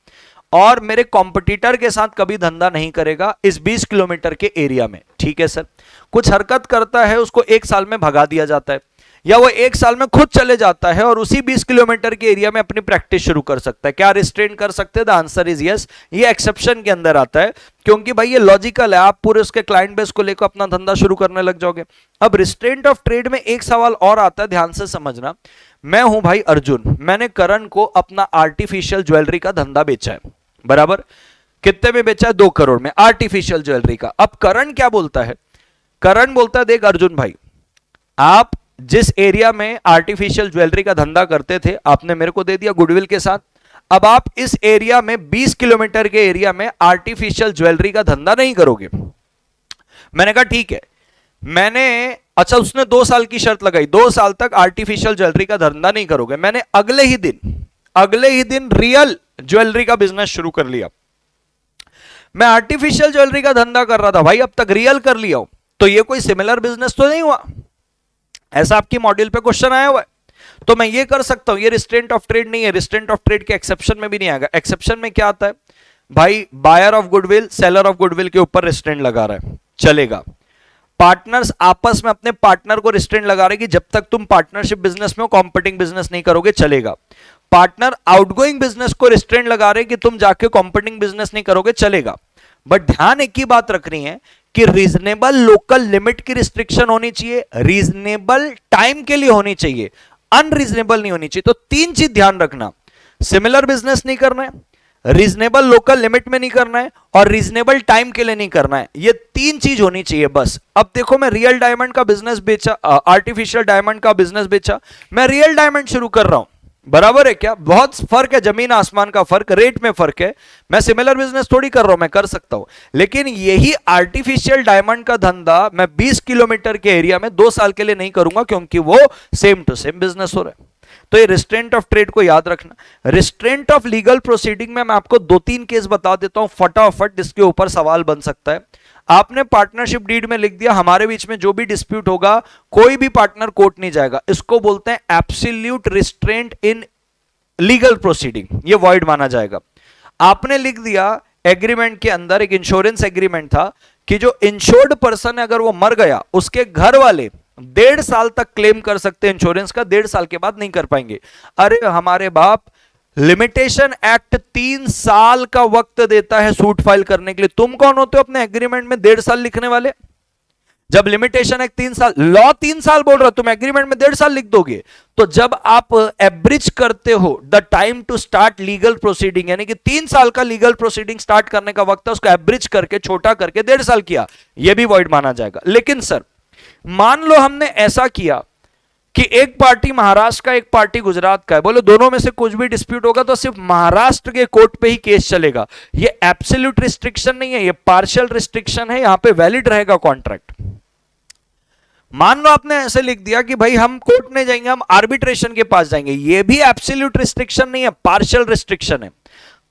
और मेरे कॉम्पिटिटर के साथ कभी धंधा नहीं करेगा इस 20 किलोमीटर के एरिया में। ठीक है सर। कुछ हरकत करता है, उसको 1 साल में भगा दिया जाता है, या वो 1 साल में खुद चले जाता है और उसी 20 किलोमीटर के एरिया में अपनी प्रैक्टिस शुरू कर सकता है। क्या रिस्ट्रेन कर सकते हैं? The answer is yes. ये एक्सेप्शन के अंदर आता है, क्योंकि भाई ये लॉजिकल है, आप पूरे उसके क्लाइंट बेस को लेकर अपना धंधा शुरू करने लग जाओगे। अब रिस्ट्रेंट ऑफ ट्रेड में एक सवाल और आता है, ध्यान से समझना। मैं हूं भाई अर्जुन, मैंने करण को अपना आर्टिफिशियल ज्वेलरी का धंधा बेचा है, बराबर। कितने में बेचा है? 2 करोड़ में, आर्टिफिशियल ज्वेलरी का। अब करण क्या बोलता है? करण बोलता है देख अर्जुन भाई, आप जिस एरिया में आर्टिफिशियल ज्वेलरी का धंधा करते थे आपने मेरे को दे दिया गुडविल के साथ, अब आप इस एरिया में 20 किलोमीटर के एरिया में आर्टिफिशियल ज्वेलरी का धंधा नहीं करोगे। मैंने कहा ठीक है। मैंने अच्छा उसने 2 साल की शर्त लगाई, 2 साल तक आर्टिफिशियल ज्वेलरी का धंधा नहीं करोगे। मैंने अगले ही दिन रियल ज्वेलरी का बिजनेस शुरू कर लिया। मैं आर्टिफिशियल ज्वेलरी का धंधा कर रहा था भाई, अब तक रियल कर लिया हूं, तो ये कोई सिमिलर बिजनेस तो नहीं हुआ? ऐसा आपकी मॉड्यूल पे क्वेश्चन आया हुआ है, तो मैं ये कर सकता हूं। ये रिस्ट्रेंट ऑफ ट्रेड नहीं है, रिस्ट्रेंट ऑफ ट्रेड के एक्सेप्शन में भी नहीं आएगा। एक्सेप्शन में क्या आता है भाई? Buyer of goodwill seller of goodwill के ऊपर रिस्ट्रेंट लगा रहा है, चलेगा। पार्टनर्स आपस में अपने पार्टनर को रिस्ट्रेंट लगा रहे कि जब तक तुम पार्टनरशिप बिजनेस में हो कॉम्पिटिंग बिजनेस नहीं करोगे, चलेगा। पार्टनर आउटगोइंग बिजनेस को रिस्ट्रेंट लगा रहे कि तुम जाके कॉम्पिटिंग बिजनेस नहीं करोगे, चलेगा। बट ध्यान एक ही बात रखनी है कि रीजनेबल लोकल लिमिट की रिस्ट्रिक्शन होनी चाहिए, रीजनेबल टाइम के लिए होनी चाहिए, अनरीजनेबल नहीं होनी चाहिए। तो 3 चीज ध्यान रखना, सिमिलर बिजनेस नहीं करना है, रीजनेबल लोकल लिमिट में नहीं करना है, और रीजनेबल टाइम के लिए नहीं करना है। ये 3 चीज होनी चाहिए बस। अब देखो मैं रियल डायमंड का बिजनेस बेचा, आर्टिफिशियल डायमंड का बिजनेस बेचा, मैं रियल डायमंड शुरू कर रहा हूं, बराबर है क्या? बहुत फर्क है, जमीन आसमान का फर्क, रेट में फर्क है। मैं सिमिलर बिजनेस थोड़ी कर रहा हूं, मैं कर सकता हूं, लेकिन यही आर्टिफिशियल डायमंड का धंधा मैं 20 किलोमीटर के एरिया में 2 साल के लिए नहीं करूंगा, क्योंकि वो सेम टू सेम बिजनेस हो रहा है। तो ये रिस्ट्रेंट ऑफ ट्रेड को याद रखना। रिस्ट्रेंट ऑफ लीगल प्रोसीडिंग में मैं आपको 2-3 केस बता देता हूं फटाफट, जिसके ऊपर सवाल बन सकता है। आपने पार्टनरशिप डीड में लिख दिया हमारे बीच में जो भी डिस्प्यूट होगा कोई भी पार्टनर कोर्ट नहीं जाएगा, इसको बोलते हैं absolute restraint in legal proceeding, ये वॉइड माना जाएगा। आपने लिख दिया एग्रीमेंट के अंदर, एक इंश्योरेंस एग्रीमेंट था कि जो इंश्योर्ड पर्सन है अगर वो मर गया उसके घर वाले 1.5 साल तक क्लेम कर सकते हैं इंश्योरेंस का, 1.5 साल के बाद नहीं कर पाएंगे। अरे हमारे बाप लिमिटेशन एक्ट 3 साल का वक्त देता है सूट फाइल करने के लिए। तुम कौन होते हो अपने एग्रीमेंट में 1.5 साल लिखने वाले? जब लिमिटेशन एक्ट 3 साल, लॉ 3 साल बोल रहा है, तुम एग्रीमेंट में 1.5 साल लिख दोगे। तो जब आप एब्रिज करते हो the time to start legal proceeding, यानी कि 3 साल का लीगल प्रोसीडिंग स्टार्ट करने का वक्त है, उसको एब्रिज करके छोटा करके 1.5 साल किया, यह भी वॉइड माना जाएगा। लेकिन सर मान लो हमने ऐसा किया कि एक पार्टी महाराष्ट्र का, एक पार्टी गुजरात का है, बोले दोनों में से कुछ भी डिस्प्यूट होगा तो सिर्फ महाराष्ट्र के कोर्ट पे ही केस चलेगा। ये एब्सोल्यूट रिस्ट्रिक्शन नहीं है, ये पार्शियल रिस्ट्रिक्शन है, यहां पे वैलिड रहेगा कॉन्ट्रैक्ट। मान लो आपने ऐसे लिख दिया कि भाई हम कोर्ट नहीं जाएंगे, हम आर्बिट्रेशन के पास जाएंगे, ये भी एब्सोल्यूट रिस्ट्रिक्शन नहीं है, पार्शियल रिस्ट्रिक्शन है।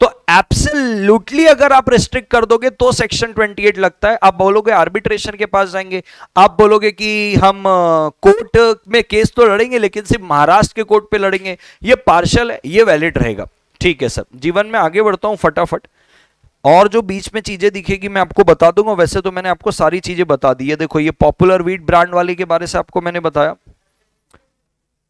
तो एब्सोल्युटली अगर आप रिस्ट्रिक्ट कर दोगे तो सेक्शन 28 लगता है। आप बोलोगे आर्बिट्रेशन के पास जाएंगे, आप बोलोगे कि हम कोर्ट में केस तो लड़ेंगे लेकिन सिर्फ महाराष्ट्र के कोर्ट पे लड़ेंगे, ये पार्शियल है, ये वैलिड रहेगा। ठीक है सर, जीवन में आगे बढ़ता हूं फटाफट, और जो बीच में चीजें दिखेगी मैं आपको बता दूंगा। वैसे तो मैंने आपको सारी चीजें बता दी है। देखो ये पॉपुलर व्हीट ब्रांड वाले के बारे से आपको मैंने बताया।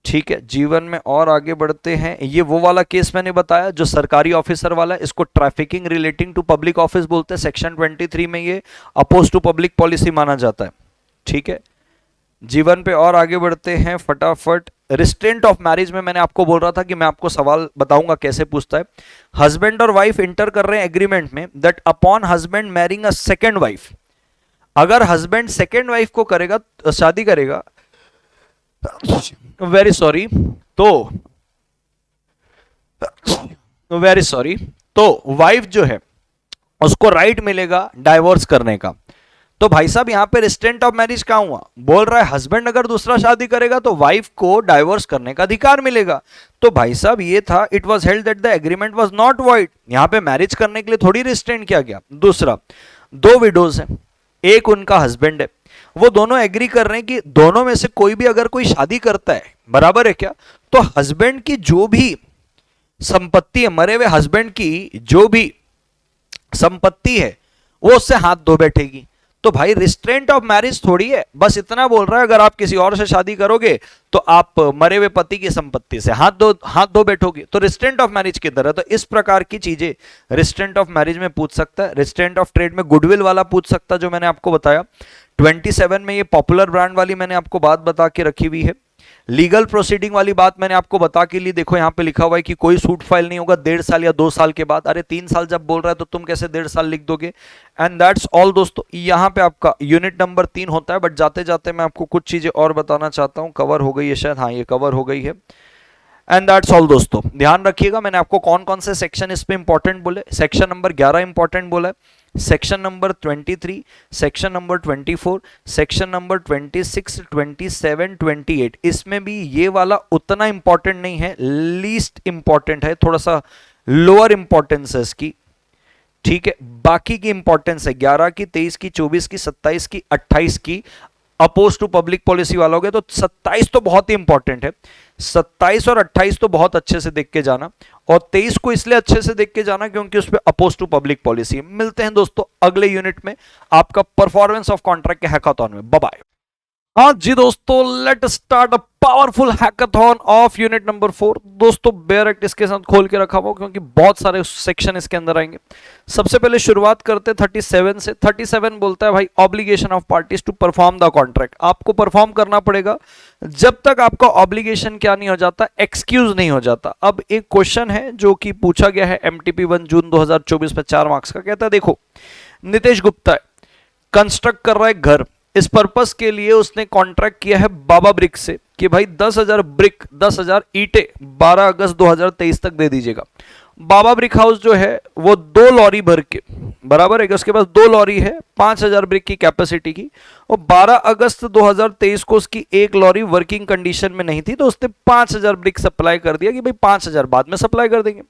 ठीक है, जीवन में और आगे बढ़ते हैं। ये वो वाला केस मैंने बताया जो सरकारी ऑफिसर वाला है, इसको trafficking relating to public office बोलते हैं। सेक्शन 23 में ये अपोज टू पब्लिक पॉलिसी माना जाता है। ठीक है, जीवन पे और आगे बढ़ते हैं फटाफट। रिस्ट्रेंट ऑफ मैरिज में मैंने आपको बोल रहा था कि मैं आपको सवाल बताऊंगा कैसे पूछता है। हस्बैंड और वाइफ इंटर कर रहे हैं एग्रीमेंट में that upon husband marrying a second wife, अगर हस्बैंड सेकेंड वाइफ को करेगा, शादी करेगा, वेरी सॉरी, तो वाइफ जो है उसको राइट मिलेगा डाइवोर्स करने का। तो भाई साहब यहां पे रिस्ट्रेंट ऑफ मैरिज कहां हुआ? बोल रहा है हस्बैंड अगर दूसरा शादी करेगा तो वाइफ को डाइवोर्स करने का अधिकार मिलेगा। तो भाई साहब ये था, it was held that the agreement was not void. यहां पे मैरिज करने के लिए थोड़ी रिस्ट्रेंट किया गया। दूसरा, दो विडोज हैं, एक उनका हस्बैंड है, वो दोनों एग्री कर रहे हैं कि दोनों में से कोई भी अगर कोई शादी करता है, बराबर है क्या, तो हस्बैंड की जो भी संपत्ति है, मरे हुए हस्बैंड की जो भी संपत्ति है वो उससे हाथ धो बैठेगी। तो भाई रिस्ट्रेंट ऑफ मैरिज थोड़ी है, बस इतना बोल रहा है अगर आप किसी और से शादी करोगे तो आप मरे हुए पति की संपत्ति से हाथ धो बैठोगे, तो रिस्ट्रेंट ऑफ मैरिज की तरह। तो इस प्रकार की चीजें रिस्ट्रेंट ऑफ मैरिज में पूछ सकता है। रिस्ट्रेंट ऑफ ट्रेड में गुडविल वाला पूछ सकता है जो मैंने आपको बताया। 27 में ये पॉपुलर ब्रांड वाली मैंने आपको बात बता के रखी हुई है। लीगल प्रोसीडिंग वाली बात मैंने आपको बता के लिए, देखो यहां पे लिखा हुआ है कि कोई सूट फाइल नहीं होगा 1.5 साल या 2 साल के बाद। अरे 3 साल जब बोल रहा है तो तुम कैसे 1.5 साल लिख दोगे? एंड दैट्स ऑल दोस्तों। यहां पे आपका यूनिट नंबर 3 होता है, बट जाते जाते मैं आपको कुछ चीजें और बताना चाहता हूं। कवर हो गई है शायद, हाँ ये कवर हो गई है। एंड दैट्स ऑल दोस्तों। ध्यान रखिएगा मैंने आपको कौन कौन से सेक्शन इस पे इंपॉर्टेंट बोले। सेक्शन नंबर 11 इंपॉर्टेंट बोला है, section number 23, section number 24, section number 26, 27, 28, इसमें भी ये वाला उतना इंपॉर्टेंट नहीं है, लीस्ट इंपॉर्टेंट है, थोड़ा सा लोअर इंपॉर्टेंस है इसकी। ठीक है, बाकी की इंपॉर्टेंस है 11 की, 23 की, 24 की, 27 की, 28 की। अपोज टू पब्लिक पॉलिसी वाला हो गया तो 27 तो बहुत ही इंपॉर्टेंट है। 27 और 28 तो बहुत अच्छे से देख के जाना, और 23 को इसलिए अच्छे से देख के जाना क्योंकि उस पर अपोज टू पब्लिक पॉलिसी। मिलते हैं दोस्तों अगले यूनिट में आपका परफॉर्मेंस ऑफ कॉन्ट्रैक्ट के हैकाथॉन में। Bye bye. हाँ जी दोस्तों, let start a powerful hackathon of unit number 4। दोस्तों डायरेक्ट इसके साथ खोल के रखा हुआ क्योंकि बहुत सारे सेक्शन इसके अंदर आएंगे। सबसे पहले शुरुआत करते हैं 37 से। 37 बोलता है भाई obligation of parties to perform the contract. आपको परफॉर्म करना पड़ेगा जब तक आपका ऑब्लिगेशन क्या नहीं हो जाता, एक्सक्यूज नहीं हो जाता। अब एक क्वेश्चन है जो कि पूछा गया है MTP 1 जून 2024 पे 4 मार्क्स का। कहता है देखो, नितेश गुप्ता कंस्ट्रक्ट कर रहा है घर, इस पर्पस के लिए उसने कॉन्ट्रैक्ट किया है बाबा ब्रिक से कि भाई 10,000 ब्रिक, 10,000 ईंटें 12 अगस्त 2023 तक दे दीजिएगा। बाबा ब्रिक हाउस जो है वो 2 लॉरी भर के, बराबर है कि उसके पास 2 लॉरी है 5,000 ब्रिक की कैपेसिटी की, और 12 अगस्त 2023 को उसकी 1 लॉरी वर्किंग कंडीशन में नहीं थी, तो उसने 5,000 ब्रिक सप्लाई कर दिया कि भाई 5,000 बाद में सप्लाई कर देंगे।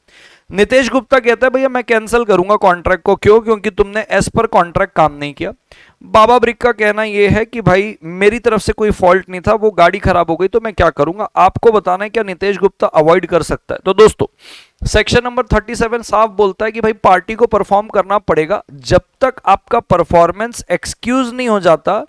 नितेश गुप्ता कहता है भैया मैं कैंसिल करूंगा कॉन्ट्रैक्ट को। क्यों? क्योंकि तुमने एज पर कॉन्ट्रैक्ट काम नहीं किया। बाबा ब्रिक का कहना यह है कि भाई मेरी तरफ से कोई फॉल्ट नहीं था, वो गाड़ी खराब हो गई तो मैं क्या करूंगा। आपको बताना है क्या नितेश गुप्ता अवॉइड कर सकता है। तो दोस्तों सेक्शन नंबर 37 साफ बोलता है कि भाई पार्टी को परफॉर्म करना पड़ेगा जब तक आपका परफॉर्मेंस एक्सक्यूज नहीं हो जाता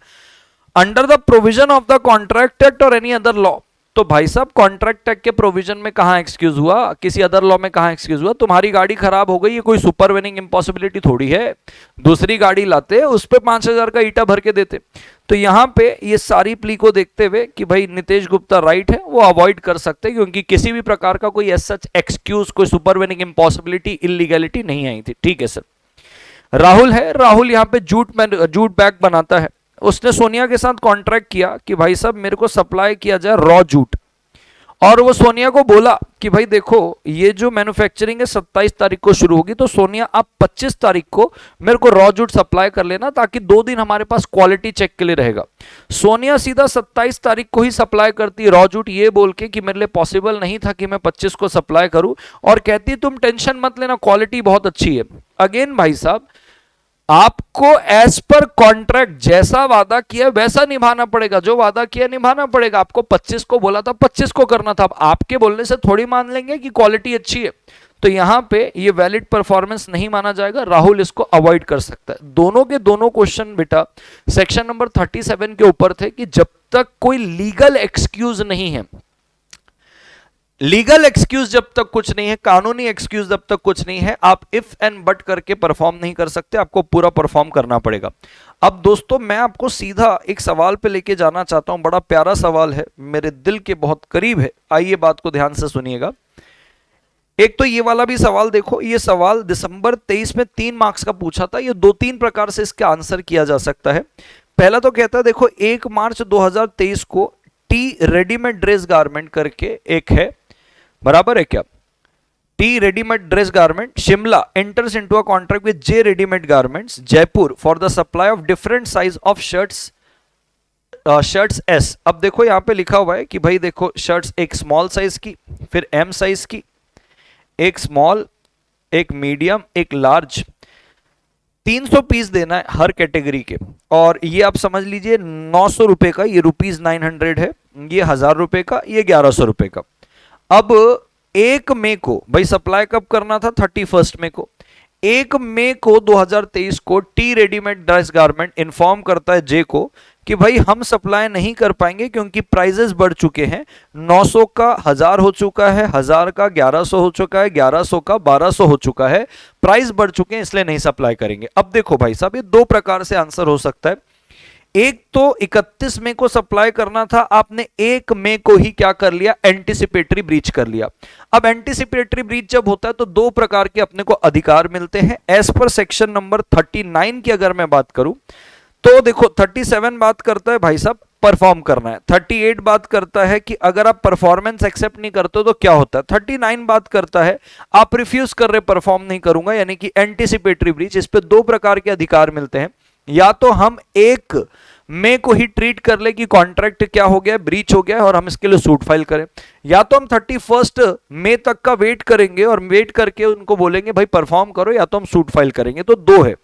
under the provision of the contract act और एनी अदर लॉ। तो भाई साहब कॉन्ट्रैक्ट टैग के प्रोविजन में कहां एक्सक्यूज हुआ, किसी अदर लॉ में कहां एक्सक्यूज हुआ? तुम्हारी गाड़ी खराब हो गई, ये कोई सुपर वेनिंग इंपॉसिबिलिटी थोड़ी है। दूसरी गाड़ी लाते, उस पे 5,000 का ईटा भर के देते। तो यहां पे ये सारी प्ली को देखते हुए कि भाई नितेश गुप्ता राइट है, वो अवॉइड कर सकते हैं, क्योंकि किसी भी प्रकार का कोई एज सच एक्सक्यूज, कोई सुपर वेनिंग इंपॉसिबिलिटी, इलीगैलिटी नहीं आई थी। ठीक है सर। राहुल है, राहुल यहाँ पे जूट बैग बनाता है। उसने सोनिया के साथ कॉन्ट्रैक्ट किया कि भाई साहब मेरे को सप्लाई किया जाए रॉ जूट, और वो सोनिया को बोला कि भाई देखो ये जो मैन्युफैक्चरिंग है 27 तारीख को शुरू होगी, तो सोनिया आप 25 तारीख को मेरे को रॉ जूट सप्लाई कर लेना, ताकि 2 दिन हमारे पास क्वालिटी चेक के लिए रहेगा। सोनिया सीधा 27 तारीख को ही सप्लाई करती रॉ जूट, ये बोल के कि मेरे लिए पॉसिबल नहीं था कि मैं 25 को सप्लाई करूं, और कहती तुम टेंशन मत लेना, क्वालिटी बहुत अच्छी है। अगेन भाई साहब आपको एज पर कॉन्ट्रैक्ट जैसा वादा किया वैसा निभाना पड़ेगा, जो वादा किया निभाना पड़ेगा। आपको 25 को बोला था, 25 को करना था। अब आपके बोलने से थोड़ी मान लेंगे कि क्वालिटी अच्छी है, तो यहां पे ये वैलिड परफॉर्मेंस नहीं माना जाएगा। राहुल इसको अवॉइड कर सकता है। दोनों के दोनों क्वेश्चन बेटा सेक्शन नंबर 37 के ऊपर थे कि जब तक कोई लीगल एक्सक्यूज नहीं है, लीगल एक्सक्यूज जब तक कुछ नहीं है, कानूनी एक्सक्यूज जब तक कुछ नहीं है, आप इफ एंड बट करके परफॉर्म नहीं कर सकते, आपको पूरा परफॉर्म करना पड़ेगा। अब दोस्तों मैं आपको सीधा एक सवाल पे लेके जाना चाहता हूं, बड़ा प्यारा सवाल है, मेरे दिल के बहुत करीब है। आइए बात को ध्यान से सुनिएगा। एक तो ये वाला भी सवाल देखो, ये सवाल दिसंबर 23 में 3 मार्क्स का पूछा था। ये 2-3 प्रकार से इसका आंसर किया जा सकता है। पहला तो कहता है देखो 1 मार्च 2023 को टी रेडीमेड ड्रेस गारमेंट करके एक है, बराबर है क्या? T readymade dress garment Shimla enters into a contract with J readymade garments Jaipur for the supply of different size of shirts S. अब देखो यहां पे लिखा हुआ है कि भाई देखो शर्ट्स एक स्मॉल साइज की, फिर एम साइज की, एक स्मॉल, एक मीडियम, एक लार्ज, 300 पीस देना है हर कैटेगरी के। और ये आप समझ लीजिए 900 रुपए का, ये ₹900 है, ये 1000 रुपए का, ये 1100 रुपए का। अब 1 मई को भाई सप्लाई कब करना था? 31 मई को। 1 मई को 2023 को T readymade dress garment inform करता है जे को कि भाई हम सप्लाई नहीं कर पाएंगे क्योंकि प्राइजेस बढ़ चुके हैं। 900 का 1000 हो चुका है, 1000 का 1100 हो चुका है, 1100 का 1200 हो चुका है, प्राइस बढ़ चुके हैं, इसलिए नहीं सप्लाई करेंगे। अब देखो भाई साहब ये 2 प्रकार से आंसर हो सकता है। एक तो 31 मई को सप्लाई करना था, आपने 1 मई को ही क्या कर लिया? एंटीसिपेटरी ब्रीच कर लिया। अब एंटीसिपेटरी ब्रीच जब होता है तो 2 प्रकार के अपने को अधिकार मिलते हैं एज पर सेक्शन नंबर 39 की अगर मैं बात करूं तो देखो 37 बात करता है भाई साहब परफॉर्म करना है, 38 बात करता है कि अगर आप परफॉर्मेंस एक्सेप्ट नहीं करते हो तो क्या होता है, 39 बात करता है आप रिफ्यूज कर रहे परफॉर्म नहीं करूंगा, यानी कि एंटीसिपेटरी ब्रीच। इस पे 2 प्रकार के अधिकार मिलते हैं। या तो हम 1 मई को ही ट्रीट कर ले कि कॉन्ट्रैक्ट क्या हो गया, ब्रीच हो गया है और हम इसके लिए सूट फाइल करें, या तो हम 31 मई तक का वेट करेंगे और वेट करके उनको बोलेंगे भाई परफॉर्म करो, या तो हम सूट फाइल करेंगे। तो 2 है,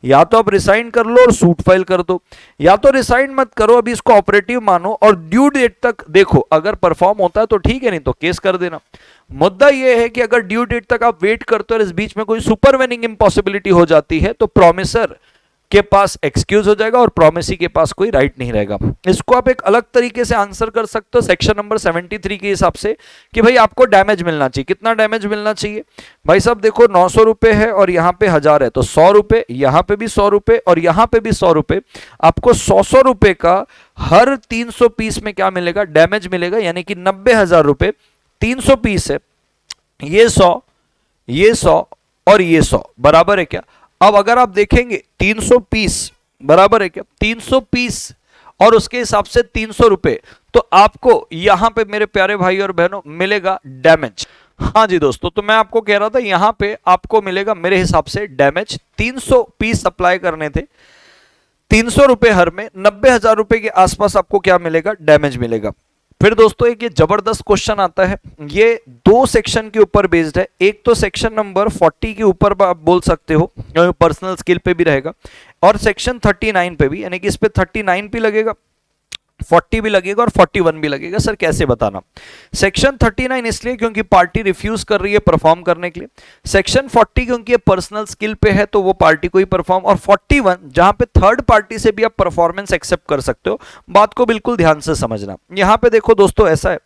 या तो आप रिसाइन कर लो और सूट फाइल कर दो, या तो रिसाइन मत करो, अभी इसको ऑपरेटिव मानो और ड्यू डेट तक देखो, अगर परफॉर्म होता है तो ठीक है, नहीं तो केस कर देना। मुद्दा यह है कि अगर ड्यू डेट तक आप वेट करते हो और इस बीच में कोई सुपर वेनिंग इम्पॉसिबिलिटी हो जाती है तो प्रॉमिसर के पास एक्सक्यूज हो जाएगा और प्रोमिसी के पास कोई राइट नहीं रहेगा। इसको आप एक अलग तरीके से आंसर कर सकते हो सेक्शन नंबर 73 के हिसाब से कि भाई आपको डैमेज मिलना चाहिए। कितना डैमेज मिलना चाहिए भाई साहब? देखो 900 रुपए है और यहाँ पे 1000 है तो 100 रुपए, यहाँ पे भी 100 रुपए और यहाँ पे भी 100 रुपए। आपको 100 रुपए का हर 300 पीस में क्या मिलेगा? डैमेज मिलेगा, यानी कि 90,000 रुपए। 300 पीस है, ये 100, ये 100 और ये 100 बराबर है क्या? अब अगर आप देखेंगे 300 पीस बराबर है क्या? 300 पीस और उसके हिसाब से 300 रुपए, तो आपको यहां पे मेरे प्यारे भाई और बहनों मिलेगा डैमेज। हाँ जी दोस्तों, तो मैं आपको कह रहा था यहां पे आपको मिलेगा मेरे हिसाब से डैमेज। 300 पीस सप्लाई करने थे, 300 रुपए हर में, 90,000 रुपए के आसपास आपको क्या मिलेगा? डैमेज मिलेगा। फिर दोस्तों एक ये जबरदस्त क्वेश्चन आता है, ये 2 सेक्शन के ऊपर बेस्ड है। एक तो सेक्शन नंबर 40 के ऊपर आप बोल सकते हो, पर्सनल स्किल पे भी रहेगा, और सेक्शन 39 पे भी, यानी कि इस पे 39 भी लगेगा, 40 भी लगेगा और 41 भी लगेगा। सर कैसे बताना? सेक्शन 39 इसलिए क्योंकि पार्टी रिफ्यूज कर रही है परफॉर्म करने के लिए, सेक्शन 40 क्योंकि ये पर्सनल स्किल पे है तो वो पार्टी को ही परफॉर्म, और 41 जहां पे थर्ड पार्टी से भी आप परफॉर्मेंस एक्सेप्ट कर सकते हो। बात को बिल्कुल ध्यान से समझना। यहां पे देखो दोस्तों ऐसा है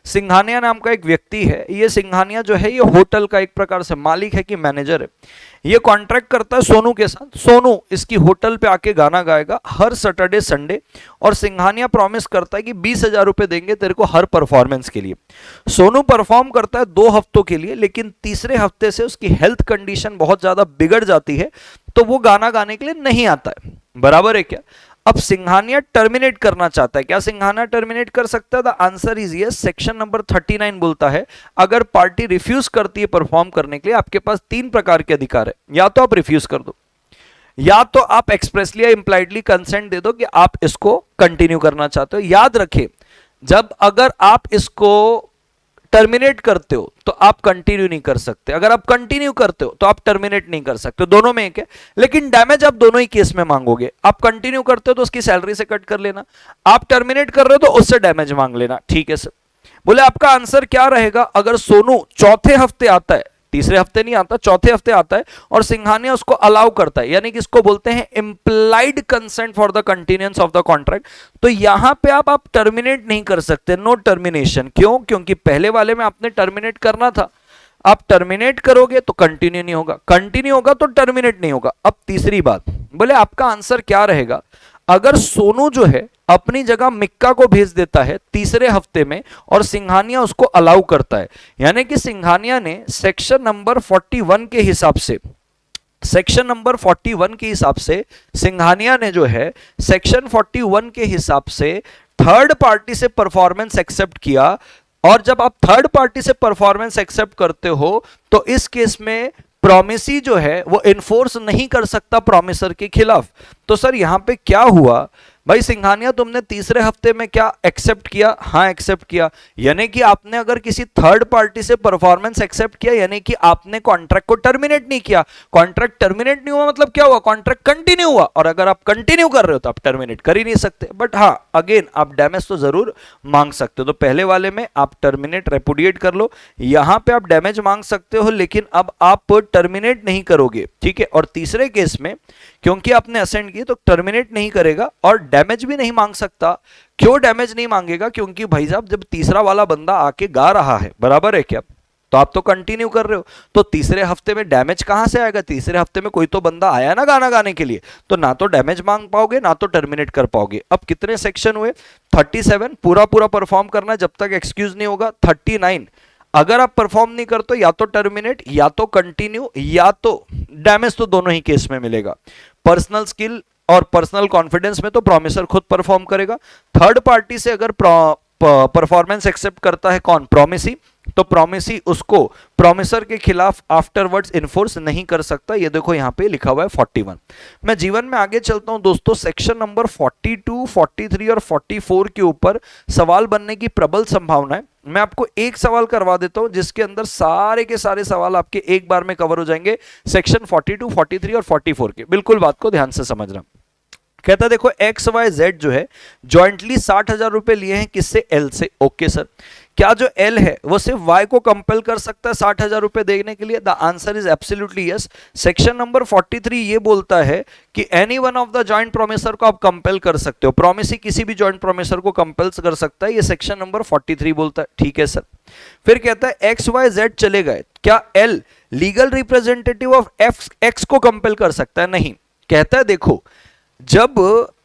सिंघानिया नाम का एक व्यक्ति है, ये सिंघानिया जो है ये होटल का एक प्रकार से मालिक है कि मैनेजर है। ये कॉन्ट्रैक्ट करता है सोनू के साथ, सोनू इसकी होटल पे आके गाना गाएगा हर सैटरडे संडे, और सिंघानिया प्रॉमिस करता है कि 20,000 रुपए देंगे तेरे को हर परफॉर्मेंस के लिए। सोनू परफॉर्म करता है 2 हफ्तों के लिए, लेकिन तीसरे हफ्ते से उसकी हेल्थ कंडीशन बहुत ज्यादा बिगड़ जाती है, तो वो गाना गाने के लिए नहीं आता है। बराबर है क्या? अब सिंघानिया टर्मिनेट करना चाहता है। क्या सिंघानिया टर्मिनेट कर सकता है? The answer is yes. Section number 39 बोलता है अगर पार्टी रिफ्यूज करती है परफॉर्म करने के लिए, आपके पास 3 प्रकार के अधिकार है। या तो आप रिफ्यूज कर दो, या तो आप एक्सप्रेसली या इंप्लाइडली कंसेंट दे दो कि आप इसको कंटिन्यू करना चाहते हो। याद रखें, जब अगर आप इसको टर्मिनेट करते हो तो आप कंटिन्यू नहीं कर सकते, अगर आप कंटिन्यू करते हो तो आप टर्मिनेट नहीं कर सकते, दोनों में एक है। लेकिन डैमेज आप दोनों ही केस में मांगोगे। आप कंटिन्यू करते हो तो उसकी सैलरी से कट कर लेना, आप टर्मिनेट कर रहे हो तो उससे डैमेज मांग लेना। ठीक है सर। बोले आपका आंसर क्या रहेगा? अगर सोनू चौथे हफ्ते आता है, तीसरे हफ्ते नहीं आता, चौथे हफ्ते आता है, और सिंघानिया उसको अलाउ करता है, यानी कि इसको बोलते हैं implied consent for the continuance of the contract, तो यहां पे आप टर्मिनेट नहीं कर सकते, नो टर्मिनेशन। क्यों? क्योंकि पहले वाले में आपने टर्मिनेट करना था। आप टर्मिनेट करोगे तो कंटिन्यू नहीं होगा, कंटिन्यू होगा तो टर्मिनेट नहीं होगा। अब तीसरी बात, बोले आपका आंसर क्या रहेगा? अगर सोनू जो है अपनी जगह मिक्का को भेज देता है तीसरे हफ्ते में और सिंघानिया उसको अलाउ करता है, यानी कि सिंघानिया ने सेक्शन नंबर 41 के हिसाब से, सेक्शन नंबर 41 के हिसाब से सिंघानिया ने जो है सेक्शन 41 के हिसाब से थर्ड पार्टी से परफॉर्मेंस एक्सेप्ट किया। और जब आप थर्ड पार्टी से परफॉर्मेंस एक्सेप्ट करते हो तो इस केस में प्रॉमिसी जो है वो इन्फोर्स नहीं कर सकता प्रॉमिसर के खिलाफ। तो सर यहां पे क्या हुआ? भाई सिंघानिया तुमने तीसरे हफ्ते में क्या एक्सेप्ट किया? हाँ एक्सेप्ट किया, यानी कि आपने अगर किसी थर्ड पार्टी से परफॉर्मेंस एक्सेप्ट किया, यानी कि आपने कॉन्ट्रैक्ट को टर्मिनेट नहीं किया। कॉन्ट्रैक्ट टर्मिनेट नहीं हुआ मतलब क्या हुआ? कॉन्ट्रैक्ट कंटिन्यू हुआ, और अगर आप कंटिन्यू कर रहे हो तो आप टर्मिनेट कर ही नहीं सकते। बट हाँ, अगेन आप डैमेज तो जरूर मांग सकते हो। तो पहले वाले में आप टर्मिनेट रेपुडिएट कर लो, यहां पे आप डैमेज मांग सकते हो, लेकिन अब आप टर्मिनेट नहीं करोगे। ठीक है। और तीसरे केस में क्योंकि आपने असेंड की तो टर्मिनेट नहीं करेगा और डैमेज भी नहीं मांग सकता। क्यों डैमेज नहीं मांगेगा? क्योंकि भाई साहब जब तीसरा वाला बंदा आके गा रहा है, बराबर है क्या, तो आप तो कंटिन्यू कर रहे हो, तो तीसरे हफ्ते में डैमेज कहां से आएगा? तीसरे हफ्ते में कोई तो बंदा आया ना गाना गाने के लिए, तो ना तो डैमेज मांग पाओगे ना तो टर्मिनेट कर पाओगे। अब कितने सेक्शन हुए? 37 पूरा पूरा परफॉर्म करना जब तक एक्सक्यूज नहीं होगा। 39 अगर आप परफॉर्म नहीं करते या तो टर्मिनेट या तो कंटिन्यू या तो डैमेज, तो दोनों ही केस में मिलेगा। पर्सनल स्किल और पर्सनल कॉन्फिडेंस में तो प्रॉमिसर खुद परफॉर्म करेगा। थर्ड पार्टी से अगर परफॉर्मेंस एक्सेप्ट करता है कौन? प्रॉमिसी, तो प्रॉमिसी उसको प्रॉमिसर के खिलाफ आफ्टरवर्ड्स इन्फोर्स नहीं कर सकता। ये देखो यहां पे लिखा हुआ है 41। मैं जीवन में आगे चलता हूं दोस्तों। सेक्शन नंबर 42, 43 और 44 के ऊपर सवाल बनने की प्रबल संभावना है। मैं आपको एक सवाल करवा देता हूं जिसके अंदर सारे के सारे सवाल आपके एक बार में कवर हो जाएंगे, सेक्शन 42, 43 और 44 के। बिल्कुल बात को ध्यान से समझना। कहता देखो एक्स वाई जेड जो है जॉइंटली 60,000 रुपए लिए हैं, किससे? एल से। ओके सर, क्या जो एल है वो सिर्फ वाई को कंपेल कर सकता है 60,000 रुपए देने के लिए? The answer is absolutely yes. Section number 43 ये बोलता है कि any one of the joint promisor को आप कंपेल कर सकते हो। प्रोमिसी किसी भी जॉइंट प्रोमिसर को कंपेल कर सकता है, ये सेक्शन नंबर 43 बोलता है। ठीक है सर। फिर कहता है एक्स वाई जेड चले गए, क्या L legal representative of x को कंपेल कर सकता है? नहीं। कहता है देखो जब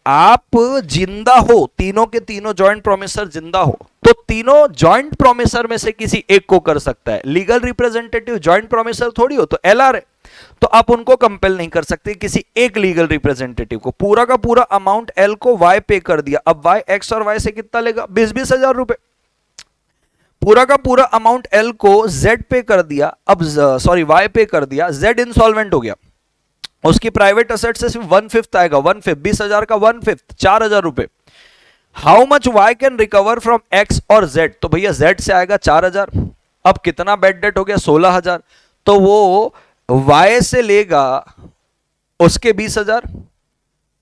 आप जिंदा हो, तीनों के तीनों जॉइंट प्रोमिसर जिंदा हो, तो तीनों जॉइंट प्रोमिसर में से किसी एक को कर सकता है। लीगल रिप्रेजेंटेटिव जॉइंट प्रोमिसर थोड़ी हो, तो एलआर है, तो आप उनको कंपेल नहीं कर सकते किसी एक लीगल रिप्रेजेंटेटिव को। पूरा का पूरा अमाउंट एल को वाई पे कर दिया। अब वाई एक्स और वाई से कितना लेगा? 20-20 हजार रुपए। पूरा का पूरा अमाउंट एल को जेड पे कर दिया, अब सॉरी वाई पे कर दिया। जेड इंसॉल्वेंट हो गया, उसकी प्राइवेट असेट से सिर्फ 1/5 आएगा। 1/5 20,000 का 1/5 4,000 रुपए। How much Y can recover from x और जेड? तो भैया जेड से आएगा 4,000। अब कितना बैड डेट हो गया? 16,000। तो वो वाई से लेगा उसके 20,000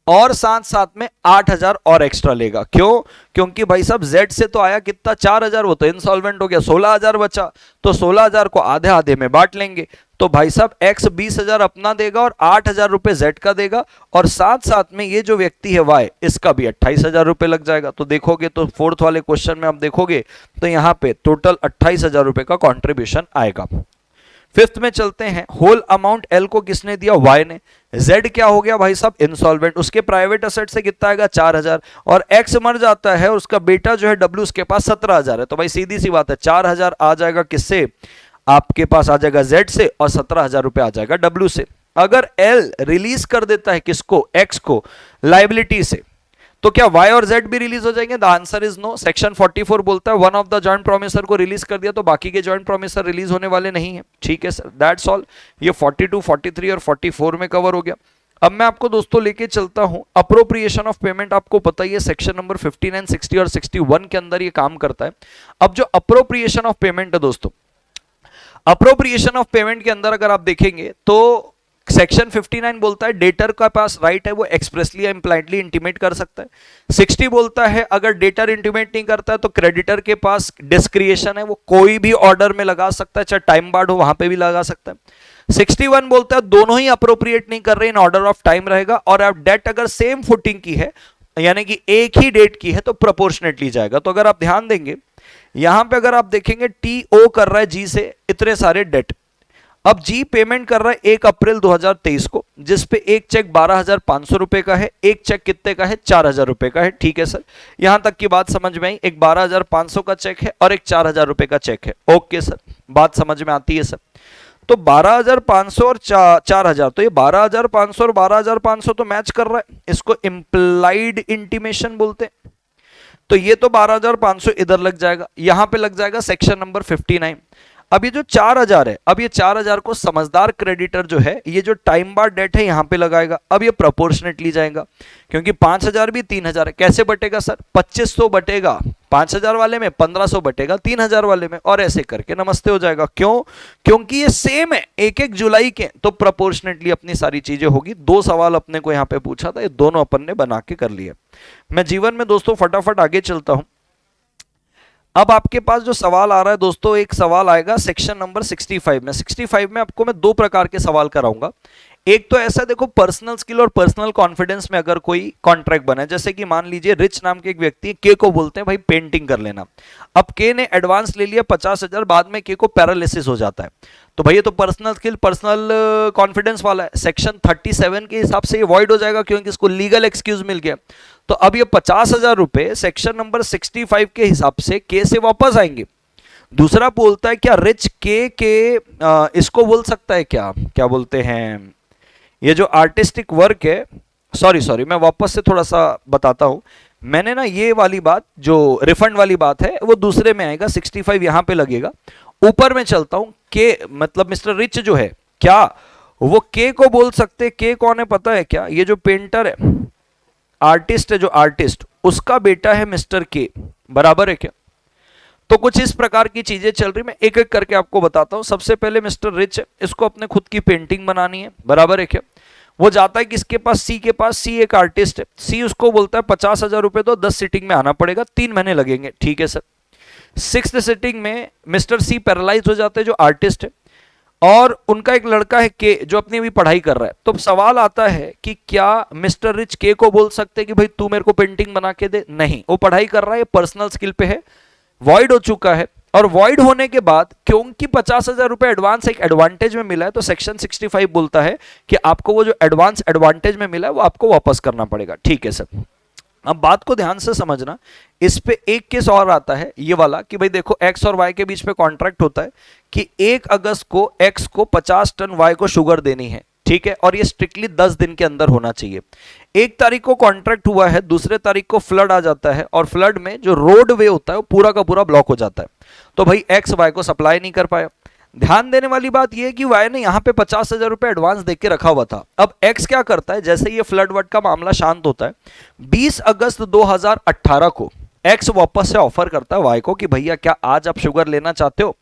और साथ साथ में 8,000 और एक्स्ट्रा लेगा। क्यों? क्योंकि भाई साहब जेड से तो आया कितना 4,000, वो तो इंसॉल्वेंट हो गया, 16,000 बचा, तो 16,000 को आधे आधे में बांट लेंगे। तो भाई साहब एक्स 20,000 अपना देगा और 8,000 रुपए जेड का देगा, और साथ साथ में ये जो व्यक्ति है वाई, इसका भी 28,000 रुपए लग जाएगा। तो देखोगे तो फोर्थ वाले क्वेश्चन में आप देखोगे तो यहां पे टोटल 28,000 रुपए का कॉन्ट्रीब्यूशन आएगा। फिफ्थ में चलते हैं, होल अमाउंट एल को किसने दिया? वाई ने। जेड क्या हो गया भाई साहब? इंसॉल्वेंट, उसके प्राइवेट असेट से कितना आएगा? 4,000, और एक्स मर जाता है, उसका बेटा जो है डब्ल्यू, उसके पास 17,000 है, तो भाई सीधी सी बात है 4,000 आ जाएगा किससे? आपके पास आ जाएगा जेड से, और 17,000 रुपए आ जाएगा डब्ल्यू से। अगर एल रिलीज कर देता है किसको? एक्स को, लाइबिलिटी से, तो क्या वाई और जेड भी रिलीज हो जाएंगे? The answer is no. Section 44 बोलता है one of the joint promisor को रिलीज कर दिया तो बाकी के जॉइंट प्रोमिसर रिलीज होने वाले नहीं है। ठीक है सर, दैट्स ऑल। ये 42, 43 और 44 में कवर हो गया। अब मैं आपको दोस्तों लेके चलता हूं अप्रोप्रिएशन ऑफ पेमेंट। आपको पता ही है सेक्शन नंबर 59, 60 और 61 के अंदर ये काम करता है। अब जो अप्रोप्रिएशन ऑफ पेमेंट है दोस्तों, अप्रोप्रिएशन ऑफ पेमेंट के अंदर अगर आप देखेंगे तो सेक्शन 59 बोलता है डेटर का पास राइट है वो एक्सप्रेसली या इंप्लाइडली इंटीमेट कर सकता है। 60 बोलता है अगर डेटर इंटीमेट नहीं करता है तो क्रेडिटर के पास डिस्क्रिएशन है, वो कोई भी ऑर्डर में लगा सकता है, चाहे टाइम बार्ड हो वहां पे भी लगा सकता है। 61 बोलता है दोनों ही अप्रोप्रिएट नहीं कर रहे, इन ऑर्डर ऑफ टाइम रहेगा, और अब डेट अगर सेम फुटिंग की है यानी कि एक ही डेट की है तो प्रोपोर्शनेटली जाएगा। तो अगर आप ध्यान देंगे यहां पे अगर आप देखेंगे टी ओ कर रहा है जी से इतने सारे डेट, अब जी पेमेंट कर रहा है 1 अप्रैल 2023 को, जिसपे एक चेक 12,500 रुपए का है, एक चेक कितने का है? 4,000 रुपए का है। ठीक है सर, यहां तक की बात समझ में आई। एक 12,500 का चेक है और एक 4,000 रुपए का चेक है। ओके सर, बात समझ में आती है सर। तो 12,500 और 4,000, तो ये 12,500 और 12,500 तो मैच कर रहा है, इसको इंप्लाइड इंटीमेशन बोलते हैं। तो ये तो 12,500 इधर लग जाएगा, यहां पे लग जाएगा सेक्शन नंबर 59। अब ये जो 4,000 है, अब ये 4,000 को समझदार क्रेडिटर जो है ये जो टाइम बार डेट है यहां पे लगाएगा। अब ये प्रोपोर्शनेटली जाएगा क्योंकि 5,000 भी 3,000 है। कैसे बटेगा सर? 2500 बटेगा 5,000 वाले में, 1,500 बटेगा 3,000 वाले में, और ऐसे करके नमस्ते हो जाएगा। क्यों? क्योंकि ये सेम है 1-1 जुलाई के, तो प्रोपोर्शनेटली अपनी सारी चीजें होगी। 2 सवाल अपने को यहां पे पूछा था, ये दोनों अपन ने बना के कर लिए। मैं जीवन में दोस्तों फटाफट आगे चलता हूं। अब आपके पास जो सवाल आ रहा है दोस्तों, एक सवाल आएगा सेक्शन नंबर 65 में। 65 में आपको मैं 2 प्रकार के सवाल कराऊंगा। एक तो ऐसा देखो, पर्सनल स्किल और पर्सनल कॉन्फिडेंस में अगर कोई कॉन्ट्रैक्ट बना है, जैसे कि मान लीजिए रिच नाम के एक व्यक्ति, के को बोलते हैं भाई पेंटिंग कर लेना। अब के ने एडवांस ले लिया 50,000, बाद में के को पैरालिसिस हो जाता है, तो भाई ये तो पर्सनल स्किल पर्सनल कॉन्फिडेंस वाला है, सेक्शन 37 के हिसाब से ये वॉइड हो जाएगा क्योंकि इसको लीगल एक्सक्यूज मिल गया। तो अब ये 50,000 रुपए सेक्शन नंबर 65 के हिसाब से के से वापस आएंगे। दूसरा बोलता है क्या रिच के इसको बोल सकता है, क्या क्या बोलते हैं, ये जो आर्टिस्टिक वर्क है, सॉरी मैं वापस से थोड़ा सा बताता हूं। मैंने ना ये वाली बात जो रिफंड वाली बात है वो दूसरे में आएगा, 65 यहां पे लगेगा। ऊपर में चलता हूं, के मतलब मिस्टर रिच जो है, क्या वो के को बोल सकते? के कौन है पता है क्या? ये जो पेंटर है, आर्टिस्ट है, जो आर्टिस्ट उसका बेटा है मिस्टर के, बराबर है क्या? तो कुछ इस प्रकार की चीजें चल रही, मैं एक एक करके आपको बताता हूं। सबसे पहले मिस्टर रिच है, इसको अपने खुद की पेंटिंग बनानी है, बराबर है क्या? वो जाता है किसके पास? सी के पास। सी एक आर्टिस्ट है, सी उसको बोलता है 50,000 रुपए दो, 10 सीटिंग में आना पड़ेगा, 3 महीने लगेंगे। ठीक है सर। 6th सीटिंग में मिस्टर सी पैरालाइज हो जाते हैं, जो आर्टिस्ट है, और उनका एक लड़का है के जो अपनी भी पढ़ाई कर रहा है। तो सवाल आता है कि क्या मिस्टर रिच के को बोल सकते हैं कि भाई तू मेरे को पेंटिंग बना के दे? नहीं, वो पढ़ाई कर रहा है, पर्सनल स्किल पे है, वॉइड हो चुका है। और वॉइड होने के बाद क्योंकि 50,000 रुपए एडवांस एक एडवांटेज में मिला है, तो सेक्शन 65 बोलता है कि आपको वो जो एडवांस एडवांटेज में मिला है वो आपको वापस करना पड़ेगा। ठीक है सर। अब बात को ध्यान से समझना, इस पे एक केस और आता है ये वाला कि भाई देखो एक्स और वाई के बीच पे कॉन्ट्रैक्ट होता है कि 1 अगस्त को एक्स को 50 टन वाई को शुगर देनी है। ठीक है, और ये स्ट्रिक्टली 10 दिन के अंदर होना चाहिए। 1 तारीख को कॉन्ट्रैक्ट हुआ है, दूसरे तारीख को फ्लड आ जाता है, और फ्लड में जो रोड वे होता है वो पूरा का पूरा ब्लॉक हो जाता है, तो भाई एक्स वाई को सप्लाई नहीं कर पाया। ध्यान देने वाली बात यह है कि वाई ने यहां पे 50,000 रुपए एडवांस देके रखा हुआ था। अब एक्स क्या करता है, जैसे ये फ्लड वर्ड का मामला शांत होता है, 20 अगस्त 2018 को एक्स वापस से ऑफर करता है वाई को कि भैया क्या आज आप शुगर लेना चाहते हो?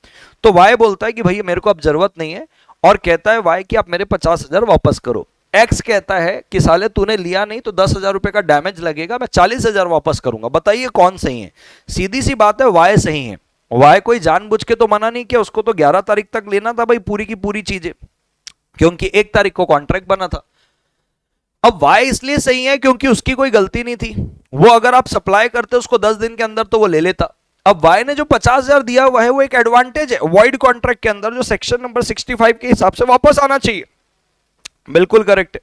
तो वाई बोलता है कि भैया मेरे को अब जरूरत नहीं है, और कहता है वाई कि आप मेरे 50,000 वापस करो। एक्स कहता है कि साले तूने लिया नहीं तो 10,000 रुपए का डैमेज लगेगा, मैं 40,000 वापस करूंगा। बताइए कौन सही है? सीधी सी बात है, वाई सही है। वाई कोई जानबूझ के तो मना नहीं किया, उसको तो 11 तारीख तक लेना था भाई पूरी की पूरी चीजें, क्योंकि 1 तारीख को कॉन्ट्रैक्ट बना था। अब वाई इसलिए सही है क्योंकि उसकी कोई गलती नहीं थी, वो अगर आप सप्लाई करते उसको 10 दिन के अंदर तो वो ले लेता। अब वाई ने जो 50,000 दिया हुआ है वो एक एडवांटेज है वॉइड कॉन्ट्रैक्ट के अंदर, जो सेक्शन नंबर 65 के हिसाब से वापस आना चाहिए। बिल्कुल करेक्ट है।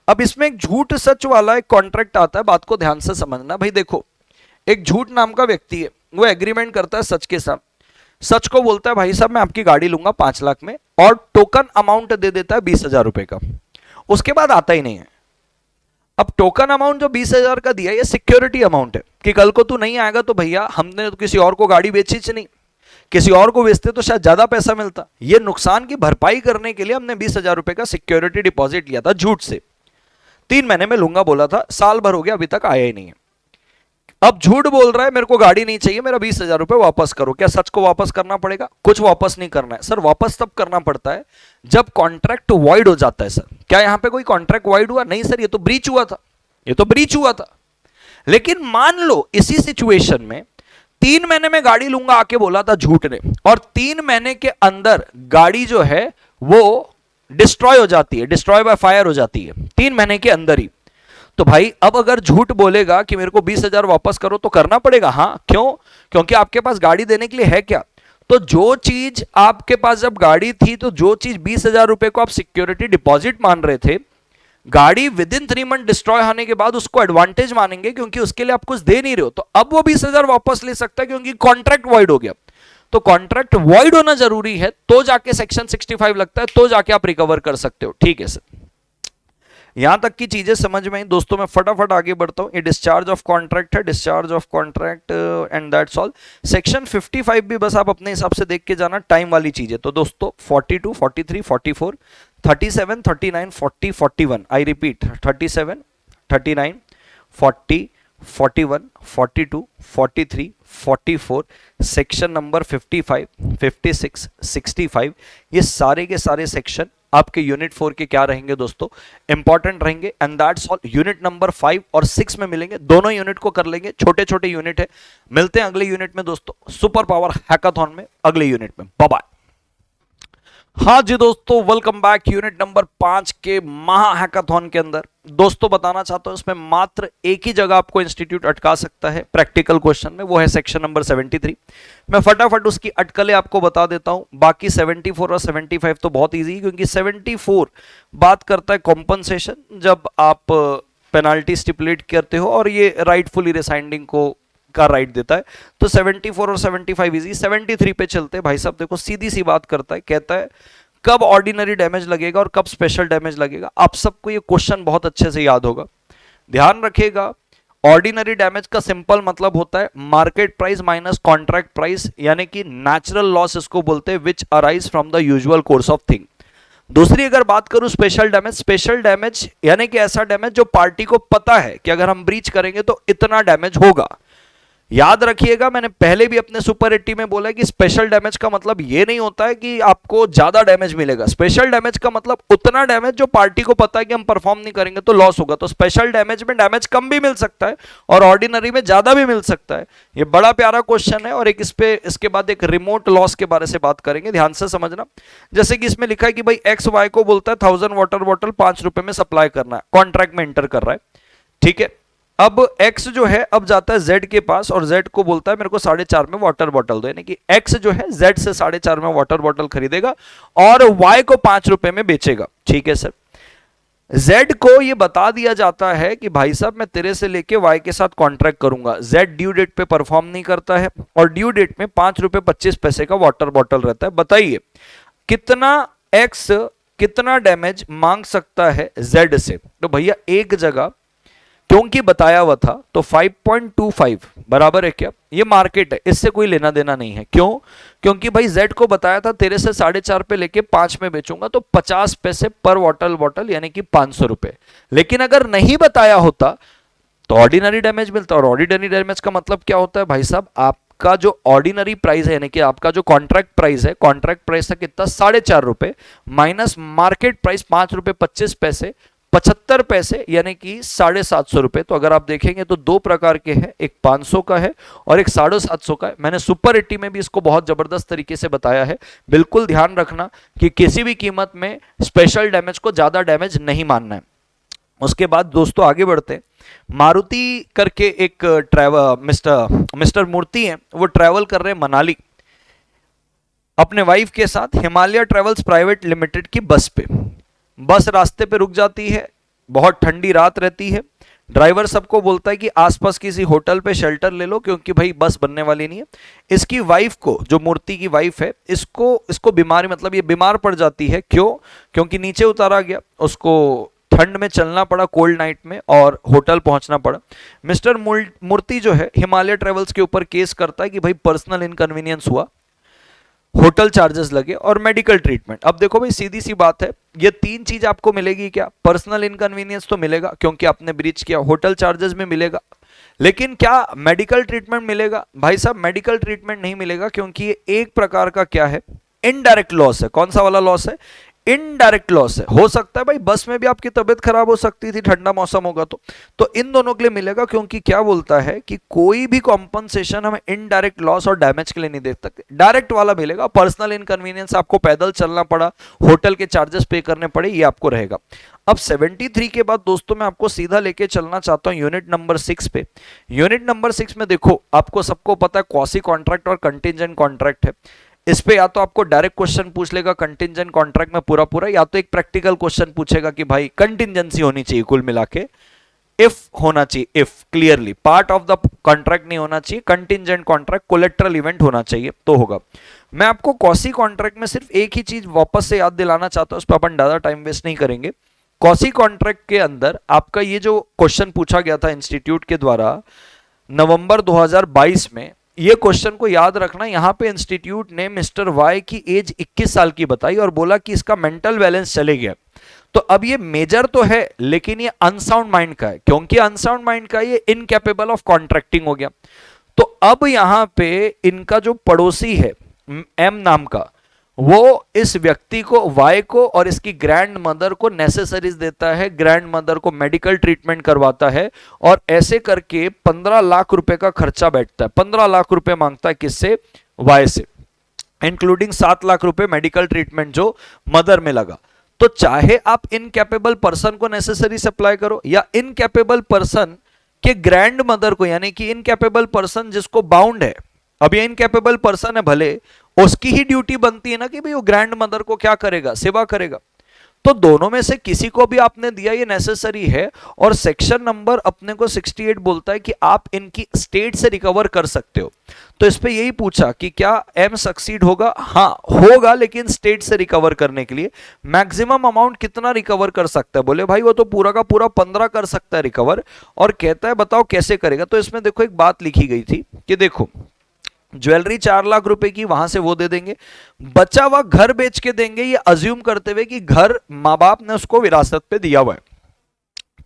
अब इसमें एक झूठ सच वाला एक कॉन्ट्रैक्ट आता है, बात को ध्यान से समझना भाई। देखो, एक झूठ नाम का व्यक्ति है, वो एग्रीमेंट करता है सच के साथ। सच को बोलता है भाई साहब मैं आपकी गाड़ी लूंगा 5 लाख में, और टोकन अमाउंट दे देता है 20,000 रुपए का। उसके बाद आता ही नहीं है। अब टोकन अमाउंट जो 20,000 का दिया, ये सिक्योरिटी अमाउंट है कि कल को तू नहीं आएगा तो भैया हमने तो किसी और को गाड़ी बेची नहीं, किसी और को बेचते तो शायद ज्यादा पैसा मिलता। ये नुकसान की भरपाई करने के लिए हमने 20,000 रुपए का सिक्योरिटी डिपॉजिट लिया था झूठ से। 3 महीने में लूंगा बोला था, साल भर हो गया अभी तक आया ही नहीं है। अब झूठ बोल रहा है मेरे को गाड़ी नहीं चाहिए, मेरा 20,000 रुपए वापस करो। क्या सच को वापस करना पड़ेगा? कुछ वापस नहीं करना है सर। वापस तब करना पड़ता है जब कॉन्ट्रैक्ट वॉइड हो जाता है। सर क्या यहां पे कोई कॉन्ट्रैक्ट वॉइड हुआ? नहीं सर, ये तो ब्रीच हुआ था, ये तो ब्रीच हुआ था। लेकिन मान लो इसी सिचुएशन में 3 महीने में गाड़ी लूंगा आके बोला था झूठ ने, और 3 महीने के अंदर गाड़ी जो है वो डिस्ट्रॉय हो जाती है, डिस्ट्रॉय बाय फायर हो जाती है 3 महीने के अंदर ही। तो भाई अब अगर झूठ बोलेगा कि मेरे को 20,000 वापस करो तो करना पड़ेगा। हाँ, क्यों? क्योंकि आपके पास गाड़ी देने के लिए है क्या? तो जो चीज आपके पास जब गाड़ी थी, तो जो चीज 20,000 रुपए को आप सिक्योरिटी डिपॉजिट मान रहे थे, गाड़ी विद इन 3 मंथ डिस्ट्रॉय होने के बाद उसको एडवांटेज मानेंगे क्योंकि उसके लिए आप कुछ दे नहीं रहे हो। तो अब वो 20,000 वापस ले सकता है क्योंकि कॉन्ट्रैक्ट वॉइड हो गया। तो कॉन्ट्रैक्ट वॉइड होना जरूरी है, तो जाके सेक्शन 65 लगता है, तो जाके आप रिकवर कर सकते हो। ठीक है सर, यहां तक की चीजें समझ में आई दोस्तों। मैं फटाफट आगे बढ़ता हूं। ये डिस्चार्ज ऑफ कॉन्ट्रैक्ट है, discharge of contract and that's all. Section 55 भी बस आप अपने हिसाब से देख के जाना, टाइम वाली चीज है। तो दोस्तों 42, 43, 44, 37, 39, 40, 41, आई रिपीट 37, 39, 40, 41, 42, 43, 44, सेक्शन नंबर 55, 56, 65, ये सारे के सारे सेक्शन आपके यूनिट 4 के क्या रहेंगे दोस्तों? इंपॉर्टेंट रहेंगे। And that's all. Unit number 5 और 6 में मिलेंगे, दोनों यूनिट को कर लेंगे, छोटे छोटे यूनिट है। मिलते हैं अगले यूनिट में दोस्तों, सुपर पावर हैकाथॉन में, अगले यूनिट में। Bye bye. हाँ जी दोस्तों, वेलकम बैक। यूनिट नंबर 5 के महा हैकाथॉन के अंदर दोस्तों बताना चाहता हूं, इसमें मात्र एक ही जगह आपको इंस्टीट्यूट अटका सकता है प्रैक्टिकल क्वेश्चन में, वो है सेक्शन नंबर 73। मैं फटाफट उसकी अटकलें आपको बता देता हूं। बाकी 74 और 75 तो बहुत इजी है, क्योंकि 74 बात करता है कॉम्पनसेशन, जब आप पेनाल्टी स्टिपुलेट करते हो और ये राइटफुली रिसाइंडिंग को का राइट देता है। तो 74 और 75 इजी। 73 पे चलते हैं भाई साहब। देखो सीधी सी बात करता है, कहता है कब ऑर्डिनरी डैमेज लगेगा और कब स्पेशल डैमेज लगेगा। आप सबको ये क्वेश्चन बहुत अच्छे से याद होगा, ध्यान रखिएगा। ऑर्डिनरी डैमेज का सिंपल मतलब होता है market price minus contract price, यानी कि नेचुरल लॉस इसको बोलते हैं, विच arise from the usual course of thing. दूसरी अगर बात करूं स्पेशल डैमेज, स्पेशल डैमेज यानी कि ऐसा डैमेज जो पार्टी को पता है कि अगर हम ब्रीच करेंगे तो इतना डैमेज होगा। याद रखिएगा, मैंने पहले भी अपने सुपर 80 में बोला कि स्पेशल डैमेज का मतलब ये नहीं होता है कि आपको ज्यादा डैमेज मिलेगा। स्पेशल डैमेज का मतलब उतना डैमेज जो पार्टी को पता है कि हम परफॉर्म नहीं करेंगे तो लॉस होगा। तो स्पेशल डैमेज में डैमेज कम भी मिल सकता है और ऑर्डिनरी में ज्यादा भी मिल सकता है। ये बड़ा प्यारा क्वेश्चन है। और एक इस पे इसके बाद एक रिमोट लॉस के बारे से बात करेंगे, ध्यान से समझना। जैसे कि इसमें लिखा है कि भाई एक्स वाई को बोलता है 1000 वाटर बॉटल 5 रुपए में सप्लाई करना है, कॉन्ट्रैक्ट में एंटर कर रहा है, ठीक है। अब x जो है अब जाता है z के पास और z को बोलता है मेरे को 4.5 में वाटर बॉटल दो, यानी कि x जो है z से 4.5 में वाटर बॉटल खरीदेगा और y को 5 रुपए में बेचेगा, ठीक है सर। z को ये बता दिया जाता है कि भाई साहब मैं तेरे से लेके y के साथ कॉन्ट्रैक्ट करूंगा। z ड्यू डेट पे परफॉर्म नहीं करता है और ड्यू डेट में 5 रुपए 25 पैसे का वाटर बॉटल रहता है। बताइए कितना x कितना डैमेज मांग सकता है z से? तो भैया एक जगह क्योंकि बताया हुआ था तो 5.25 बराबर है क्या? ये मार्केट है, इससे कोई लेना देना नहीं है। क्यों? क्योंकि भाई Z को बताया था तेरे से 4.5 पे लेके 5 में बेचूंगा, तो 50 पैसे पर वाटर बॉटल यानी कि 500 रुपए। लेकिन अगर नहीं बताया होता तो ऑर्डिनरी डैमेज मिलता। और ऑर्डिनरी डैमेज का मतलब क्या होता है भाई साहब? आपका जो ऑर्डिनरी प्राइस है यानी कि आपका जो कॉन्ट्रैक्ट प्राइस है, कॉन्ट्रैक्ट प्राइस था कितना? 4.5 रुपए माइनस मार्केट प्राइस 5 रुपए 25 पैसे, 75 पैसे यानी कि 750 रुपए। तो अगर आप देखेंगे तो दो प्रकार के हैं, एक 500 का है और एक 750 का है। मैंने सुपर 80 में भी इसको बहुत जबरदस्त तरीके से बताया है। बिल्कुल ध्यान रखना कि किसी भी कीमत में स्पेशल डैमेज को ज्यादा डैमेज नहीं मानना है। उसके बाद दोस्तों आगे बढ़ते हैं। मारुति करके एक मिस्टर मूर्ति हैं, वो ट्रैवल कर रहे हैं मनाली अपने वाइफ के साथ हिमालय ट्रेवल्स प्राइवेट लिमिटेड की बस पे। बस रास्ते पे रुक जाती है, बहुत ठंडी रात रहती है। ड्राइवर सबको बोलता है कि आसपास किसी होटल पे शेल्टर ले लो क्योंकि भाई बस बनने वाली नहीं है। इसकी वाइफ को, जो मूर्ति की वाइफ है, इसको बीमारी, मतलब ये बीमार पड़ जाती है। क्यों? क्योंकि नीचे उतारा गया, उसको ठंड में चलना पड़ा, कोल्ड नाइट में, और होटल पहुंचना पड़ा। मिस्टर मूर्ति जो है हिमालय ट्रेवल्स के ऊपर केस करता है कि भाई पर्सनल इनकन्वीनियंस हुआ, होटल चार्जेस लगे और मेडिकल ट्रीटमेंट। अब देखो भाई, सीधी सी बात है, ये तीन चीज आपको मिलेगी क्या? पर्सनल इनकन्वीनियंस तो मिलेगा क्योंकि आपने ब्रीच किया, होटल चार्जेस में मिलेगा, लेकिन क्या मेडिकल ट्रीटमेंट मिलेगा? भाई साहब, मेडिकल ट्रीटमेंट नहीं मिलेगा क्योंकि ये एक प्रकार का क्या है, इनडायरेक्ट लॉस है। कौन सा वाला लॉस है? इनडायरेक्ट लॉस है। हो सकता है भाई बस में भी आपकी तबीयत खराब हो सकती थी, ठंडा मौसम होगा तो इन दोनों के लिए मिलेगा, क्योंकि क्या बोलता है कि कोई भी कॉम्पनसेशन हमें इनडायरेक्ट लॉस और डैमेज के लिए नहीं दे सकते। डायरेक्ट वाला मिलेगा, पर्सनल इनकन्वीनियंस, आपको पैदल चलना पड़ा, होटल के चार्जेस पे करने पड़े, ये आपको रहेगा। अब 73 के बाद दोस्तों मैं आपको सीधा लेके चलना चाहता हूं यूनिट नंबर 6 पे। यूनिट नंबर 6 में देखो, आपको सबको पता है क्वासी कॉन्ट्रैक्ट और कंटिजेंट कॉन्ट्रैक्ट है। इस पे या तो आपको डायरेक्ट क्वेश्चन पूछ लेगा कंटिजेंट कॉन्ट्रैक्ट में पूरा पूरा, या तो एक प्रैक्टिकल क्वेश्चन पूछेगा कि भाई कंटिजेंसी होनी चाहिए कुल मिला के, इफ होना चाहिए, if clearly part of the contract नहीं होना चाहिए, कंटिजेंट कॉन्ट्रैक्ट कोलेट्रल इवेंट होना चाहिए तो होगा। मैं आपको कॉसी कॉन्ट्रैक्ट में सिर्फ एक ही चीज वापस से याद दिलाना चाहता हूं, उस पर अपन ज्यादा टाइम वेस्ट नहीं करेंगे। कॉसी कॉन्ट्रैक्ट के अंदर आपका ये जो क्वेश्चन पूछा गया था इंस्टीट्यूट के द्वारा नवंबर 2022 में, ये क्वेश्चन को याद रखना। यहां पे इंस्टीट्यूट ने मिस्टर वाई की एज 21 साल की बताई और बोला कि इसका मेंटल बैलेंस चले गया। तो अब ये मेजर तो है लेकिन ये अनसाउंड माइंड का है, क्योंकि अनसाउंड माइंड का ये इनकैपेबल ऑफ कॉन्ट्रैक्टिंग हो गया। तो अब यहां पे इनका जो पड़ोसी है एम नाम का, वो इस व्यक्ति को, वाई को और इसकी ग्रैंड मदर को नेसेसरीज देता है, ग्रैंड मदर को मेडिकल ट्रीटमेंट करवाता है, और ऐसे करके 15 लाख रुपए का खर्चा बैठता है। 15 लाख रुपए मांगता है किससे? वाई से, इंक्लूडिंग 7 लाख रुपए मेडिकल ट्रीटमेंट जो मदर में लगा। तो चाहे आप इनकैपेबल पर्सन को नेसेसरी सप्लाई करो या इनकैपेबल पर्सन के ग्रैंड मदर को, यानी कि इनकैपेबल पर्सन जिसको बाउंड है, अब ये इनकैपेबल पर्सन है भले, उसकी ही ड्यूटी बनती है ना कि भाई वो ग्रैंड मदर को क्या करेगा? सेवा करेगा। तो दोनों में से किसी को भी आपने दिया, ये नेसेसरी है। और सेक्शन नंबर अपने को 68 बोलता है कि आप इनकी स्टेट से रिकवर कर सकते हो। तो इस पे यही पूछा कि क्या एम सक्सीड होगा? हाँ होगा, लेकिन स्टेट से रिकवर करने के लिए मैक्सिमम अमाउंट कितना रिकवर कर सकता है? बोले भाई वो तो पूरा का पूरा 15 कर सकता है रिकवर, और कहता है बताओ कैसे करेगा। तो इसमें देखो एक बात लिखी गई थी कि देखो, ज्वेलरी 4 लाख रुपए की वहां से वो दे देंगे, बचा हुआ घर बेच के देंगे, ये अज्यूम करते हुए कि घर माँ बाप ने उसको विरासत पे दिया हुआ है।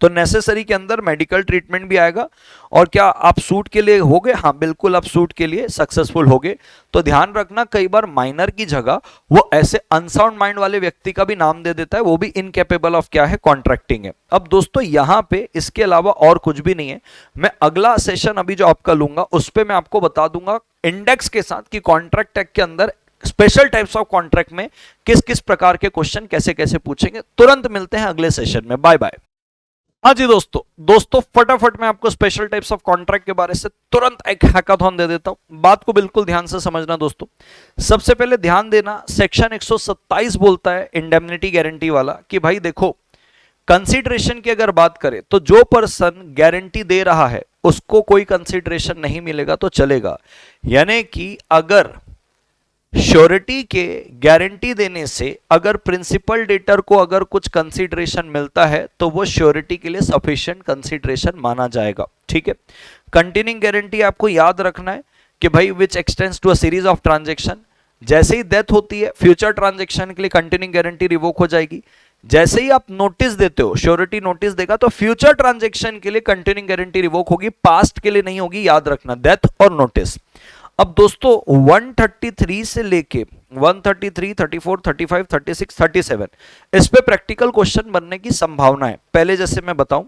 तो नेसेसरी के अंदर मेडिकल ट्रीटमेंट भी आएगा। और क्या आप सूट के लिए हो गए? हाँ बिल्कुल, आप सूट के लिए सक्सेसफुल हो गए। तो ध्यान रखना, कई बार माइनर की जगह वो ऐसे अनसाउंड माइंड वाले व्यक्ति का भी नाम दे देता है, वो भी इनकेपेबल ऑफ क्या है? कॉन्ट्रैक्टिंग है। अब दोस्तों यहां पे इसके अलावा और कुछ भी नहीं है। मैं अगला सेशन अभी जो आपका लूंगा उस पर मैं आपको बता दूंगा इंडेक्स के साथ कि कॉन्ट्रैक्ट एक्ट के अंदर स्पेशल टाइप्स ऑफ कॉन्ट्रैक्ट में किस किस प्रकार के क्वेश्चन कैसे कैसे पूछेंगे। तुरंत मिलते हैं अगले सेशन में, बाय बाय। हाँ जी दोस्तों फटाफट मैं आपको स्पेशल टाइप्स ऑफ कॉन्ट्रैक्ट के बारे से तुरंत एक हैकाथॉन दे देता हूं। बात को बिल्कुल ध्यान से समझना दोस्तों। सबसे पहले ध्यान देना, सेक्शन 127 बोलता है इंडेमनिटी गारंटी वाला कि भाई देखो, कंसीडरेशन की अगर बात करें तो जो पर्सन गारंटी दे रहा है उसको कोई कंसीडरेशन नहीं मिलेगा तो चलेगा। यानी कि अगर श्योरिटी के गारंटी देने से अगर प्रिंसिपल डेटर को अगर कुछ कंसीडरेशन मिलता है तो वो श्योरिटी के लिए सफिशिएंट कंसीडरेशन माना जाएगा। ठीक है। कंटिन्यूइंग गारंटी आपको याद रखना है कि भाई which extends to a series of transaction. जैसे ही डेथ होती है फ्यूचर ट्रांजैक्शन के लिए कंटिन्यूइंग गारंटी रिवोक हो जाएगी। जैसे ही आप नोटिस देते हो, श्योरिटी नोटिस देगा तो फ्यूचर ट्रांजैक्शन के लिए कंटिन्यूइंग गारंटी रिवोक होगी, पास्ट के लिए नहीं होगी, याद रखना, डेथ और नोटिस। अब दोस्तों 133 से लेके 133, 34, 35, 36, 37 इस पे प्रैक्टिकल क्वेश्चन बनने की संभावना है। पहले जैसे मैं बताऊं,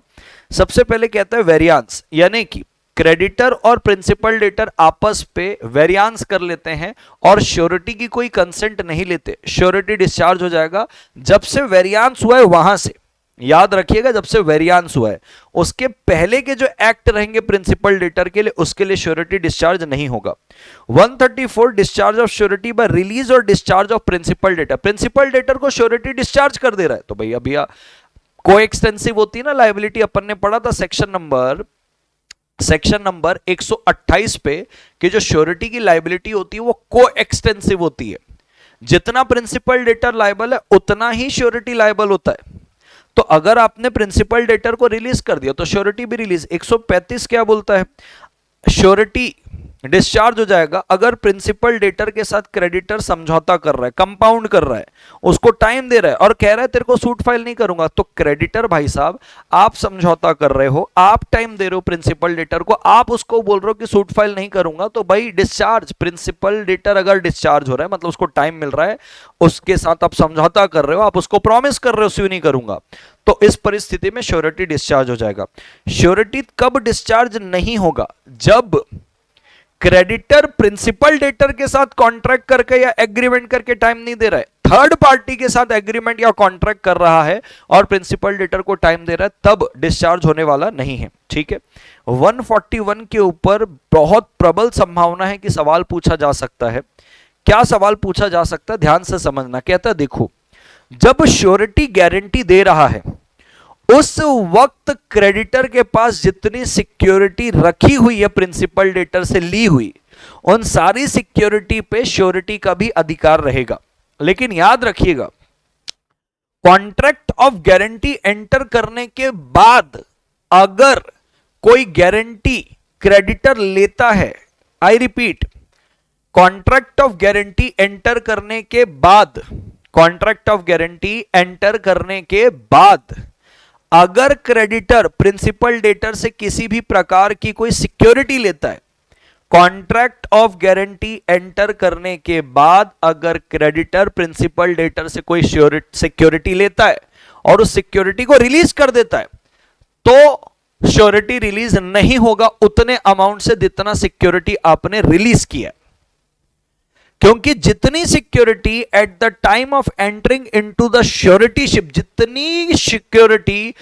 सबसे पहले कहता है वेरियांस, यानी कि क्रेडिटर और प्रिंसिपल डेटर आपस पे वेरियांस कर लेते हैं और श्योरिटी की कोई कंसेंट नहीं लेते, श्योरिटी डिस्चार्ज हो जाएगा। जब से वेरियांस हुआ है वहां से, याद रखिएगा, जब से वेरियांस हुआ है उसके पहले के जो एक्ट रहेंगे प्रिंसिपल डेटर के लिए, उसके लिए श्योरिटी डिस्चार्ज नहीं होगा। 134 discharge of surety by release और discharge of principal debtor, principal debtor को श्योरिटी डिस्चार्ज कर दे रहा है। तो भैया कोएक्सटेंसिव होती है ना लायबिलिटी, अपन ने पढ़ा था सेक्शन नंबर 128 पे कि जो श्योरिटी की लायबिलिटी होती है वो कोएक्सटेंसिव होती है। जितना प्रिंसिपल डेटर लायबल है उतना ही श्योरिटी लायबल होता है। तो अगर आपने प्रिंसिपल डेटर को रिलीज कर दिया तो श्योरिटी भी रिलीज। 135 क्या बोलता है, श्योरिटी डिस्चार्ज हो जाएगा अगर प्रिंसिपल डेटर के साथ क्रेडिटर समझौता कर रहा है, कंपाउंड कर रहा है, उसको टाइम दे रहा है और कह रहा है तेरे को सूट फाइल नहीं करूंगा। तो क्रेडिटर भाई साहब, आप समझौता कर रहे हो, आप टाइम दे रहे हो प्रिंसिपल डेटर को, आप उसको बोल रहे हो कि सूट फाइल नहीं करूंगा, तो भाई डिस्चार्ज, प्रिंसिपल डेटर अगर डिस्चार्ज हो रहा है मतलब उसको टाइम मिल रहा है, उसके साथ आप समझौता कर रहे हो, आप उसको प्रॉमिस कर रहे हो स्यू नहीं करूंगा, तो इस परिस्थिति में श्योरिटी डिस्चार्ज हो जाएगा। श्योरिटी कब डिस्चार्ज नहीं होगा, जब क्रेडिटर प्रिंसिपल डेटर के साथ कॉन्ट्रैक्ट करके या एग्रीमेंट करके टाइम नहीं दे रहा है, थर्ड पार्टी के साथ एग्रीमेंट या कॉन्ट्रैक्ट कर रहा है और प्रिंसिपल डेटर को टाइम दे रहा है, तब डिस्चार्ज होने वाला नहीं है। ठीक है, 141 के ऊपर बहुत प्रबल संभावना है कि सवाल पूछा जा सकता है। क्या सवाल पूछा जा सकता है, ध्यान से समझना। कहता है देखो, जब श्योरिटी गारंटी दे रहा है उस वक्त क्रेडिटर के पास जितनी सिक्योरिटी रखी हुई है प्रिंसिपल डेटर से ली हुई, उन सारी सिक्योरिटी पे श्योरिटी का भी अधिकार रहेगा। लेकिन याद रखिएगा, कॉन्ट्रैक्ट ऑफ गारंटी एंटर करने के बाद अगर कोई गारंटी क्रेडिटर लेता है, I repeat, contract of guarantee enter करने के बाद, कॉन्ट्रैक्ट ऑफ गारंटी एंटर करने के बाद अगर क्रेडिटर प्रिंसिपल डेटर से किसी भी प्रकार की कोई सिक्योरिटी लेता है, कॉन्ट्रैक्ट ऑफ गारंटी एंटर करने के बाद अगर क्रेडिटर प्रिंसिपल डेटर से कोई सिक्योरिटी लेता है और उस सिक्योरिटी को रिलीज कर देता है, तो श्योरिटी रिलीज नहीं होगा उतने अमाउंट से जितना सिक्योरिटी आपने रिलीज किया, क्योंकि जितनी security at the time of entering into the suretyship, जितनी सिक्योरिटी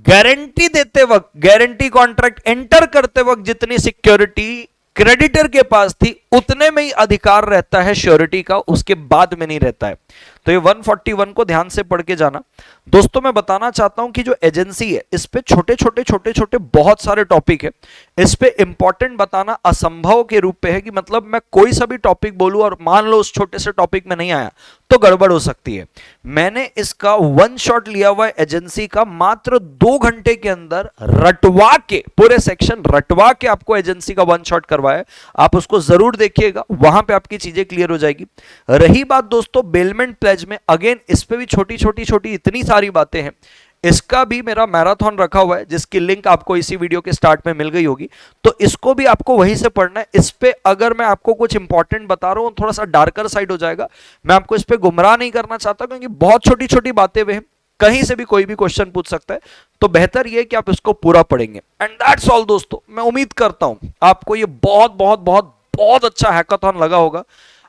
गारंटी देते वक्त, गारंटी कॉन्ट्रैक्ट एंटर करते वक्त जितनी सिक्योरिटी क्रेडिटर के पास थी, उतने में ही अधिकार रहता है श्योरिटी का, उसके बाद में नहीं रहता है। तो ये 141 को ध्यान से पढ़ के जाना। दोस्तों मैं बताना चाहता हूं कि जो एजेंसी है इस पे छोटे छोटे बहुत सारे टॉपिक है, इस पे इंपॉर्टेंट बताना असंभव के रूप पे है कि मतलब मैं कोई सा भी टॉपिक बोलूं और मान लो उस छोटे से टॉपिक में नहीं आया तो गड़बड़ हो सकती है। मैंने इसका वन शॉट लिया हुआ है एजेंसी का, मात्र 2 घंटे के अंदर रटवा के, पूरे सेक्शन रटवा के आपको एजेंसी का वन शॉट करवाया, आप उसको जरूर देखिएगा, वहां पे आपकी चीजें क्लियर हो जाएगी। रही बात दोस्तों बेलमेंट प्लेज में, अगेन इस पे भी छोटी इतनी सारी बातें हैं, इसका भी मेरा मैराथन रखा हुआ है जिसकी लिंक आपको इसी वीडियो के स्टार्ट में मिल गई होगी, तो इसको भी आपको वहीं से पढ़ना है। इस पे अगर मैं आपको कुछ इंपॉर्टेंट बता रहा हूं, थोड़ा सा डार्कर साइड हो जाएगा, मैं आपको इस पे गुमराह नहीं करना चाहता क्योंकि बहुत छोटी बातें वे हैं, कहीं से भी कोई भी क्वेश्चन पूछ सकता है, तो बेहतर यह कि आप इसको पूरा पढ़ेंगे। एंड दैट्स ऑल दोस्तों, मैं उम्मीद करता हूं आपको ये बहुत अच्छा हैकाथॉन लगा होगा।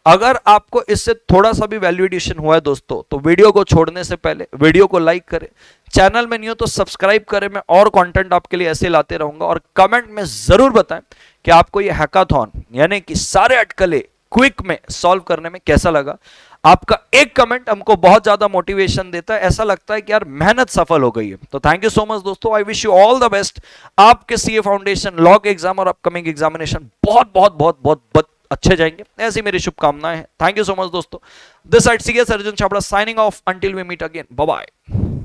अगर आपको इससे थोड़ा सा भी वैल्यू एडिशन हुआ है दोस्तों, तो वीडियो को छोड़ने से पहले वीडियो को लाइक करें, चैनल में नहीं हो तो सब्सक्राइब करें, मैं और कंटेंट आपके लिए ऐसे लाते रहूंगा, और कमेंट में जरूर बताएं कि आपको ये हैकाथॉन यानी कि सारे अटकले क्विक में सॉल्व करने में कैसा लगा। आपका एक कमेंट हमको बहुत ज्यादा मोटिवेशन देता है, ऐसा लगता है कि यार मेहनत सफल हो गई है। तो थैंक यू सो मच दोस्तों, I wish you all the best. आपके सीए फाउंडेशन, लॉग एग्जाम और अपकमिंग एग्जामिनेशन बहुत अच्छे जाएंगे, ऐसी मेरी शुभकामनाएं हैं। थैंक यू सो मच दोस्तों। This side CA Sarjan Chhabra signing off, until we meet again, bye bye.